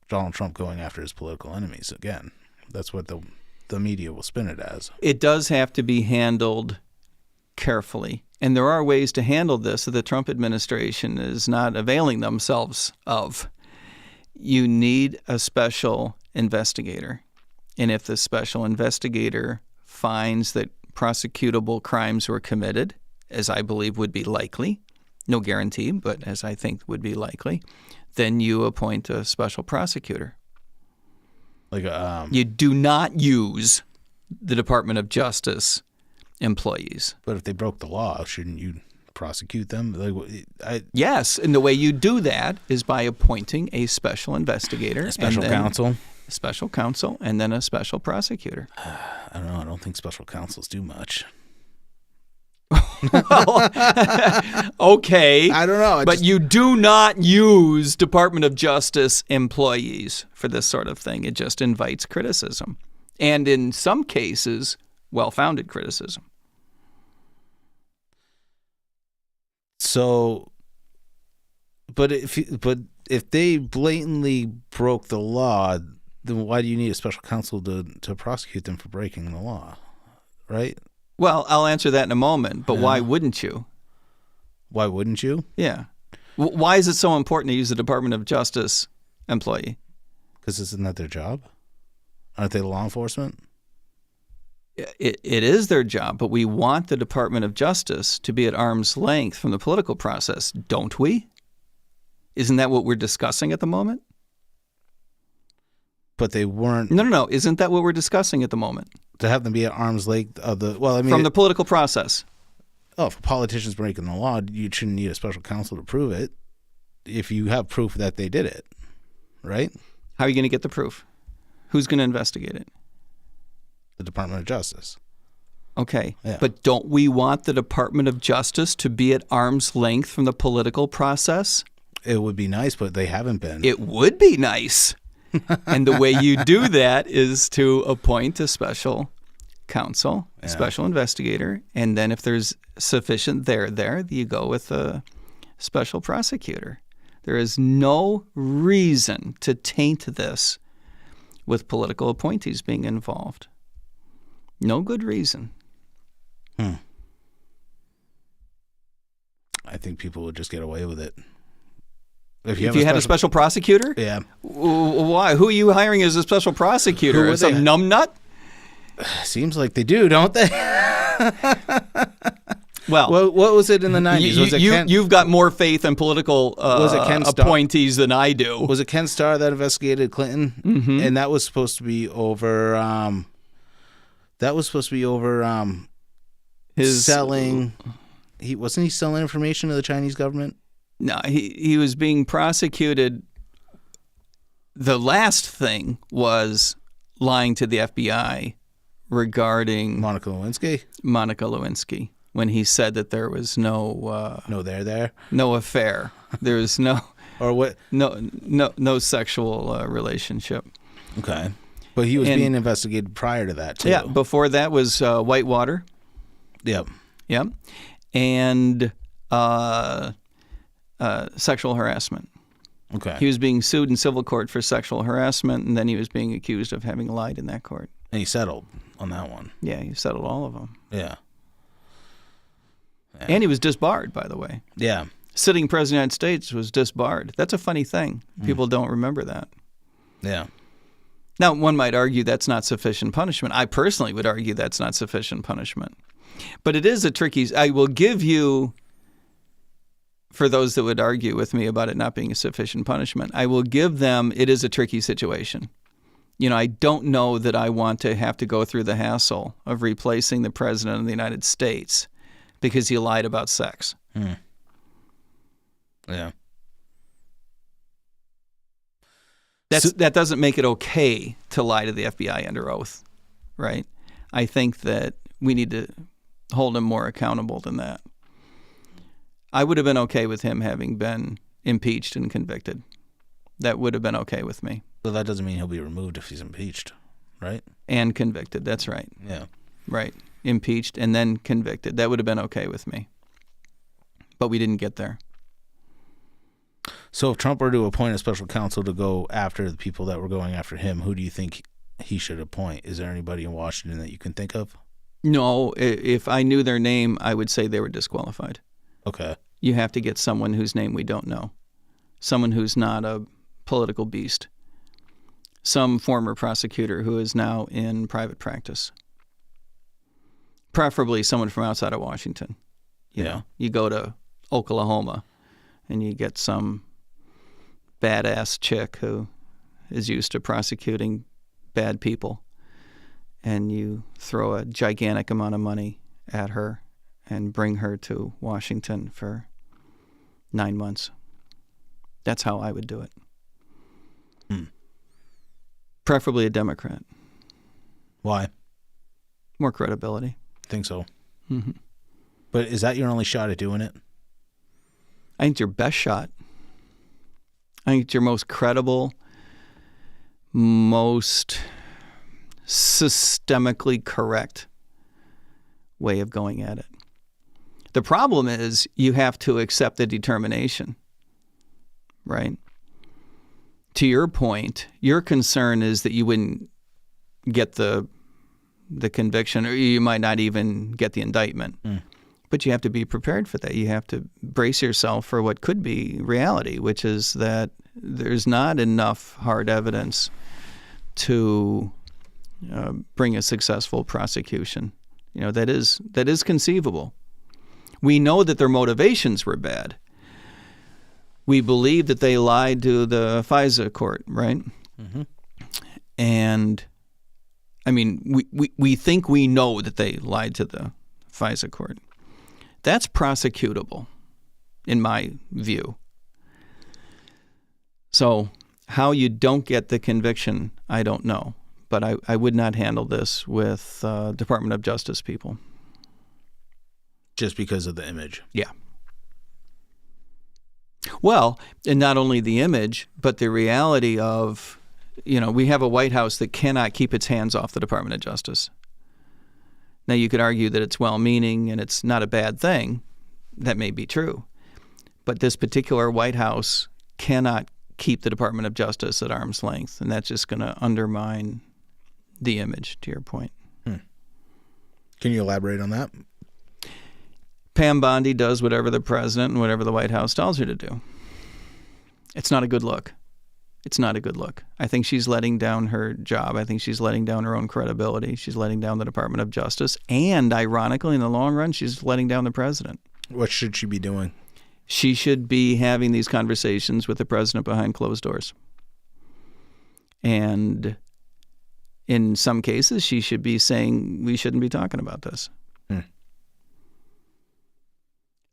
S1: Donald Trump going after his political enemies again. That's what the media will spin it as.
S2: It does have to be handled carefully. And there are ways to handle this that the Trump administration is not availing themselves of. You need a special investigator. And if the special investigator finds that prosecutable crimes were committed, as I believe would be likely, no guarantee, but as I think would be likely, then you appoint a special prosecutor.
S1: Like
S2: You do not use the Department of Justice employees.
S1: But if they broke the law, shouldn't you prosecute them?
S2: Yes, and the way you do that is by appointing a special investigator.
S1: A special
S2: and then
S1: counsel?
S2: A special counsel, and then a special prosecutor.
S1: I don't know. I don't think special counsels do much.
S2: Okay.
S1: I don't know.
S2: But you do not use Department of Justice employees for this sort of thing. It just invites criticism. And in some cases, well-founded criticism.
S1: So, but if they blatantly broke the law, then why do you need a special counsel to prosecute them for breaking the law, right?
S2: Well, I'll answer that in a moment, but why wouldn't you?
S1: Why wouldn't you?
S2: Yeah. Why is it so important to use the Department of Justice employee?
S1: Because isn't that their job? Aren't they law enforcement?
S2: It is their job, but we want the Department of Justice to be at arm's length from the political process, don't we? Isn't that what we're discussing at the moment?
S1: But they weren't.
S2: No. Isn't that what we're discussing at the moment?
S1: To have them be at arm's length of the,
S2: from the political process.
S1: Oh, if a politician's breaking the law, you shouldn't need a special counsel to prove it if you have proof that they did it, right?
S2: How are you going to get the proof? Who's going to investigate it?
S1: The Department of Justice.
S2: Okay.
S1: Yeah.
S2: But don't we want the Department of Justice to be at arm's length from the political process?
S1: It would be nice, but they haven't been.
S2: It would be nice. And the way you do that is to appoint a special counsel, a special investigator, and then if there's sufficient there, you go with a special prosecutor. There is no reason to taint this with political appointees being involved. No good reason.
S1: I think people would just get away with it.
S2: If you had a special prosecutor?
S1: Yeah.
S2: Why? Who are you hiring as a special prosecutor?
S1: Who are
S2: Some
S1: they?
S2: numbnut?
S1: Seems like they do, don't they?
S2: Well,
S1: what was it in the 90s? Was it
S2: you've got more faith in political
S1: Ken Starr?
S2: appointees than I do.
S1: Was it Ken Starr that investigated Clinton? Mm-hmm. And that was supposed to be over.
S2: His
S1: selling. Wasn't he selling information to the Chinese government?
S2: No, he was being prosecuted. The last thing was lying to the FBI regarding
S1: Monica
S2: Lewinsky when he said that there was no affair. There was no
S1: or what?
S2: No sexual relationship.
S1: Okay, but he was being investigated prior to that too.
S2: Yeah, before that was Whitewater.
S1: Yep.
S2: Yep, and sexual harassment.
S1: Okay.
S2: He was being sued in civil court for sexual harassment, and then he was being accused of having lied in that court.
S1: And he settled on that one.
S2: Yeah, he settled all of them.
S1: Yeah.
S2: And he was disbarred, by the way.
S1: Yeah.
S2: Sitting president of the United States was disbarred. That's a funny thing. People don't remember that.
S1: Yeah.
S2: Now, one might argue that's not sufficient punishment. I personally would argue that's not sufficient punishment. But it is a tricky... I will give you... For those that would argue with me about it not being a sufficient punishment, I will give them it is a tricky situation. I don't know that I want to have to go through the hassle of replacing the President of the United States because he lied about sex.
S1: Yeah.
S2: That doesn't make it okay to lie to the FBI under oath, right? I think that we need to hold him more accountable than that. I would have been okay with him having been impeached and convicted. That would have been okay with me.
S1: So that doesn't mean he'll be removed if he's impeached, right?
S2: And convicted, that's right.
S1: Yeah.
S2: Right. Impeached and then convicted. That would have been okay with me. But we didn't get there.
S1: So if Trump were to appoint a special counsel to go after the people that were going after him, who do you think he should appoint? Is there anybody in Washington that you can think of?
S2: No, if I knew their name, I would say they were disqualified.
S1: Okay.
S2: You have to get someone whose name we don't know. Someone who's not a political beast. Some former prosecutor who is now in private practice. Preferably someone from outside of Washington. You know, you go to Oklahoma and you get some badass chick who is used to prosecuting bad people, and you throw a gigantic amount of money at her and bring her to Washington for 9 months. That's how I would do it. Preferably a Democrat.
S1: Why?
S2: More credibility.
S1: Think so.
S2: Mm-hmm.
S1: But is that your only shot at doing it?
S2: I think it's your best shot. I think it's your most credible, most systemically correct way of going at it. The problem is you have to accept the determination, right? To your point, your concern is that you wouldn't get the conviction, or you might not even get the indictment. But you have to be prepared for that. You have to brace yourself for what could be reality, which is that there's not enough hard evidence to bring a successful prosecution. You know, that is conceivable. We know that their motivations were bad. We believe that they lied to the FISA court, right? Mm-hmm. And, I mean, we think we know that they lied to the FISA court. That's prosecutable, in my view. So how you don't get the conviction, I don't know. But I would not handle this with Department of Justice people.
S1: Just because of the image?
S2: Yeah. Well, and not only the image, but the reality of, you know, we have a White House that cannot keep its hands off the Department of Justice. Now, you could argue that it's well-meaning and it's not a bad thing. That may be true. But this particular White House cannot keep the Department of Justice at arm's length, and that's just going to undermine the image, to your point.
S1: Can you elaborate on that?
S2: Pam Bondi does whatever the president and whatever the White House tells her to do. It's not a good look. It's not a good look. I think she's letting down her job. I think she's letting down her own credibility. She's letting down the Department of Justice. And ironically, in the long run, she's letting down the president.
S1: What should she be doing?
S2: She should be having these conversations with the president behind closed doors. And in some cases, she should be saying, we shouldn't be talking about this.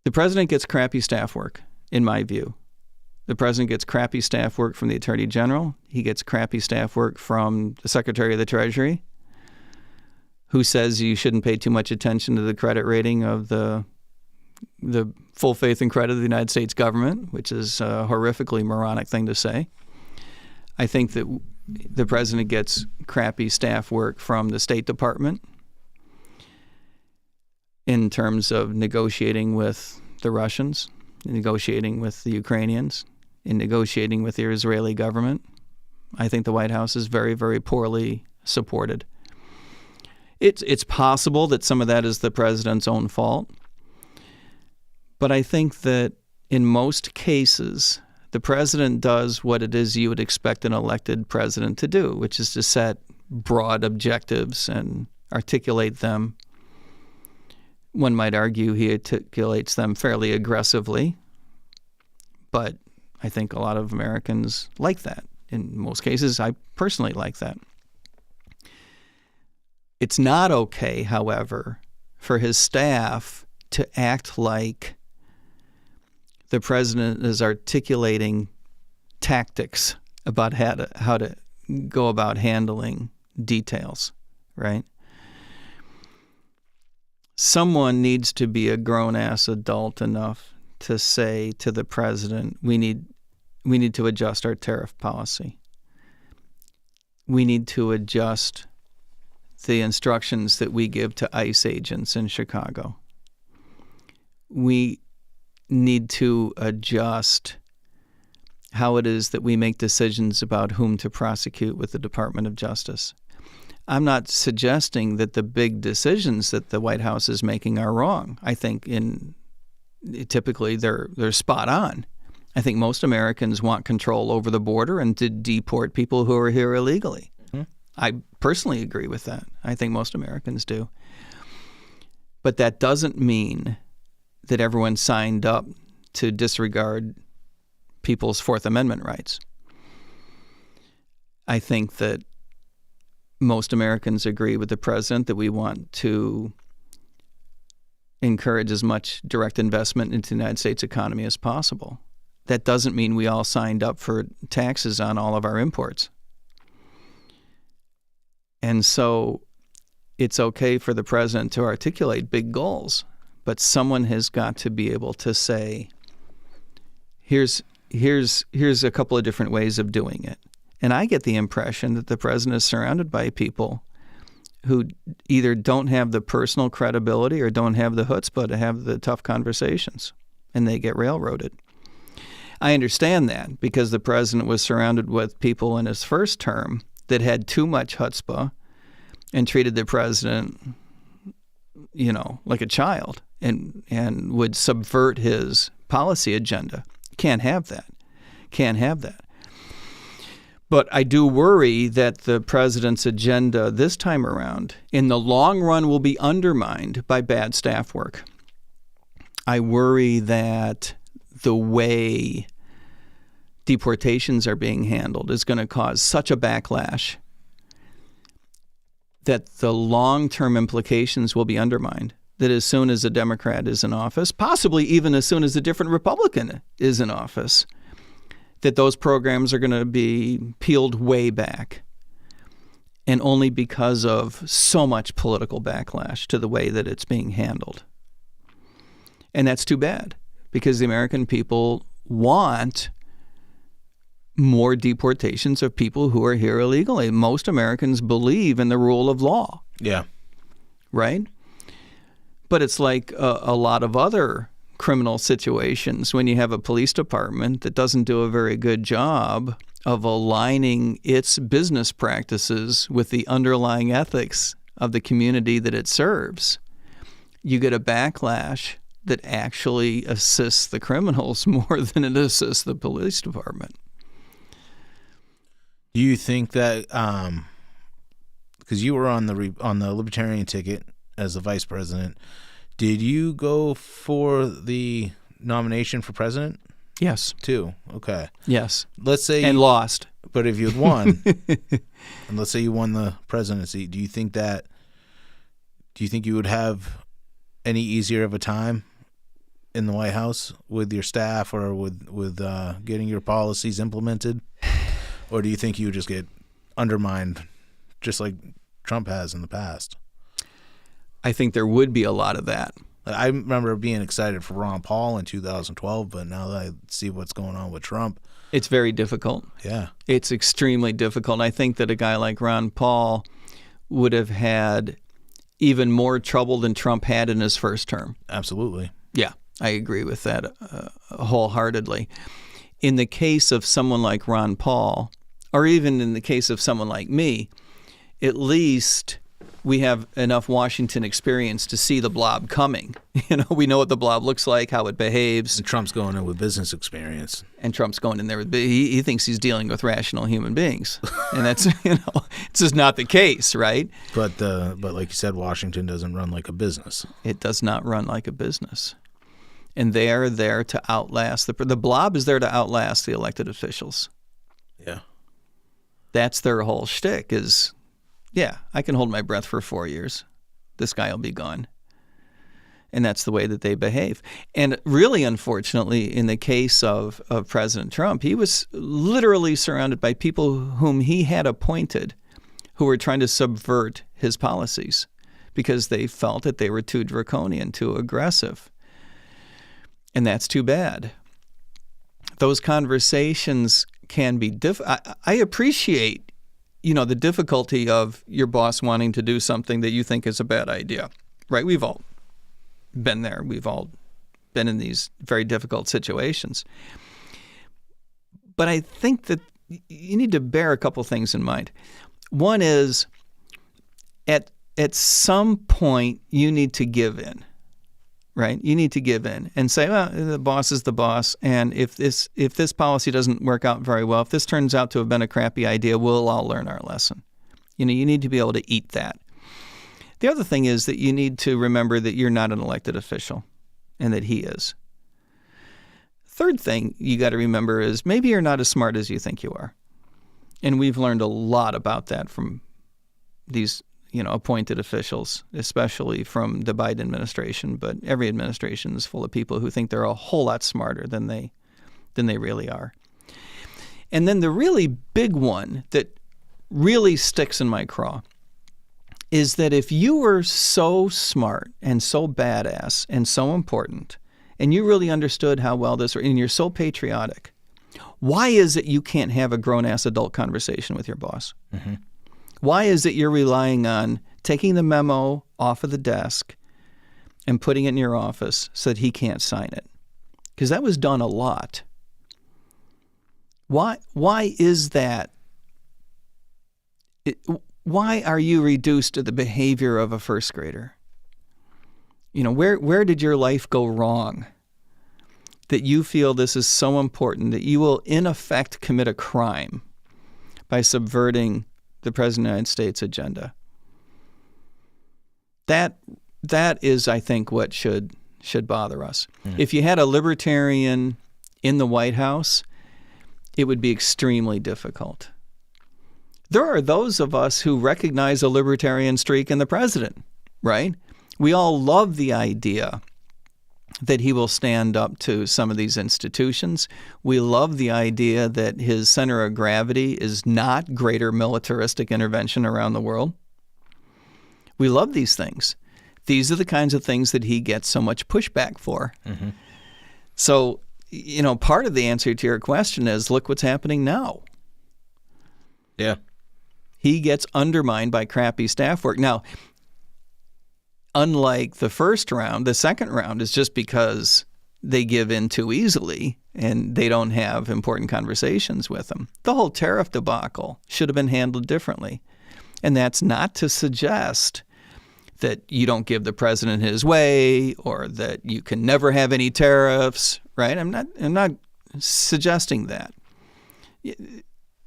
S2: The president gets crappy staff work, in my view. The president gets crappy staff work from the Attorney General. He gets crappy staff work from the Secretary of the Treasury, who says you shouldn't pay too much attention to the credit rating of the full faith and credit of the United States government, which is a horrifically moronic thing to say. I think that the president gets crappy staff work from the State Department in terms of negotiating with the Russians, negotiating with the Ukrainians, in negotiating with the Israeli government. I think the White House is very, very poorly supported. It's possible that some of that is the president's own fault, but I think that in most cases, the president does what it is you would expect an elected president to do, which is to set broad objectives and articulate them. One might argue he articulates them fairly aggressively, but I think a lot of Americans like that. In most cases, I personally like that. It's not okay, however, for his staff to act like the president is articulating tactics about how to go about handling details, right? Someone needs to be a grown-ass adult enough to say to the president, we need to adjust our tariff policy. We need to adjust the instructions that we give to ICE agents in Chicago. We need to adjust how it is that we make decisions about whom to prosecute with the Department of Justice. I'm not suggesting that the big decisions that the White House is making are wrong. I think typically they're spot on. I think most Americans want control over the border and to deport people who are here illegally. Mm-hmm. I personally agree with that. I think most Americans do. But that doesn't mean that everyone signed up to disregard people's Fourth Amendment rights. I think that most Americans agree with the president that we want to encourage as much direct investment into the United States economy as possible. That doesn't mean we all signed up for taxes on all of our imports. And so it's okay for the president to articulate big goals, but someone has got to be able to say, here's a couple of different ways of doing it. And I get the impression that the president is surrounded by people who either don't have the personal credibility or don't have the chutzpah to have the tough conversations, and they get railroaded. I understand that because the president was surrounded with people in his first term that had too much chutzpah and treated the president, like a child and would subvert his policy agenda. Can't have that. Can't have that. But I do worry that the president's agenda this time around, in the long run, will be undermined by bad staff work. I worry that the way deportations are being handled is going to cause such a backlash that the long-term implications will be undermined. That as soon as a Democrat is in office, possibly even as soon as a different Republican is in office, that those programs are going to be peeled way back. And only because of so much political backlash to the way that it's being handled. And that's too bad, because the American people want more deportations of people who are here illegally. Most Americans believe in the rule of law.
S1: Yeah.
S2: Right? But it's like a lot of other criminal situations when you have a police department that doesn't do a very good job of aligning its business practices with the underlying ethics of the community that it serves. You get a backlash that actually assists the criminals more than it assists the police department.
S1: Do you think that because you were on the Libertarian ticket as the vice president, did you go for the nomination for president?
S2: Yes.
S1: Too? Okay.
S2: Yes.
S1: Let's say
S2: and lost.
S1: But if you had won, and let's say you won the presidency, do you think you would have any easier of a time in the White House with your staff or with getting your policies implemented? Or do you think you would just get undermined just like Trump has in the past?
S2: I think there would be a lot of that.
S1: I remember being excited for Ron Paul in 2012, but now that I see what's going on with Trump,
S2: it's very difficult.
S1: Yeah.
S2: It's extremely difficult. I think that a guy like Ron Paul would have had even more trouble than Trump had in his first term.
S1: Absolutely.
S2: Yeah, I agree with that wholeheartedly. In the case of someone like Ron Paul, or even in the case of someone like me, at least we have enough Washington experience to see the blob coming. We know what the blob looks like, how it behaves.
S1: And Trump's going in with business experience.
S2: And Trump's going in there with he thinks he's dealing with rational human beings, and that's it's just not the case, right?
S1: But like you said, Washington doesn't run like a business.
S2: It does not run like a business, and they are there to outlast the blob is there to outlast the elected officials.
S1: Yeah,
S2: that's their whole shtick. Is I can hold my breath for 4 years. This guy will be gone. And that's the way that they behave. And really, unfortunately, in the case of President Trump, he was literally surrounded by people whom he had appointed who were trying to subvert his policies because they felt that they were too draconian, too aggressive. And that's too bad. Those conversations can be I appreciate, the difficulty of your boss wanting to do something that you think is a bad idea, right? We've all been there. We've all been in these very difficult situations. But I think that you need to bear a couple things in mind. One is at some point you need to give in, right? You need to give in and say, well, the boss is the boss, and if this policy doesn't work out very well, if this turns out to have been a crappy idea, we'll all learn our lesson. You need to be able to eat that. The other thing is that you need to remember that you're not an elected official and that he is. Third thing you got to remember is maybe you're not as smart as you think you are. And we've learned a lot about that from these, appointed officials, especially from the Biden administration. But every administration is full of people who think they're a whole lot smarter than they really are. And then the really big one that really sticks in my craw is that if you were so smart and so badass and so important, and you really understood how well this, and you're so patriotic, why is it you can't have a grown-ass adult conversation with your boss? Mm-hmm. Why is it you're relying on taking the memo off of the desk and putting it in your office so that he can't sign it? Because that was done a lot. Why is that? Why are you reduced to the behavior of a first grader? Where did your life go wrong that you feel this is so important that you will in effect commit a crime by subverting the President of the United States agenda? That is, I think, what should bother us. Mm. If you had a libertarian in the White House, it would be extremely difficult. There are those of us who recognize a libertarian streak in the president, right? We all love the idea that he will stand up to some of these institutions. We love the idea that his center of gravity is not greater militaristic intervention around the world. We love these things. These are the kinds of things that he gets so much pushback for. Mm-hmm. So, part of the answer to your question is, look what's happening now.
S1: Yeah.
S2: He gets undermined by crappy staff work. Now, unlike the first round, the second round is just because they give in too easily and they don't have important conversations with him. The whole tariff debacle should have been handled differently. And that's not to suggest that you don't give the president his way or that you can never have any tariffs, right? I'm not suggesting that.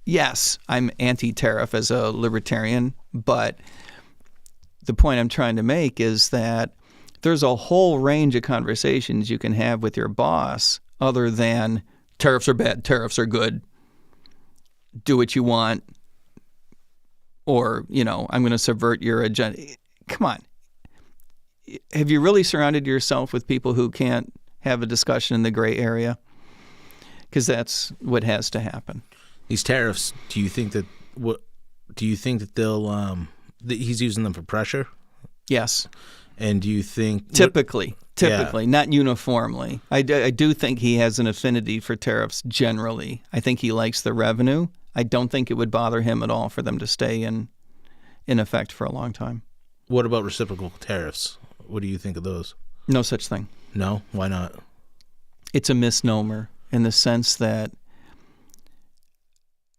S2: Yes, I'm anti-tariff as a libertarian, but the point I'm trying to make is that there's a whole range of conversations you can have with your boss other than tariffs are bad, tariffs are good, do what you want, or, I'm going to subvert your agenda. Come on. Have you really surrounded yourself with people who can't have a discussion in the gray area? Because that's what has to happen.
S1: These tariffs, do you think that they'll that he's using them for pressure?
S2: Yes.
S1: And do you think
S2: typically, not uniformly. I do think he has an affinity for tariffs generally. I think he likes the revenue. I don't think it would bother him at all for them to stay in effect for a long time.
S1: What about reciprocal tariffs? What do you think of those?
S2: No such thing.
S1: No? Why not?
S2: It's a misnomer in the sense that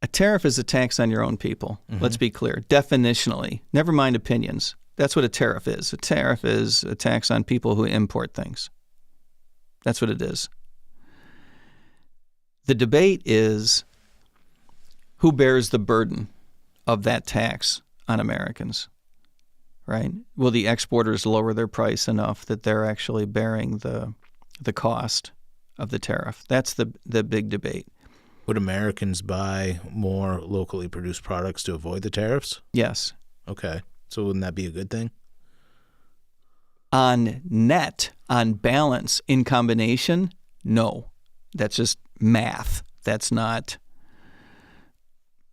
S2: a tariff is a tax on your own people. Mm-hmm. Let's be clear. Definitionally, never mind opinions. That's what a tariff is. A tariff is a tax on people who import things. That's what it is. The debate is who bears the burden of that tax on Americans, right? Will the exporters lower their price enough that they're actually bearing the cost of the tariff? That's the big debate.
S1: Would Americans buy more locally produced products to avoid the tariffs?
S2: Yes.
S1: Okay. So wouldn't that be a good thing?
S2: On net, on balance, in combination, no. That's just math. That's not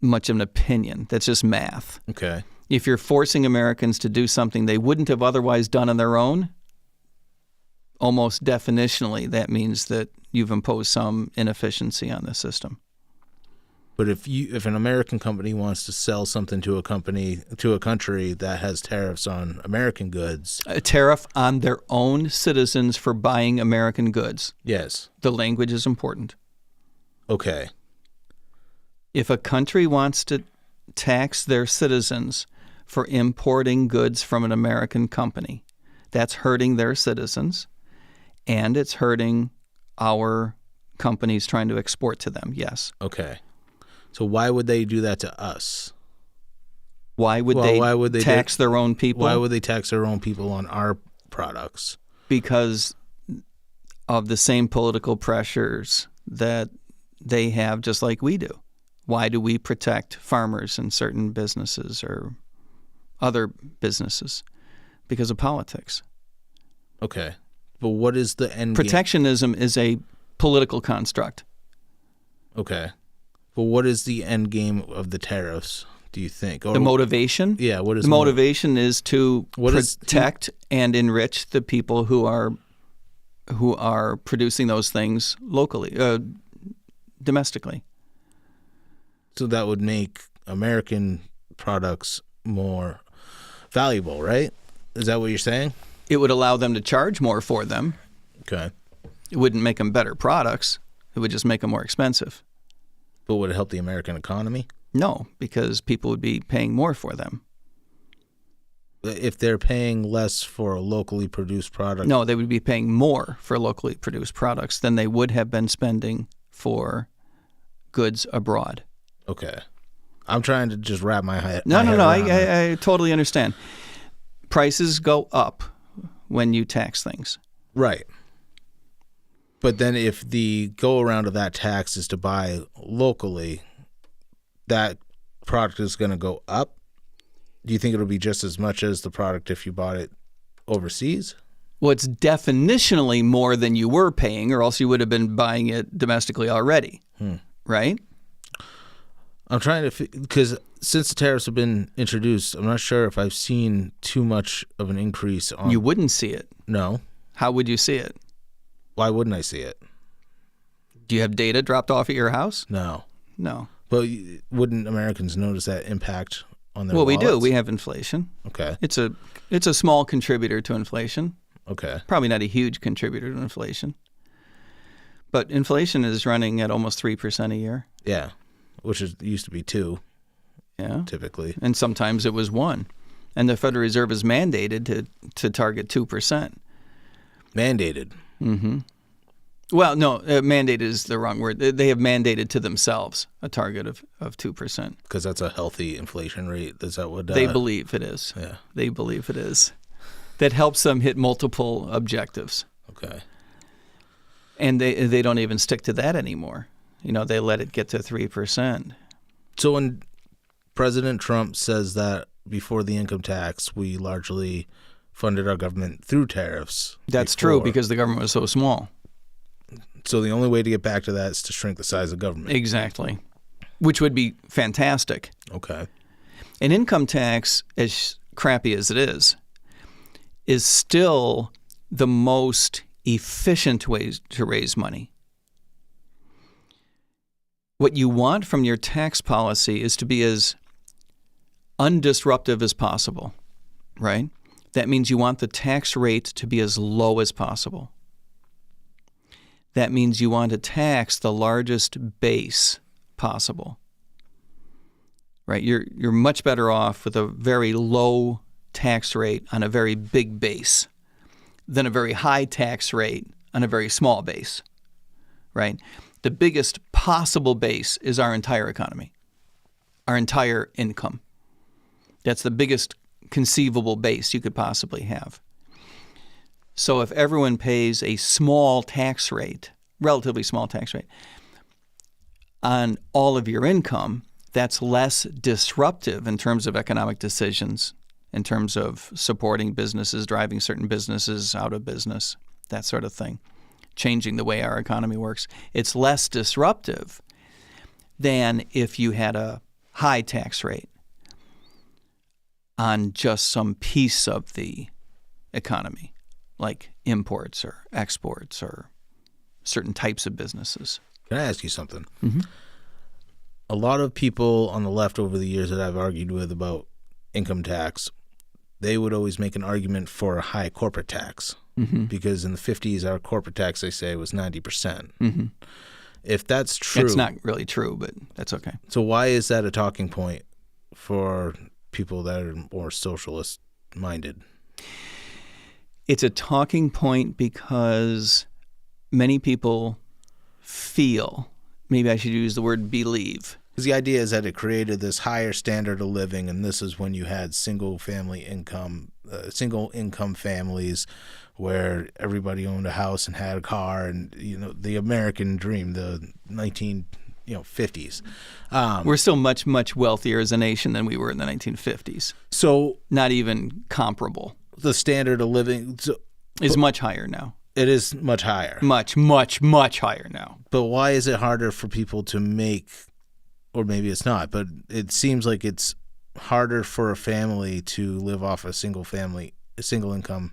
S2: much of an opinion. That's just math.
S1: Okay.
S2: If you're forcing Americans to do something they wouldn't have otherwise done on their own, almost definitionally, that means that you've imposed some inefficiency on the system.
S1: But if an American company wants to sell something to a country that has tariffs on American goods,
S2: A tariff on their own citizens for buying American goods.
S1: yes,
S2: The language is important.
S1: okay,
S2: If a country wants to tax their citizens for importing goods from an American company, that's hurting their citizens, and it's hurting our companies trying to export to them, yes.
S1: okay. So why would they do that to us?
S2: Why would they tax their own people?
S1: Why would they tax their own people on our products?
S2: Because of the same political pressures that they have, just like we do. Why do we protect farmers and certain businesses or other businesses? Because of politics.
S1: Okay. But what is the end game?
S2: Protectionism is a political construct.
S1: Okay. But what is the end game of the tariffs, do you think? Or,
S2: The motivation?
S1: yeah, what is
S2: The motivation is to
S1: What is-
S2: protect and enrich the people who are producing those things locally, domestically.
S1: So that would make American products more valuable, right? Is that what you're saying?
S2: It would allow them to charge more for them.
S1: Okay.
S2: It wouldn't make them better products. It would just make them more expensive.
S1: But would it help the American economy?
S2: No, because people would be paying more for them.
S1: If they're paying less for a locally produced product?
S2: No, they would be paying more for locally produced products than they would have been spending for goods abroad.
S1: Okay. I'm trying to just wrap my head.
S2: No.
S1: around it.
S2: I totally understand. Prices go up when you tax things.
S1: Right. But then if the go around of that tax is to buy locally, that product is going to go up. Do you think it'll be just as much as the product if you bought it overseas?
S2: Well, it's definitionally more than you were paying, or else you would have been buying it domestically already, right?
S1: I'm trying to, because since the tariffs have been introduced, I'm not sure if I've seen too much of an increase on.
S2: You wouldn't see it.
S1: No.
S2: How would you see it?
S1: Why wouldn't I see it?
S2: Do you have data dropped off at your house?
S1: No.
S2: No.
S1: But wouldn't Americans notice that impact on their
S2: Well, we do.
S1: wallets?
S2: We have inflation.
S1: Okay.
S2: It's a small contributor to inflation.
S1: Okay.
S2: Probably not a huge contributor to inflation. But inflation is running at almost 3% a year.
S1: Yeah. Which used to be 2,
S2: Yeah.
S1: typically.
S2: And sometimes it was 1. And the Federal Reserve is mandated to target 2%.
S1: Mandated.
S2: Mm-hmm. Well, no, mandated is the wrong word. They have mandated to themselves a target of 2%.
S1: Because that's a healthy inflation rate. Is that what
S2: They believe it is.
S1: Yeah.
S2: They believe it is. That helps them hit multiple objectives.
S1: Okay.
S2: And they don't even stick to that anymore. You know, they let it get to 3%.
S1: So when President Trump says that before the income tax, we largely funded our government through tariffs.
S2: That's true because the government was so small.
S1: So the only way to get back to that is to shrink the size of government.
S2: Exactly. Which would be fantastic.
S1: Okay.
S2: An income tax, as crappy as it is still the most efficient way to raise money. What you want from your tax policy is to be as undisruptive as possible, right? That means you want the tax rate to be as low as possible. That means you want to tax the largest base possible, right? You're much better off with a very low tax rate on a very big base than a very high tax rate on a very small base, right? The biggest possible base is our entire economy, our entire income. That's the biggest conceivable base you could possibly have. So if everyone pays a small tax rate, relatively small tax rate, on all of your income, that's less disruptive in terms of economic decisions in terms of supporting businesses, driving certain businesses out of business, that sort of thing, changing the way our economy works. It's less disruptive than if you had a high tax rate on just some piece of the economy, like imports or exports or certain types of businesses.
S1: Can I ask you something?
S2: Mm-hmm.
S1: A lot of people on the left over the years that I've argued with about income tax, they would always make an argument for a high corporate tax because in the 50s, our corporate tax, they say, was 90%. If that's true.
S2: It's not really true, but that's okay.
S1: So why is that a talking point for people that are more socialist minded?
S2: It's a talking point because many people feel, maybe I should use the word believe.
S1: Because the idea is that it created this higher standard of living, and this is when you had single income families where everybody owned a house and had a car, and the American dream, the 1950s.
S2: We're still much, much wealthier as a nation than we were in the 1950s.
S1: So
S2: not even comparable.
S1: The standard of living
S2: is much higher now.
S1: It is much higher.
S2: Much, much, much higher now.
S1: But why is it harder for people to make, or maybe it's not, but it seems like it's harder for a family to live off a single income,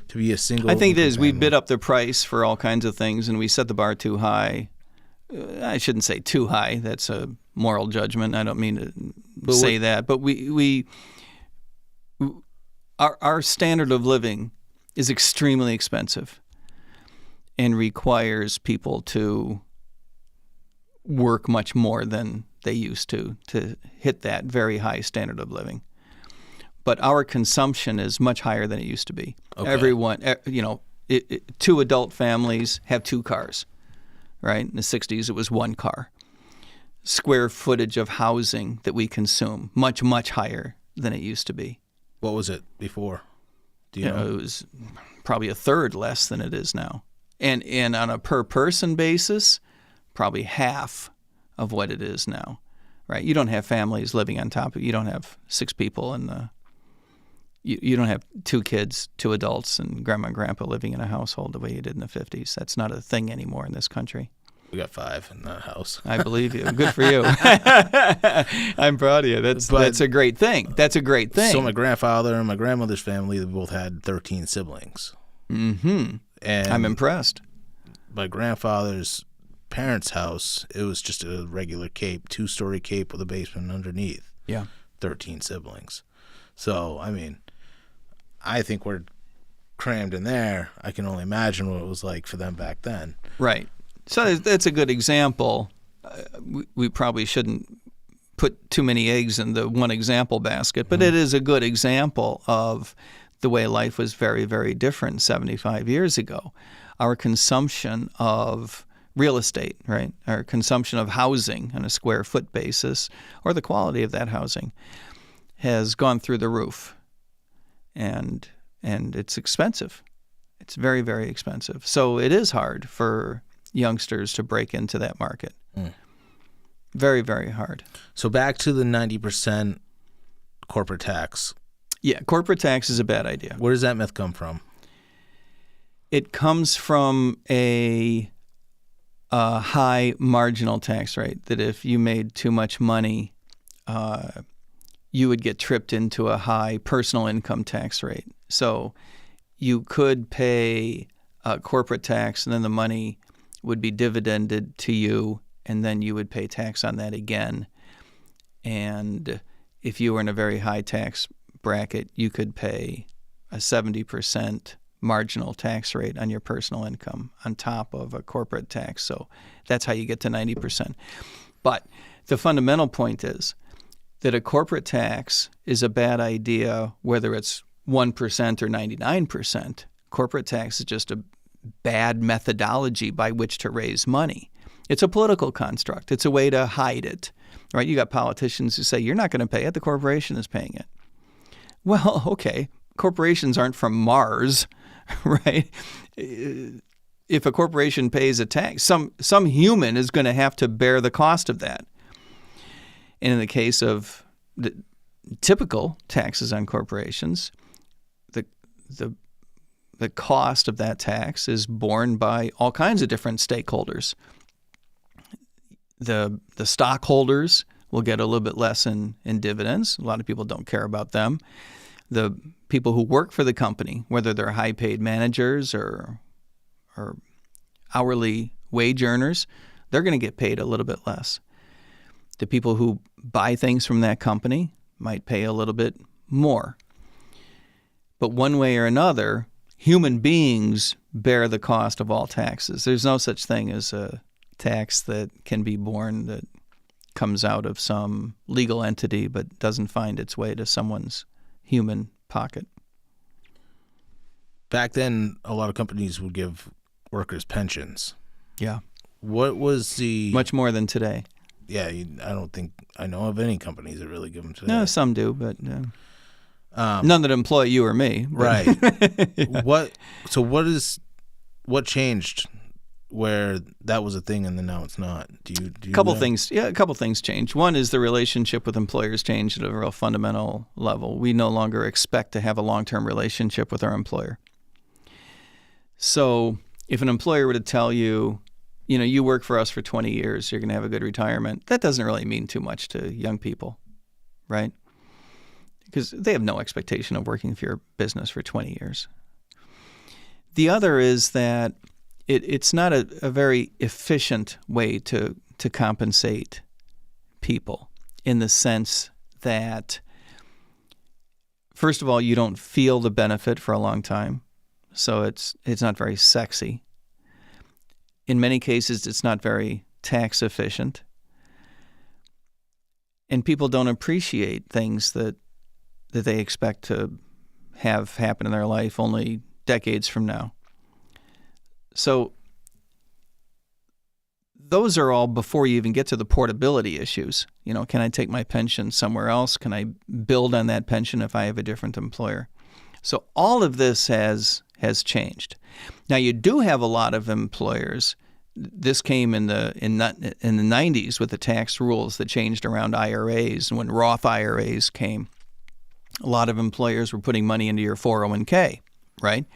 S1: to be a single
S2: I think it is.
S1: Family.
S2: We bid up the price for all kinds of things, and we set the bar too high. I shouldn't say too high. That's a moral judgment. I don't mean to say that. But our standard of living is extremely expensive and requires people to work much more than they used to hit that very high standard of living. But our consumption is much higher than it used to be. Okay. Everyone, two adult families have 2 cars, right? In the 60s, it was 1 car. Square footage of housing that we consume, much, much higher than it used to be.
S1: What was it before? Do you know?
S2: It was probably a third less than it is now. And on a per person basis, probably half of what it is now, right? You don't have families living on top of it. You don't have 6 people you don't have 2 kids, 2 adults, and grandma and grandpa living in a household the way you did in the 50s. That's not a thing anymore in this country.
S1: We got 5 in that house.
S2: I believe you. Good for you. I'm proud of you. That's a great thing. That's a great thing.
S1: So my grandfather and my grandmother's family, they both had 13 siblings.
S2: Mm-hmm.
S1: And
S2: I'm impressed.
S1: My grandfather's parents' house, it was just a regular cape, 2-story cape with a basement underneath.
S2: Yeah.
S1: 13 siblings. So, I mean, I think we're crammed in there. I can only imagine what it was like for them back then.
S2: Right. So that's a good example. We probably shouldn't put too many eggs in the one example basket, but it is a good example of the way life was very, very different 75 years ago. Our consumption of real estate, right, our consumption of housing on a square foot basis, or the quality of that housing, has gone through the roof. And it's expensive. It's very, very expensive. So it is hard for youngsters to break into that market. Very, very hard.
S1: So back to the 90% corporate tax.
S2: Yeah, corporate tax is a bad idea.
S1: Where does that myth come from?
S2: It comes from a high marginal tax rate, that if you made too much money, you would get tripped into a high personal income tax rate. So you could pay corporate tax, and then the money would be dividended to you, and then you would pay tax on that again. And if you were in a very high tax bracket, you could pay a 70% marginal tax rate on your personal income on top of a corporate tax. So that's how you get to 90%. But the fundamental point is that a corporate tax is a bad idea, whether it's 1% or 99%. Corporate tax is just a bad methodology by which to raise money. It's a political construct. It's a way to hide it, right? You got politicians who say, you're not going to pay it, the corporation is paying it. Well, okay, corporations aren't from Mars, right? If a corporation pays a tax, some human is going to have to bear the cost of that. And in the case of typical taxes on corporations, the the cost of that tax is borne by all kinds of different stakeholders. The stockholders will get a little bit less in dividends. A lot of people don't care about them. The people who work for the company, whether they're high-paid managers or hourly wage earners, they're going to get paid a little bit less. The people who buy things from that company might pay a little bit more. But one way or another, human beings bear the cost of all taxes. There's no such thing as a tax that can be borne that comes out of some legal entity but doesn't find its way to someone's human pocket.
S1: Back then, a lot of companies would give workers pensions.
S2: Yeah.
S1: What was the...
S2: Much more than today.
S1: Yeah, I don't think I know of any companies that really give them today.
S2: No, some do, but none that employ you or me.
S1: Right. What changed where that was a thing and then now it's not? Do you
S2: a couple things changed. One is the relationship with employers changed at a real fundamental level. We no longer expect to have a long-term relationship with our employer. So if an employer were to tell you, you work for us for 20 years, you're going to have a good retirement, that doesn't really mean too much to young people, right? Because they have no expectation of working for your business for 20 years. The other is that it's not a very efficient way to compensate people, in the sense that, first of all, you don't feel the benefit for a long time, so it's not very sexy. In many cases, it's not very tax efficient. And people don't appreciate things that they expect to have happen in their life only decades from now. So those are all before you even get to the portability issues. Can I take my pension somewhere else? Can I build on that pension if I have a different employer? So all of this has changed. Now, you do have a lot of employers. This came in the 90s with the tax rules that changed around IRAs, and when Roth IRAs came, a lot of employers were putting money into your 401k, right?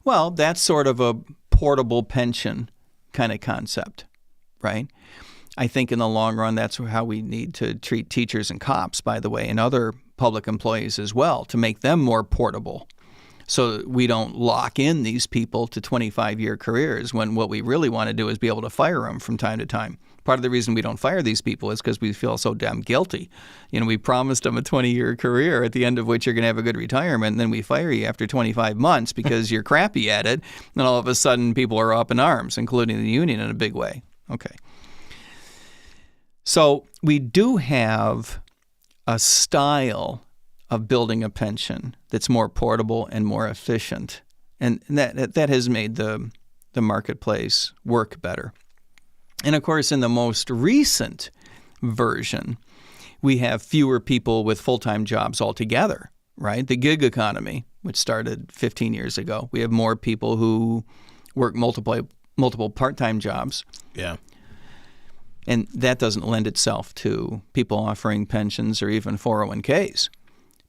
S2: Well, that's sort of a portable pension kind of concept, right? I think in the long run, that's how we need to treat teachers and cops, by the way, and other public employees as well, to make them more portable, so we don't lock in these people to 25-year careers when what we really want to do is be able to fire them from time to time. Part of the reason we don't fire these people is because we feel so damn guilty. We promised them a 20-year career at the end of which you're going to have a good retirement, and then we fire you after 25 months because you're crappy at it, and all of a sudden people are up in arms, including the union in a big way. Okay. So we do have a style of building a pension that's more portable and more efficient. And that has made the marketplace work better. And of course, in the most recent version, we have fewer people with full-time jobs altogether, right? The gig economy, which started 15 years ago. We have more people who work multiple part-time jobs.
S1: Yeah.
S2: And that doesn't lend itself to people offering pensions or even 401ks.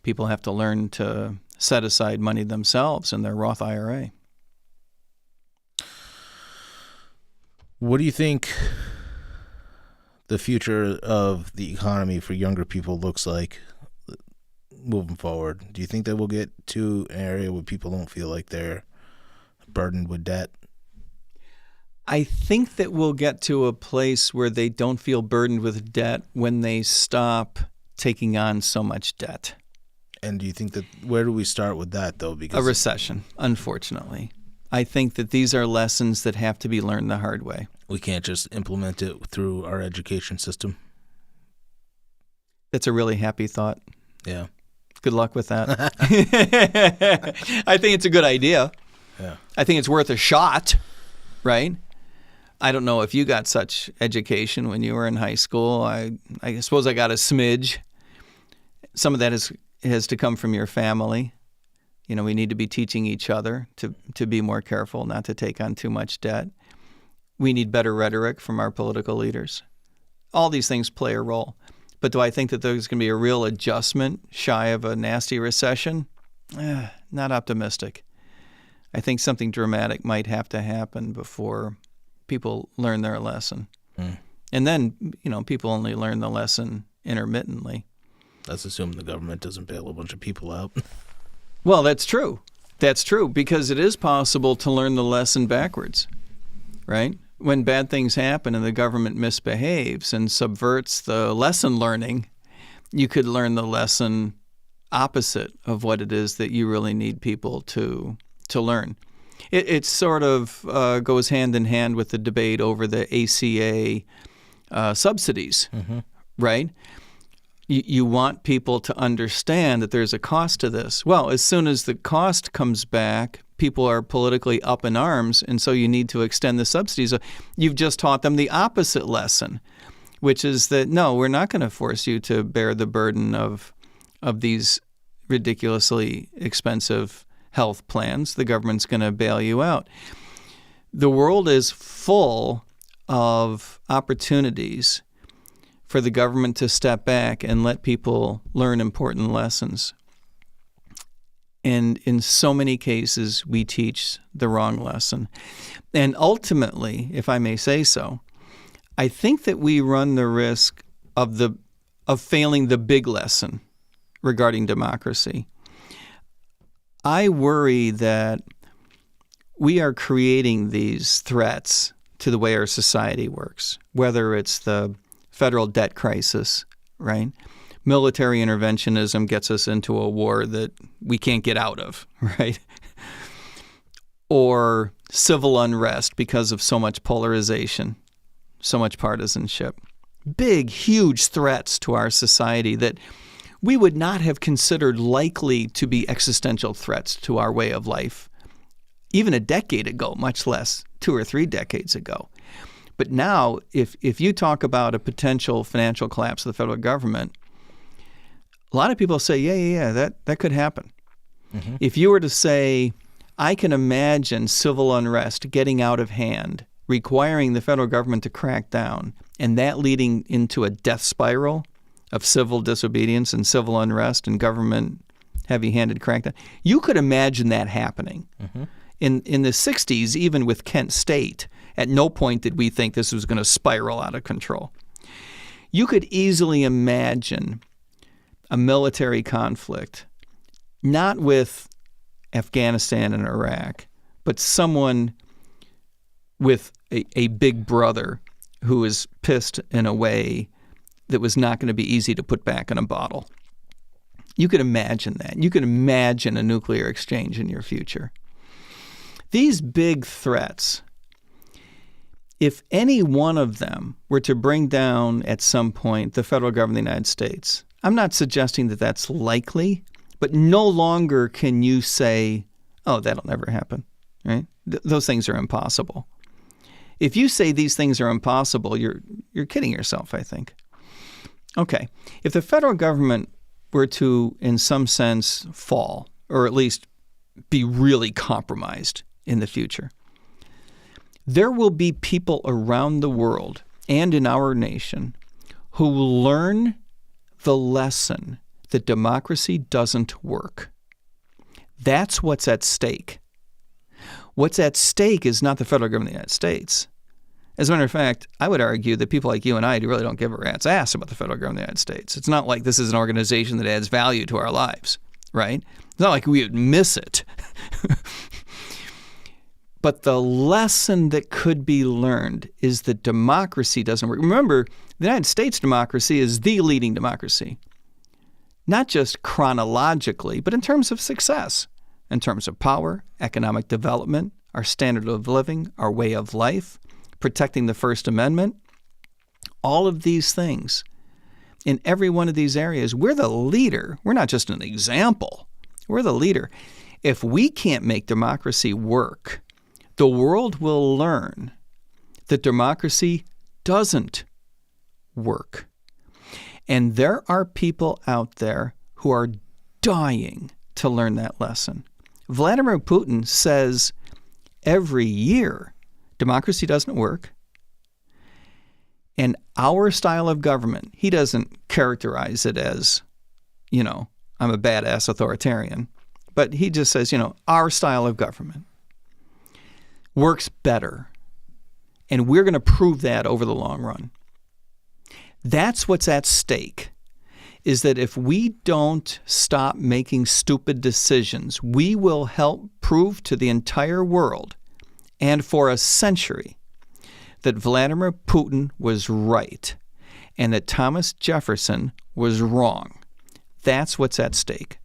S2: People have to learn to set aside money themselves in their Roth IRA.
S1: What do you think the future of the economy for younger people looks like moving forward? Do you think that we'll get to an area where people don't feel like they're burdened with debt?
S2: I think that we'll get to a place where they don't feel burdened with debt when they stop taking on so much debt.
S1: And do you think that, where do we start with that, though? Because
S2: a recession, unfortunately. I think that these are lessons that have to be learned the hard way.
S1: We can't just implement it through our education system.
S2: That's a really happy thought.
S1: Yeah.
S2: Good luck with that. I think it's a good idea.
S1: Yeah.
S2: I think it's worth a shot, right? I don't know if you got such education when you were in high school. I suppose I got a smidge. Some of that has to come from your family. We need to be teaching each other to be more careful, not to take on too much debt. We need better rhetoric from our political leaders. All these things play a role. But do I think that there's going to be a real adjustment shy of a nasty recession? Not optimistic. I think something dramatic might have to happen before people learn their lesson. And then, people only learn the lesson intermittently.
S1: Let's assume the government doesn't bail a bunch of people out.
S2: Well, that's true. That's true, because it is possible to learn the lesson backwards, right? When bad things happen and the government misbehaves and subverts the lesson learning, you could learn the lesson opposite of what it is that you really need people to learn. It sort of goes hand in hand with the debate over the ACA subsidies, right? You want people to understand that there's a cost to this. Well, as soon as the cost comes back, people are politically up in arms, and so you need to extend the subsidies. You've just taught them the opposite lesson, which is that, no, we're not going to force you to bear the burden of these ridiculously expensive health plans. The government's going to bail you out. The world is full of opportunities for the government to step back and let people learn important lessons. And in so many cases, we teach the wrong lesson. And ultimately, if I may say so, I think that we run the risk of failing the big lesson regarding democracy. I worry that we are creating these threats to the way our society works, whether it's the federal debt crisis, right? Military interventionism gets us into a war that we can't get out of, right? Or civil unrest because of so much polarization, so much partisanship. Big, huge threats to our society that we would not have considered likely to be existential threats to our way of life even a decade ago, much less 2 or 3 decades ago. But now, if you talk about a potential financial collapse of the federal government, a lot of people say, yeah, that could happen. If you were to say, I can imagine civil unrest getting out of hand, requiring the federal government to crack down, and that leading into a death spiral of civil disobedience and civil unrest and government heavy-handed crackdown, you could imagine that happening. In the 60s, even with Kent State, at no point did we think this was going to spiral out of control. You could easily imagine a military conflict, not with Afghanistan and Iraq, but someone with a big brother who is pissed in a way that was not going to be easy to put back in a bottle. You could imagine that. You could imagine a nuclear exchange in your future. These big threats, if any one of them were to bring down at some point the federal government of the United States, I'm not suggesting that that's likely, but no longer can you say, oh, that'll never happen, right? Those things are impossible. If you say these things are impossible, you're kidding yourself, I think. Okay, if the federal government were to, in some sense, fall, or at least be really compromised in the future, there will be people around the world and in our nation who will learn the lesson that democracy doesn't work. That's what's at stake. What's at stake is not the federal government of the United States. As a matter of fact, I would argue that people like you and I really don't give a rat's ass about the federal government of the United States. It's not like this is an organization that adds value to our lives, right? It's not like we would miss it. But the lesson that could be learned is that democracy doesn't work. Remember, the United States democracy is the leading democracy, not just chronologically, but in terms of success, in terms of power, economic development, our standard of living, our way of life, protecting the First Amendment, all of these things. In every one of these areas, we're the leader. We're not just an example. We're the leader. If we can't make democracy work, the world will learn that democracy doesn't work. And there are people out there who are dying to learn that lesson. Vladimir Putin says every year, democracy doesn't work. And our style of government, he doesn't characterize it as, I'm a badass authoritarian, but he just says, our style of government works better. And we're going to prove that over the long run. That's what's at stake, is that if we don't stop making stupid decisions, we will help prove to the entire world and for a century that Vladimir Putin was right and that Thomas Jefferson was wrong. That's what's at stake.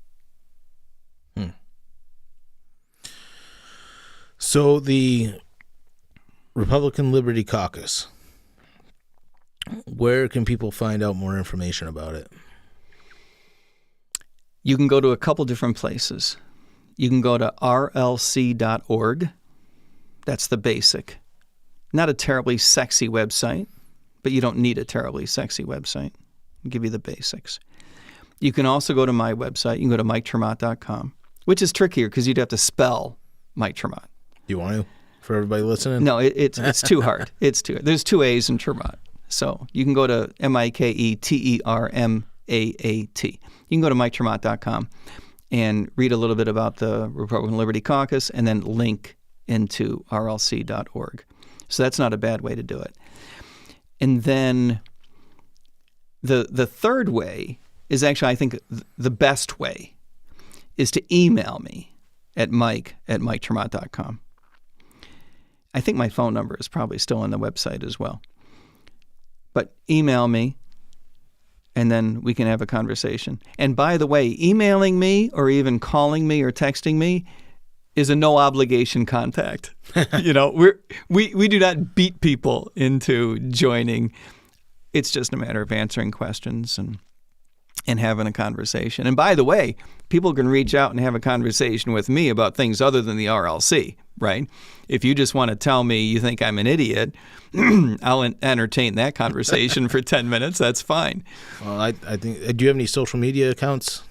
S1: So the Republican Liberty Caucus, where can people find out more information about it?
S2: You can go to a couple different places. You can go to rlc.org. That's the basic. Not a terribly sexy website, but you don't need a terribly sexy website. I'll give you the basics. You can also go to my website. You can go to MikeTermott.com, which is trickier because you'd have to spell Mike Termott.
S1: You want to, for everybody listening?
S2: No, it's too hard. It's too hard. There's 2 A's in Termott. So you can go to MikeTermaat. You can go to MikeTermott.com and read a little bit about the Republican Liberty Caucus and then link into rlc.org. So that's not a bad way to do it. And then the third way is actually, I think, the best way is to email me at mike@miketermott.com. I think my phone number is probably still on the website as well. But email me, and then we can have a conversation. And by the way, emailing me or even calling me or texting me is a no obligation contact. We do not beat people into joining. It's just a matter of answering questions and having a conversation. And by the way, people can reach out and have a conversation with me about things other than the RLC, right? If you just want to tell me you think I'm an idiot, I'll entertain that conversation for 10 minutes. That's fine.
S1: Well, I think. Do you have any social media accounts?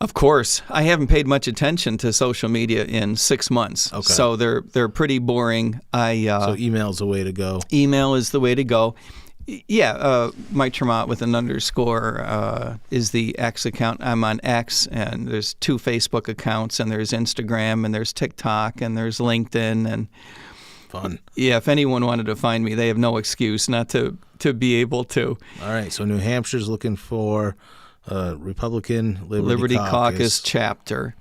S2: Of course. I haven't paid much attention to social media in 6 months.
S1: Okay.
S2: So they're pretty boring.
S1: So email's the way to go.
S2: Email is the way to go. Yeah, Mike Termott with an underscore is the X account. I'm on X, and there's 2 Facebook accounts, and there's Instagram, and there's TikTok, and there's LinkedIn, and
S1: fun.
S2: Yeah, if anyone wanted to find me, they have no excuse not to be able to.
S1: All right, so New Hampshire's looking for Republican
S2: Liberty Caucus chapter,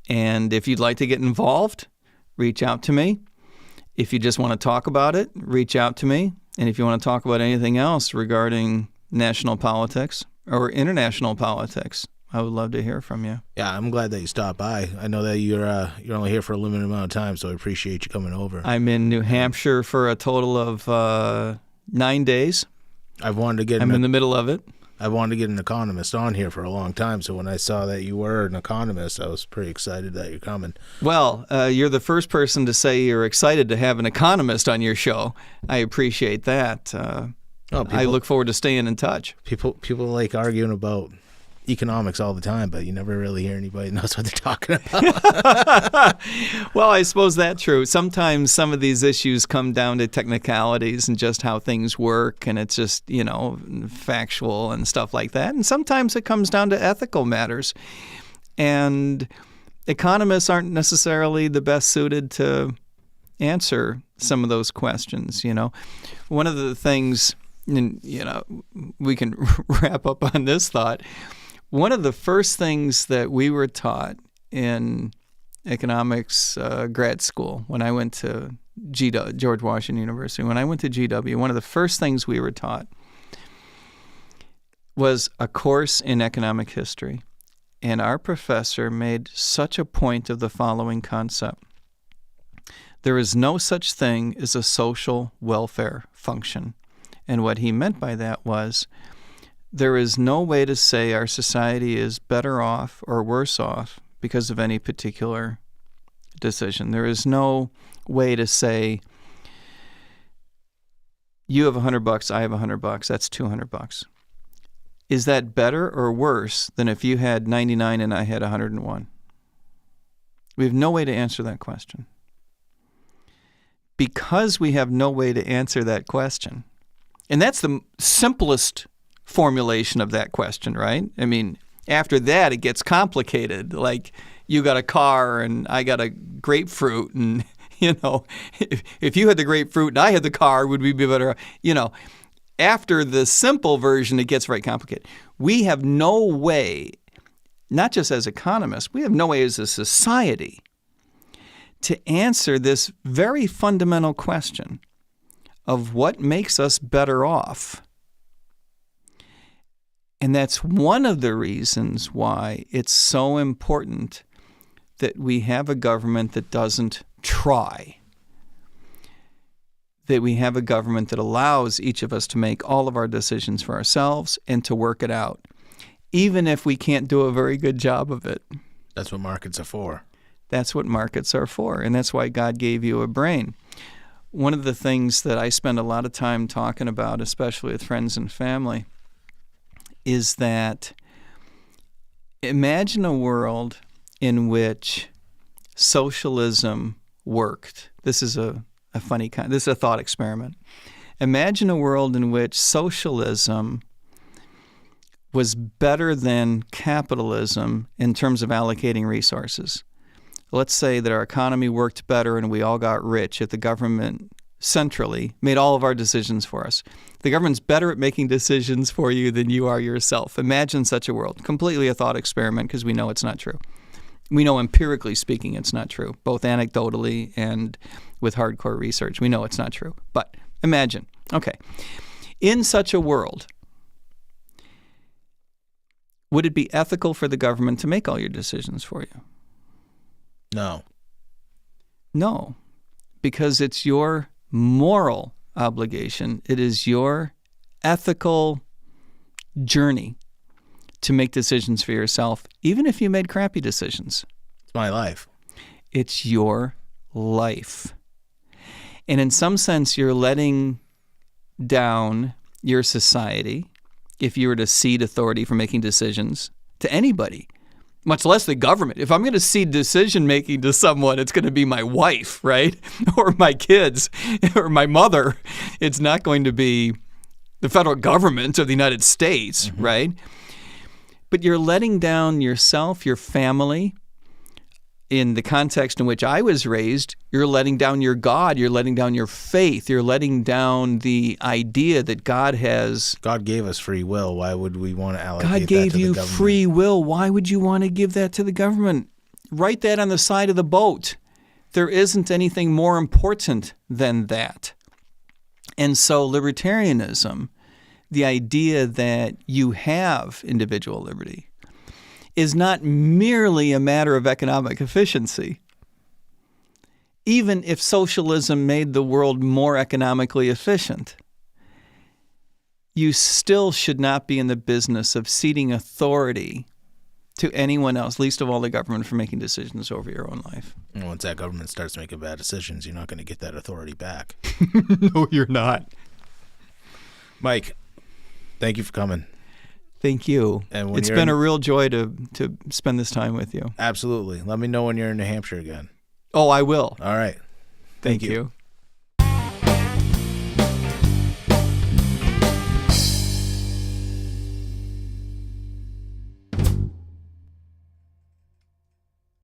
S2: and if you'd like to get involved, reach out to me. If you just want to talk about it, reach out to me. And if you want to talk about anything else regarding national politics or international politics, I would love to hear from you.
S1: Yeah, I'm glad that you stopped by. I know that you're only here for a limited amount of time, so I appreciate you coming over.
S2: I'm in New Hampshire for a total of 9 days.
S1: I'm
S2: in the middle of it.
S1: I wanted to get an economist on here for a long time, so when I saw that you were an economist, I was pretty excited that you're coming.
S2: Well, you're the first person to say you're excited to have an economist on your show. I appreciate that. I look forward to staying in touch.
S1: People like arguing about economics all the time, but you never really hear anybody knows what they're talking about.
S2: Well, I suppose that's true. Sometimes some of these issues come down to technicalities and just how things work, and it's just, factual and stuff like that. And sometimes it comes down to ethical matters. And economists aren't necessarily the best suited to answer some of those questions, One of the things, and, we can wrap up on this thought. One of the first things that we were taught in economics grad school when I went to George Washington University, when I went to GW, one of the first things we were taught was a course in economic history. And our professor made such a point of the following concept. There is no such thing as a social welfare function. And what he meant by that was, there is no way to say our society is better off or worse off because of any particular decision. There is no way to say, you have $100, I have $100, that's $200. Is that better or worse than if you had 99 and I had 101? We have no way to answer that question. Because we have no way to answer that question, And that's the simplest formulation of that question, right? I mean, after that, it gets complicated. Like, you got a car and I got a grapefruit, and, if you had the grapefruit and I had the car, would we be better? After the simple version, it gets very complicated. We have no way, not just as economists, we have no way as a society to answer this very fundamental question of what makes us better off. And that's one of the reasons why it's so important that we have a government that doesn't try, that we have a government that allows each of us to make all of our decisions for ourselves and to work it out, even if we can't do a very good job of it.
S1: That's what markets are for.
S2: That's what markets are for, and that's why God gave you a brain. One of the things that I spend a lot of time talking about, especially with friends and family, is that imagine a world in which socialism worked. This is a this is a thought experiment. Imagine a world in which socialism was better than capitalism in terms of allocating resources. Let's say that our economy worked better and we all got rich if the government centrally made all of our decisions for us. The government's better at making decisions for you than you are yourself. Imagine such a world. Completely a thought experiment, because we know it's not true. We know empirically speaking it's not true, both anecdotally and with hardcore research. We know it's not true. But imagine, okay, in such a world, would it be ethical for the government to make all your decisions for you?
S1: No.
S2: No, because it's your moral obligation. It is your ethical journey to make decisions for yourself, even if you made crappy decisions.
S1: It's my life.
S2: It's your life. And in some sense, you're letting down your society if you were to cede authority for making decisions to anybody, much less the government. If I'm going to cede decision-making to someone, it's going to be my wife, right? Or my kids, or my mother. It's not going to be the federal government of the United States, right? But you're letting down yourself, your family. In the context in which I was raised, you're letting down your God, you're letting down your faith, you're letting down the idea that God
S1: gave us free will. Why would we want to allocate that
S2: God
S1: to
S2: gave
S1: the
S2: you
S1: government?
S2: free will. Why would you want to give that to the government? Write that on the side of the boat. There isn't anything more important than that. And so libertarianism, the idea that you have individual liberty, is not merely a matter of economic efficiency. Even if socialism made the world more economically efficient, you still should not be in the business of ceding authority to anyone else, least of all the government, for making decisions over your own life.
S1: And once that government starts making bad decisions, you're not going to get that authority back.
S2: No, you're not.
S1: Mike, thank you for coming.
S2: Thank you.
S1: And
S2: it's been a real joy to spend this time with you.
S1: Absolutely. Let me know when you're in New Hampshire again.
S2: Oh, I will.
S1: All right.
S2: Thank you.